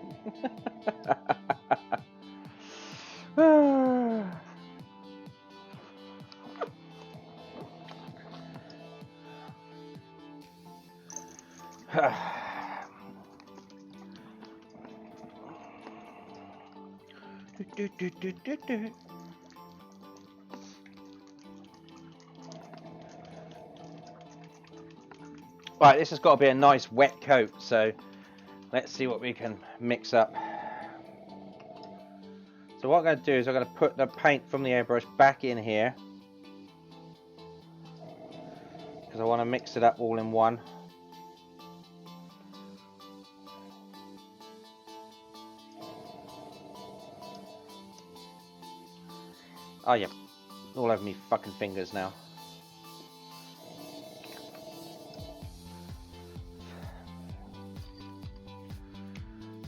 S2: Right, this has got to be a nice wet coat, so let's see what we can mix up. So what I'm going to do is I'm going to put the paint from the airbrush back in here, because I want to mix it up all in one. Oh yeah, all over me fucking fingers now.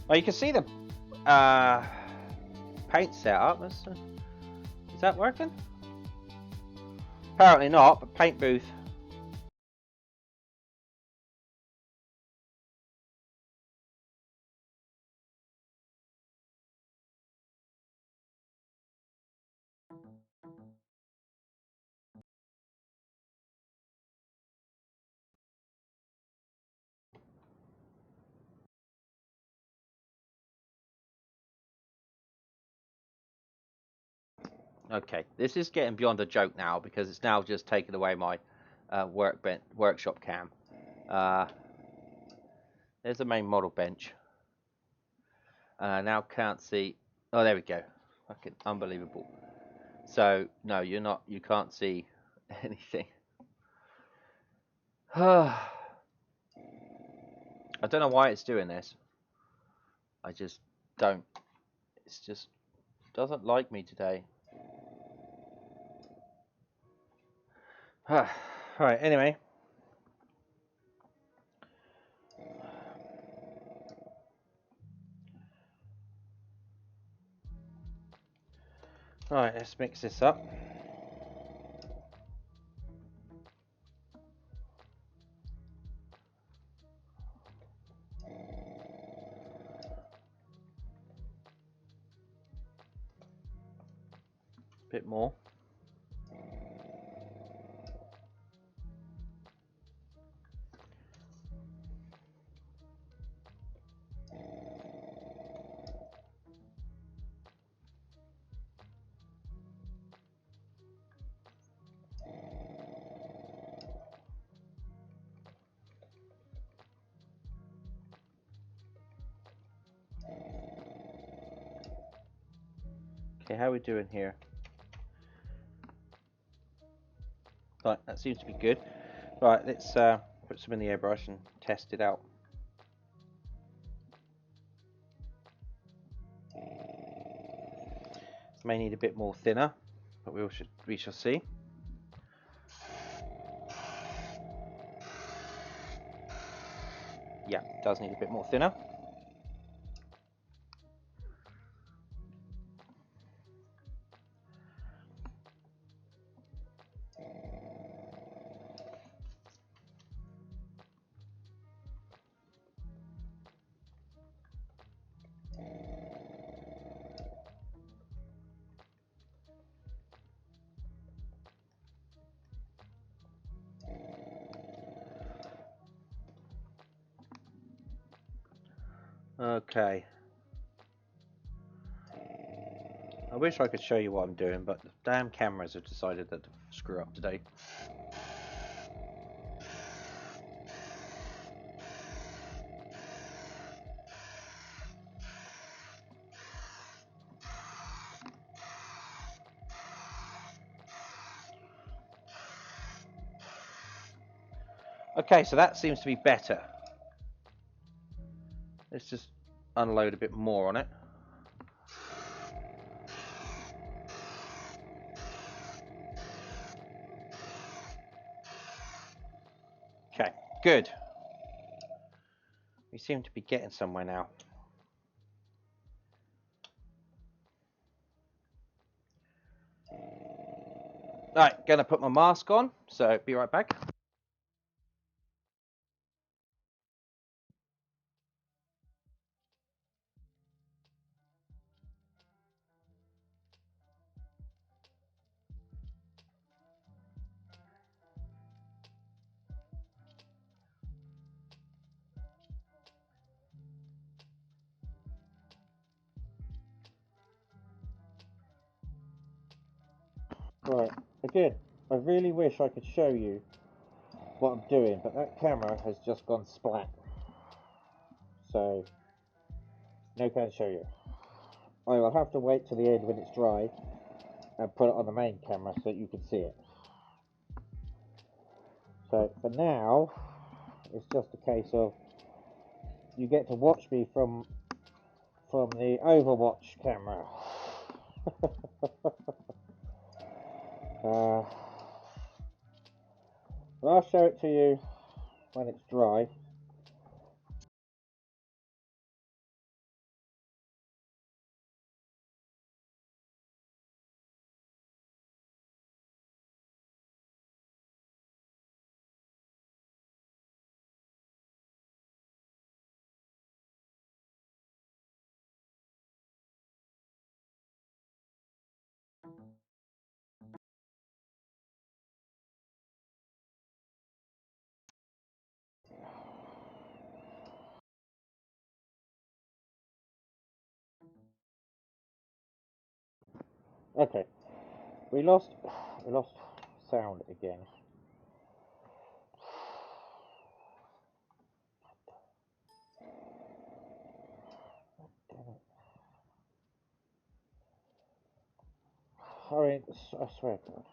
S2: Well, you can see the paint setup. Is that working? Apparently not, but paint booth. Okay, this is getting beyond a joke now, because it's now just taken away my workshop cam. There's the main model bench. Now can't see. Oh, there we go. Fucking unbelievable. So no, you're not. You can't see anything. I don't know why it's doing this. I just don't. It's just doesn't like me today. Alright, anyway. Alright, let's mix this up. Bit more. Okay, how are we doing here? Right, that seems to be good. Right, let's put some in the airbrush and test it out. May need a bit more thinner, but we shall see. Yeah, it does need a bit more thinner. Okay. I wish I could show you what I'm doing, but the damn cameras have decided that to screw up today. Okay, so that seems to be better. Let's just unload a bit more on it. Okay, good. We seem to be getting somewhere now. Right, gonna put my mask on, so be right back.
S3: Right, again, I really wish I could show you what I'm doing, but that camera has just gone splat. So, no can show you. I will have to wait till the end when it's dry and put it on the main camera so that you can see it. So, for now, it's just a case of you get to watch me from the Overwatch camera. But I'll show it to you when it's dry. Okay, we lost sound again. I mean, I swear to God,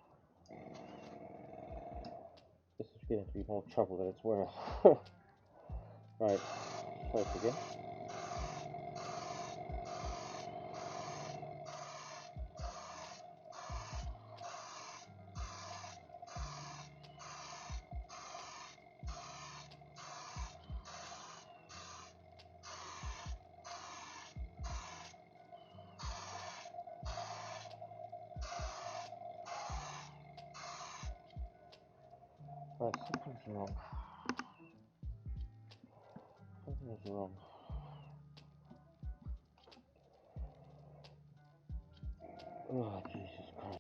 S3: this is beginning to be more trouble than it's worth. Right, close again. Right, something's wrong. Something is wrong. Oh, Jesus Christ.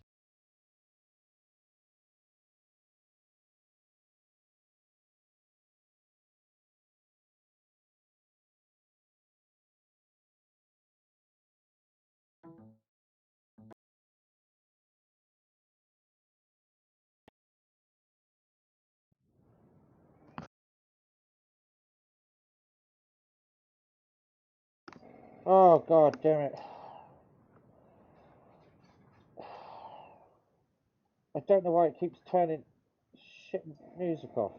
S3: Oh, God damn it. I don't know why it keeps turning shit music off.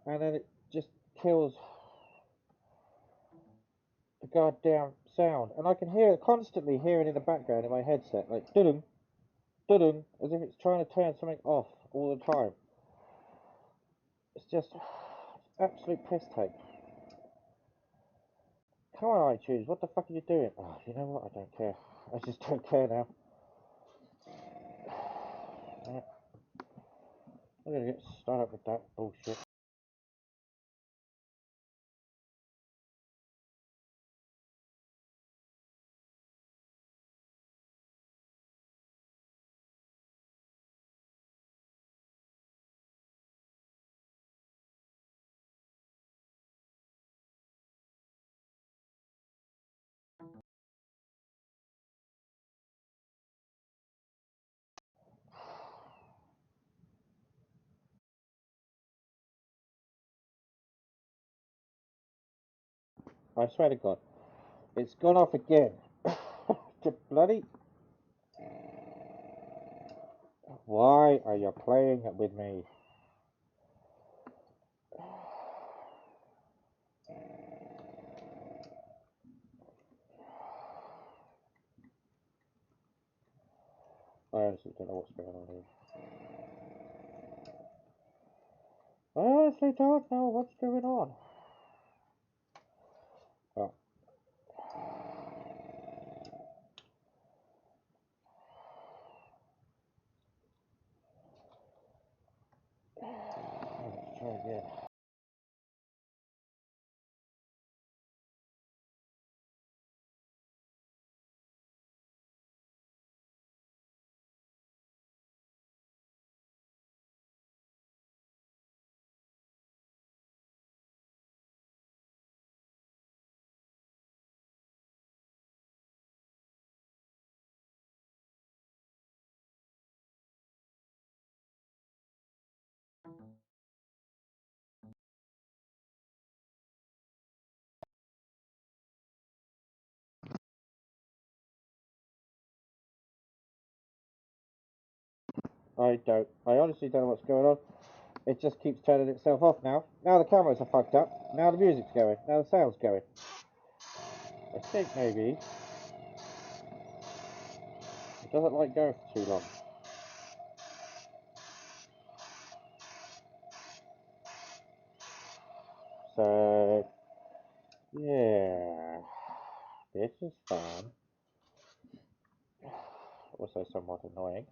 S3: And then it just kills the goddamn sound. And I can hear it, constantly hearing in the background in my headset, like dudum, dudum, as if it's trying to turn something off all the time. It's just absolute piss take. Come on, iTunes, what the fuck are you doing? Oh, you know what? I don't care. I just don't care now. I'm gonna get started with that bullshit. I swear to God, it's gone off again. Bloody. Why are you playing with me? I honestly don't know what's going on here. I honestly don't know what's going on. Oh. Let's try again. I don't. I honestly don't know what's going on. It just keeps turning itself off now. Now the cameras are fucked up. Now the music's going. Now the sound's going. I think maybe it doesn't like going for too long. So, yeah, this is fun. Also somewhat annoying.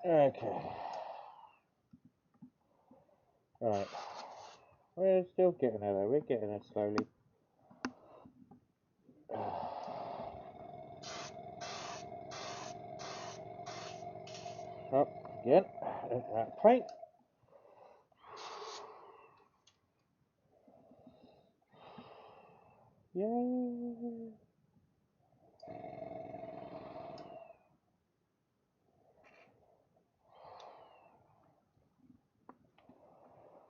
S3: Okay. Right. We're still getting there though. We're getting there slowly. Up again. That paint. Yay.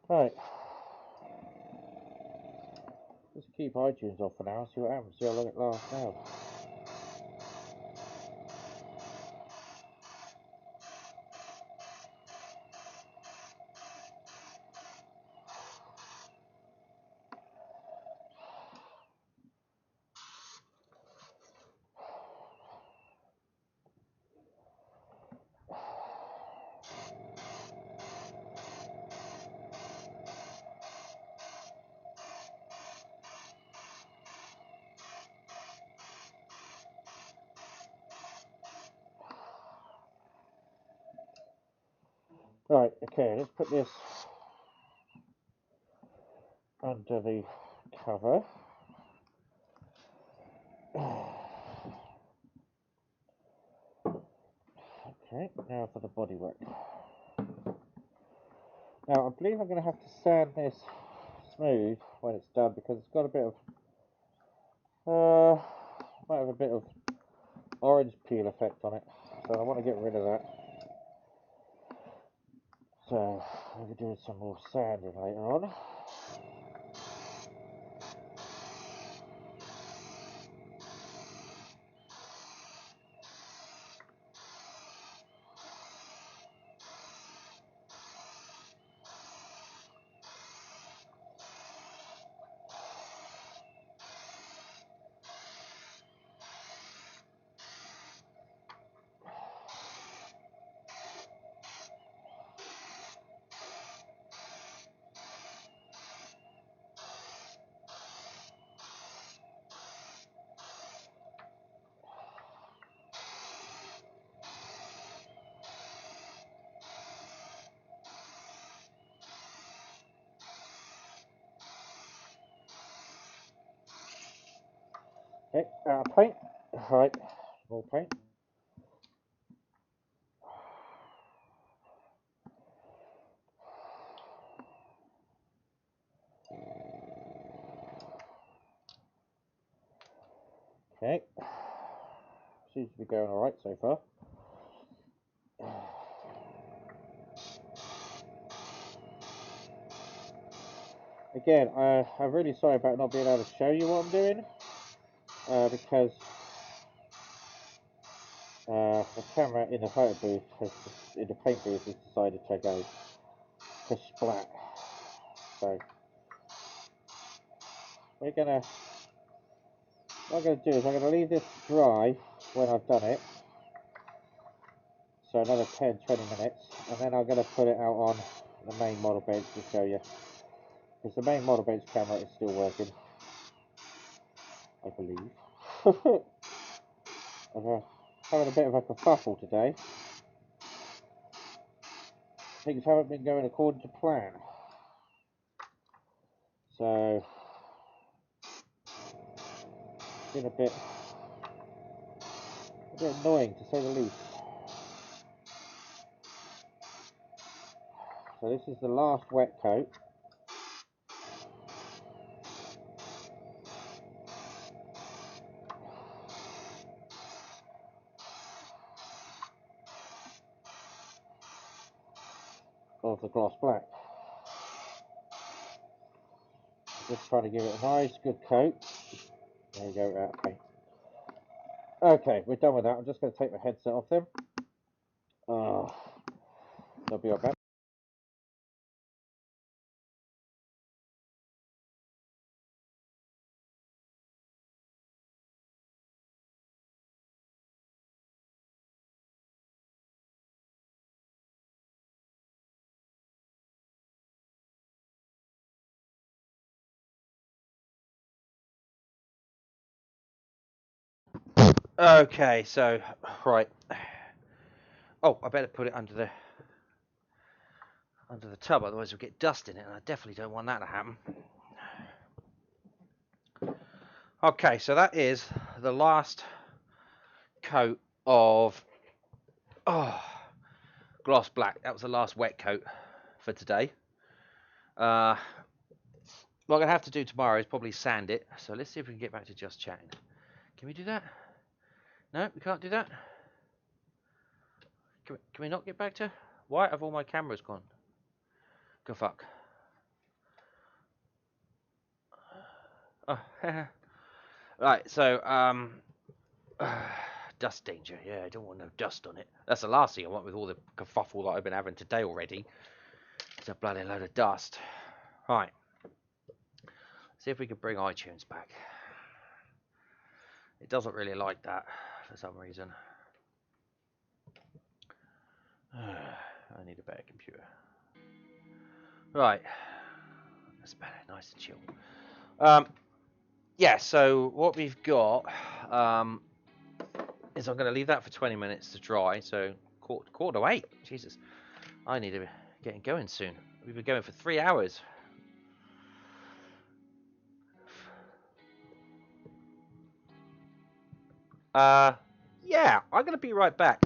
S3: Right. Let's keep iTunes off for now, see what happens, see how long it lasts now. Right, okay, let's put this under the cover. Okay, now for the bodywork. Now, I believe I'm going to have to sand this smooth when it's done because it's got a bit of, might have a bit of orange peel effect on it, so I want to get rid of that. So, I'll be doing some more sanding later on. Okay, paint. Right, more paint. Okay, seems to be going alright so far. Again, I'm really sorry about not being able to show you what I'm doing, because the camera in the photo booth, in the paint booth, has decided to go to splat. So, what I'm going to do is I'm going to leave this dry when I've done it, so another 10-20 minutes, and then I'm going to put it out on the main model bench to show you, because the main model bench camera is still working, I believe. I'm having a bit of a kerfuffle today. Things haven't been going according to plan. So, it's been a bit annoying to say the least. So this is the last wet coat. Of the gloss black. Just trying to give it a nice good coat. There you go, out of paint. Okay, we're done with that. I'm just going to take the headset off them. I'll be right back.
S2: Okay, so right. Oh, I better put it under the tub, otherwise we'll get dust in it, and I definitely don't want that to happen. Okay, so that is the last coat of gloss black. That was the last wet coat for today. What I'm gonna have to do tomorrow is probably sand it. So let's see if we can get back to just chatting. Can we do that? No, we can't do that. Can we not get back to? Why have all my cameras gone? Go fuck. Oh, right. So dust danger. Yeah, I don't want no dust on it. That's the last thing I want with all the kerfuffle that I've been having today already. It's a bloody load of dust. Right. See if we can bring iTunes back. It doesn't really like that for some reason. I need a better computer. Right. That's better. Nice and chill. Yeah, so what we've got is I'm going to leave that for 20 minutes to dry. So quarter to 8. Jesus. I need to be getting going soon. We've been going for 3 hours. Yeah, I'm going to be right back.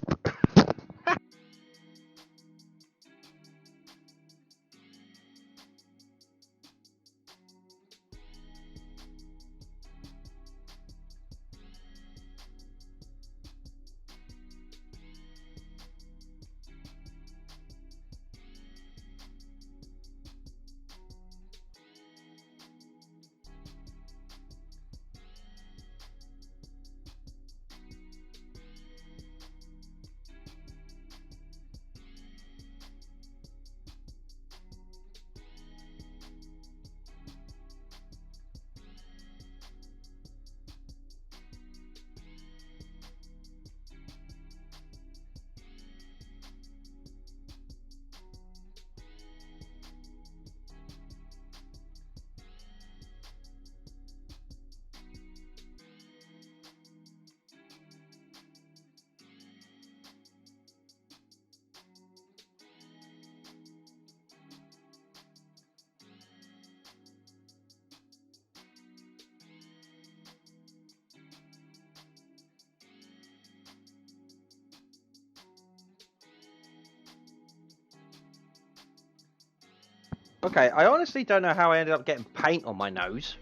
S2: Okay, I honestly don't know how I ended up getting paint on my nose.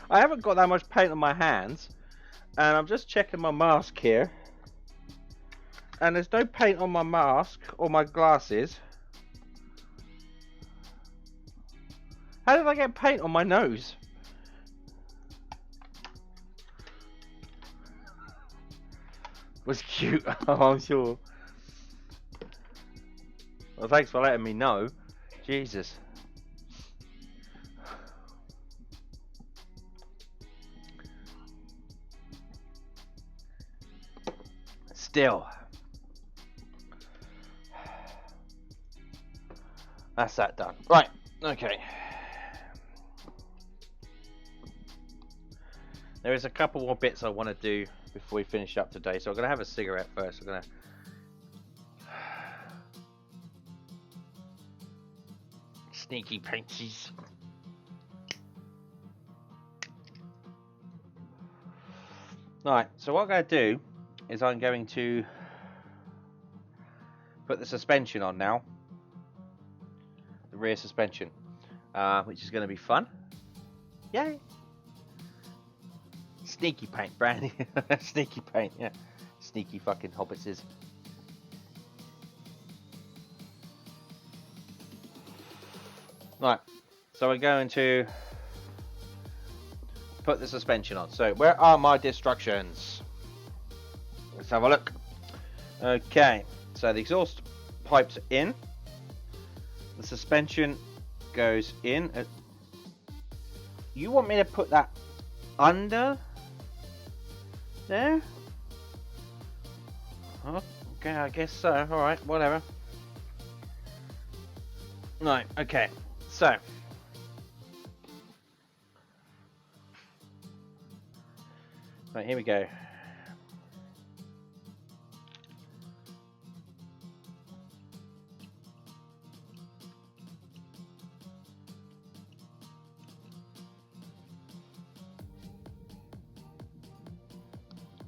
S2: I haven't got that much paint on my hands, and I'm just checking my mask here, and there's no paint on my mask or my glasses. How did I get paint on my nose? Was cute, oh, I'm sure. Well, thanks for letting me know. Jesus. Still. That's that done. Right, okay. There is a couple more bits I want to do before we finish up today. So I'm going to have a cigarette first. I'm going to... Sneaky paintsies. Alright, so what I'm going to do is I'm going to
S1: put the suspension on now. The rear suspension, which is going to be fun. Yay! Sneaky paint, Brandy. Sneaky paint, yeah. Sneaky fucking hobbitses. Right, so we're going to put the suspension on. So where are my destructions? Let's have a look. Okay, so the exhaust pipes are in. The suspension goes in. You want me to put that under there? Okay, I guess so. Alright, whatever. Right, okay. So right, here we go.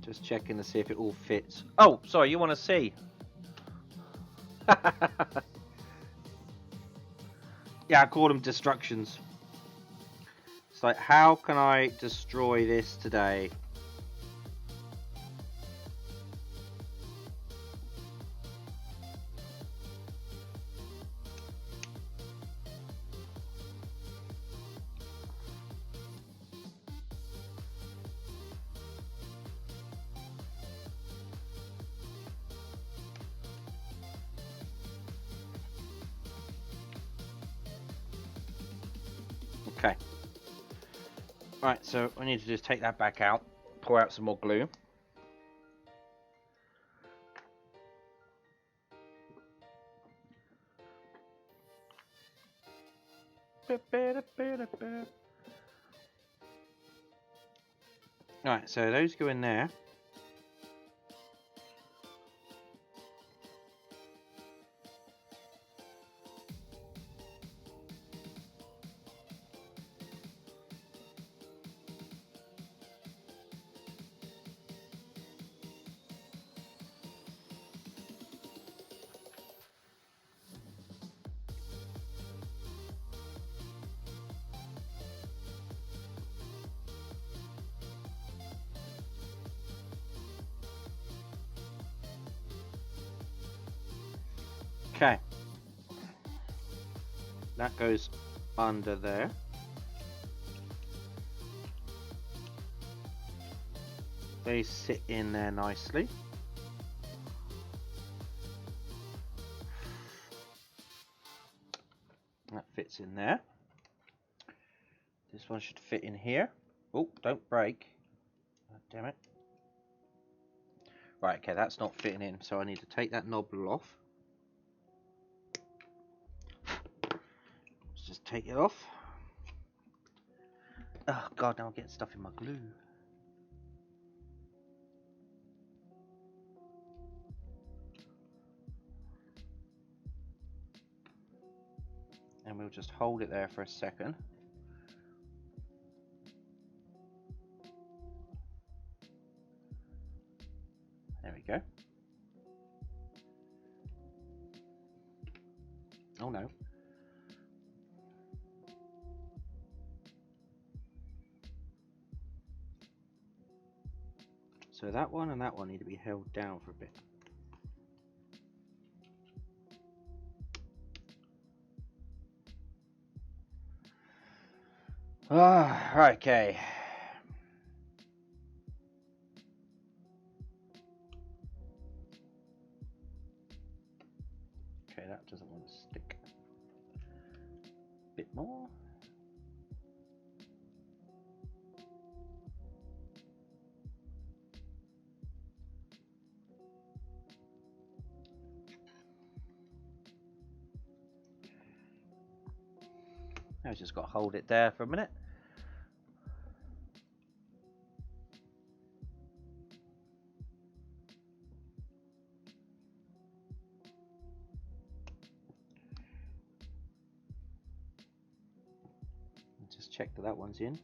S1: Just checking to see if it all fits. Oh, sorry, you want to see? Yeah, I call them destructions. It's like, how can I destroy this today? Okay. Right, so what I need to do is take that back out, pour out some more glue. Right, so those go in there. Okay, that goes under there. They sit in there nicely. That fits in there. This one should fit in here. Oh, don't break. Oh, damn it. Right, okay, that's not fitting in, so I need to take that knob off. Let's just take it off. Oh god, now I'm getting stuff in my glue. And we'll just hold it there for a second. There we go. Oh no. So that one and that one need to be held down for a bit. Ah, right, okay. Okay, that doesn't want to stick. A bit more. I've just got to hold it there for a minute. Just check that that one's in.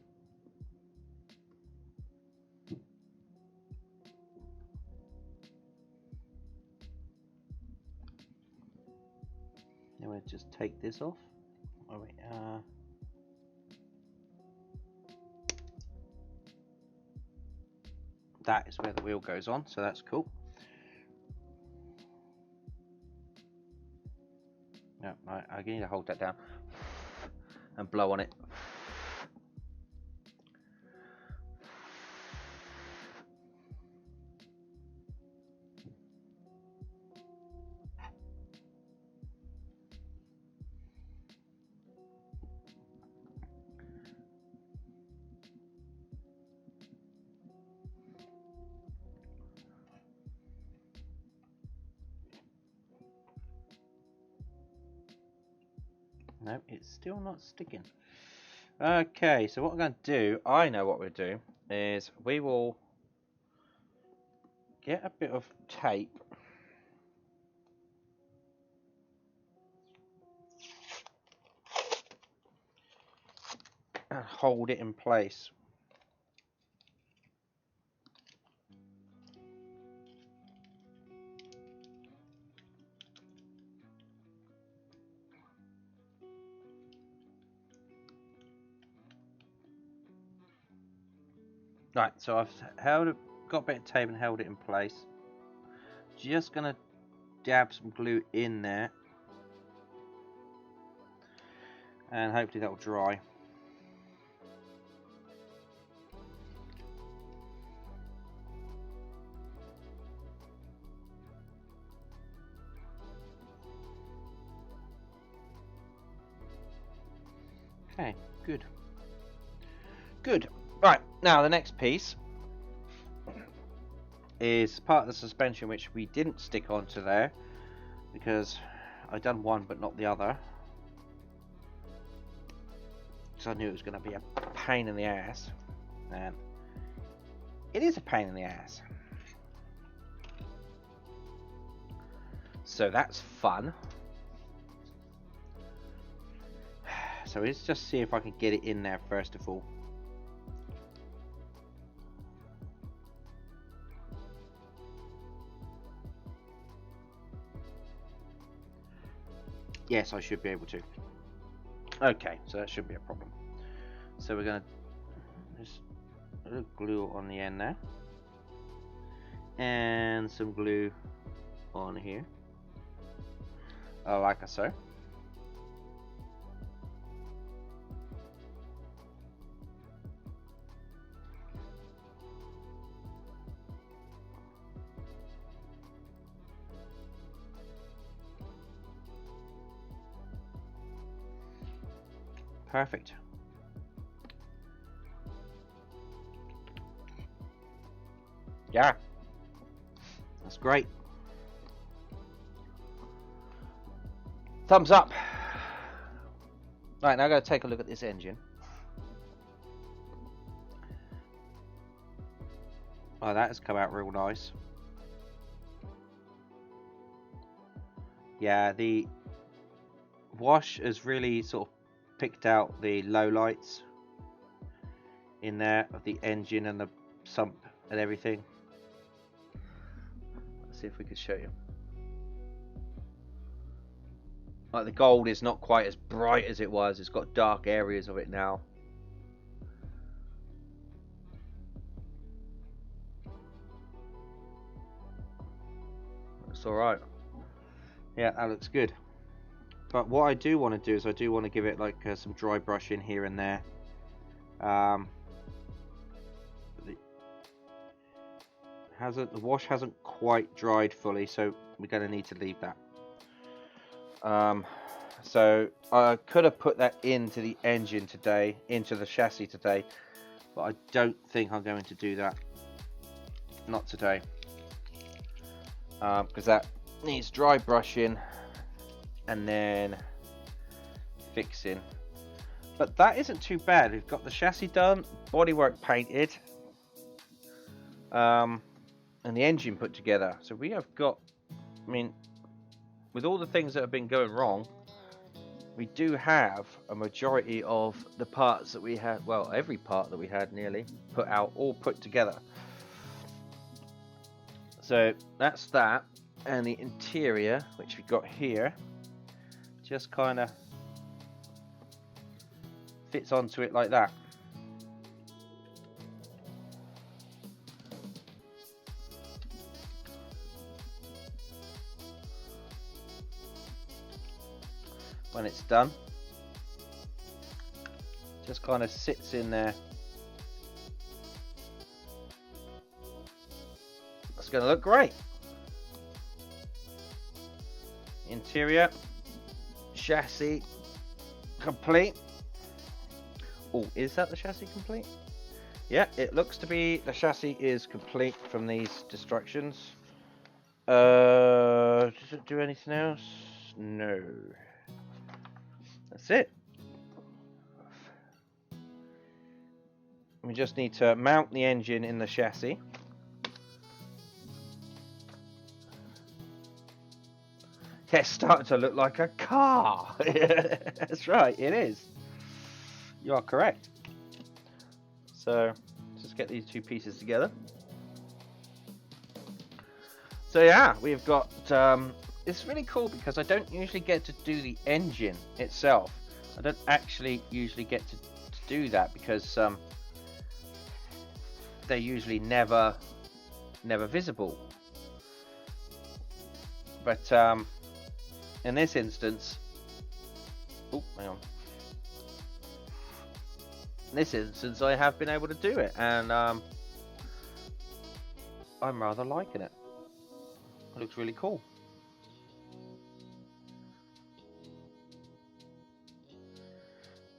S2: Then we'll just take this off. Oh, wait, that is where the wheel goes on, so that's cool. No, I need to hold that down and blow on it. No, it's still not sticking. Okay, so what I'm going to do, I know what we'll do, is we will get a bit of tape and hold it in place. Right, so I've got a bit of tape and held it in place. Just gonna dab some glue in there, and hopefully that will dry. Okay, good. Good. Right, now the next piece is part of the suspension which we didn't stick onto there because I'd done one but not the other. So I knew it was going to be a pain in the ass, and it is a pain in the ass. So that's fun. So let's just see if I can get it in there first of all. Yes, I should be able to. Okay, so that shouldn't be a problem. So we're going to just a little glue on the end there, and some glue on here, like so. Perfect. Yeah, that's great. Thumbs up. Right, now I'm going to take a look at this engine. Oh, that has come out real nice. Yeah, the wash has really sort of picked out the low lights in there of the engine and the sump and everything. Let's see if we can show you. Like the gold is not quite as bright as it was. It's got dark areas of it now. That's alright. Yeah, that looks good. But what I do want to do is I do want to give it like some dry brush in here and there. The wash hasn't quite dried fully, so we're going to need to leave that. So I could have put that into the engine today, into the chassis today, but I don't think I'm going to do that. Not today. Because that needs dry brushing and then fixing. But that isn't too bad. We've got the chassis done, bodywork painted, and the engine put together. So we have got, I mean, with all the things that have been going wrong, we do have a majority of the parts that we had, well, every part that we had nearly put out, all put together. So that's that. And the interior, which we got here, just kind of fits onto it like that. When it's done, just kind of sits in there. It's going to look great. Interior, chassis complete. Oh, is that the chassis complete? Yeah, it looks to be the chassis is complete from these destructions. Does it do anything else? No. That's it. We just need to mount the engine in the chassis. It's starting to look like a car. That's right, it is. You are correct. So, just get these two pieces together. So yeah, we've got, it's really cool because I don't usually get to do the engine itself. I don't actually usually get to do that because they're usually never visible. But in this instance, oh, hang on. In this instance, I have been able to do it, and I'm rather liking it. It looks really cool.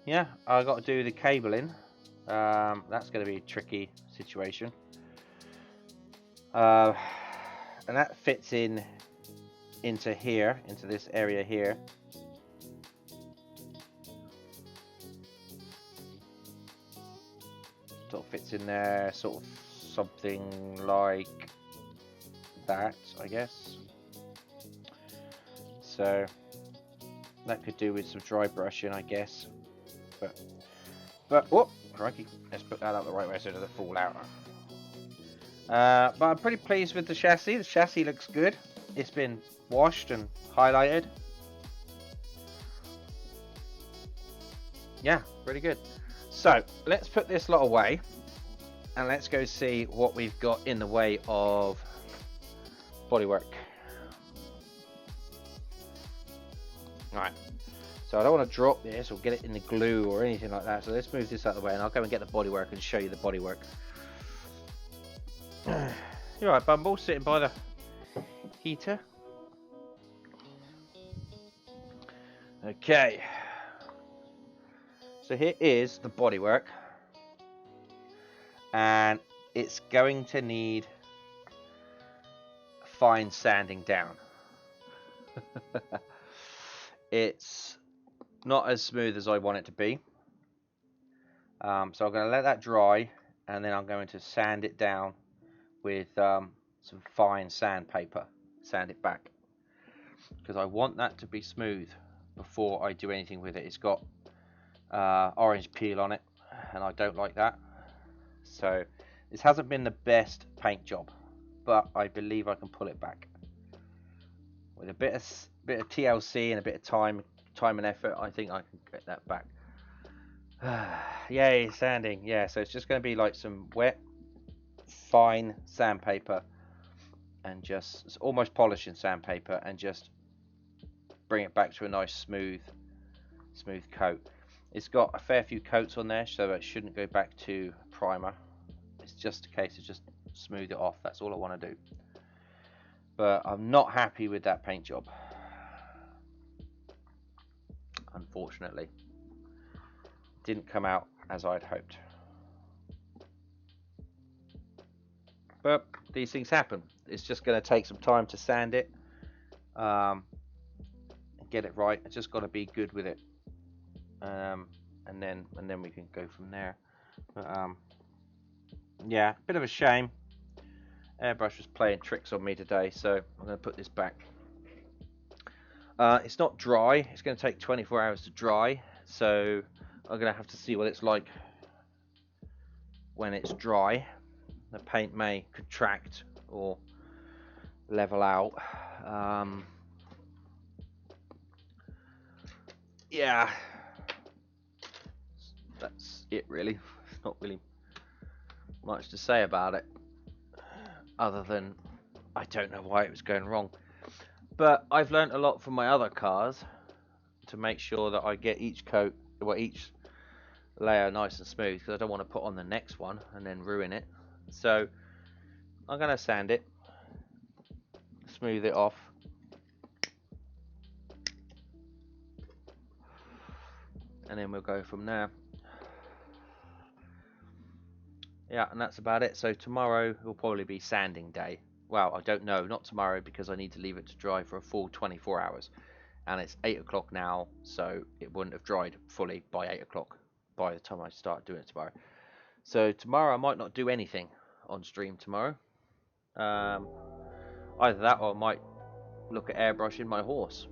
S2: Yeah, I got to do the cabling. That's going to be a tricky situation. And that fits into here, into this area here. Sort of fits in there, sort of something like that, I guess. So that could do with some dry brushing, I guess. But oh, crikey! Let's put that out the right way so it doesn't fall out. But I'm pretty pleased with the chassis. The chassis looks good. It's been washed and highlighted. Yeah, pretty good. So let's put this lot away and let's go see what we've got in the way of bodywork. Right, so I don't want to drop this or get it in the glue or anything like that, so let's move this out of the way and I'll go and get the bodywork and show you the bodywork. You're right, Bumble, sitting by the heater. Okay, so here is the bodywork, and it's going to need fine sanding down. It's not as smooth as I want it to be, so I'm going to let that dry and then I'm going to sand it down with some fine sandpaper, sand it back, because I want that to be smooth before I do anything with it. It's got orange peel on it and I don't like that, so this hasn't been the best paint job, but I believe I can pull it back with a bit of TLC and a bit of time and effort. I think I can get that back. Yay, sanding. Yeah, so it's just going to be like some wet fine sandpaper and just, it's almost polishing sandpaper, and just bring it back to a nice smooth coat. It's got a fair few coats on there, so it shouldn't go back to primer. It's just a case of just smooth it off. That's all I want to do. But I'm not happy with that paint job, unfortunately. Didn't come out as I'd hoped. But these things happen. It's just going to take some time to sand it, and get it right. It's just got to be good with it, and then we can go from there. But yeah, bit of a shame. Airbrush was playing tricks on me today, so I'm going to put this back. It's not dry. It's going to take 24 hours to dry, so I'm going to have to see what it's like when it's dry. The paint may contract or level out.
S1: yeah, that's it really. There's not really much to say about it, other than I don't know why it was going wrong. But I've learnt a lot from my other cars to make sure that I get each coat, well, each layer nice and smooth, because I don't want to put on the next one and then ruin it. So I'm going to sand it, smooth it off, and then we'll go from there. Yeah, and that's about it. So tomorrow will probably be sanding day. Well, I don't know, not tomorrow, because I need to leave it to dry for a full 24 hours. And it's 8 o'clock now, so it wouldn't have dried fully by 8 o'clock by the time I start doing it tomorrow. So tomorrow I might not do anything on stream tomorrow. Either that, or I might look at airbrushing my horse.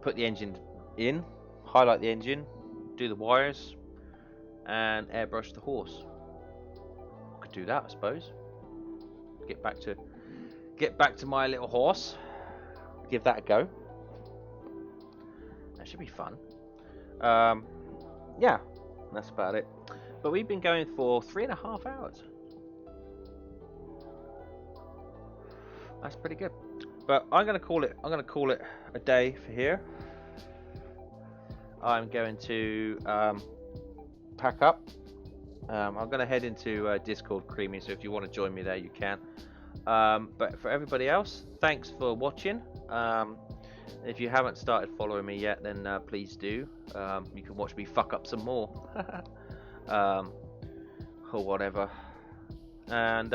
S1: Put the engine in, highlight the engine, do the wires, and airbrush the horse. Could do that, I suppose. Get back to my little horse. Give that a go. That should be fun. Yeah, that's about it. But we've been going for 3.5 hours. That's pretty good. But I'm gonna call it a day for here. I'm going to pack up. I'm gonna head into Discord Creamy, so if you want to join me there, you can. But for everybody else, thanks for watching. If you haven't started following me yet, then please do. You can watch me fuck up some more. Or whatever. And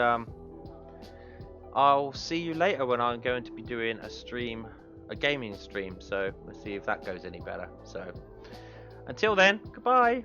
S1: I'll see you later when I'm going to be doing a gaming stream. So let's see if that goes any better. So until then, goodbye.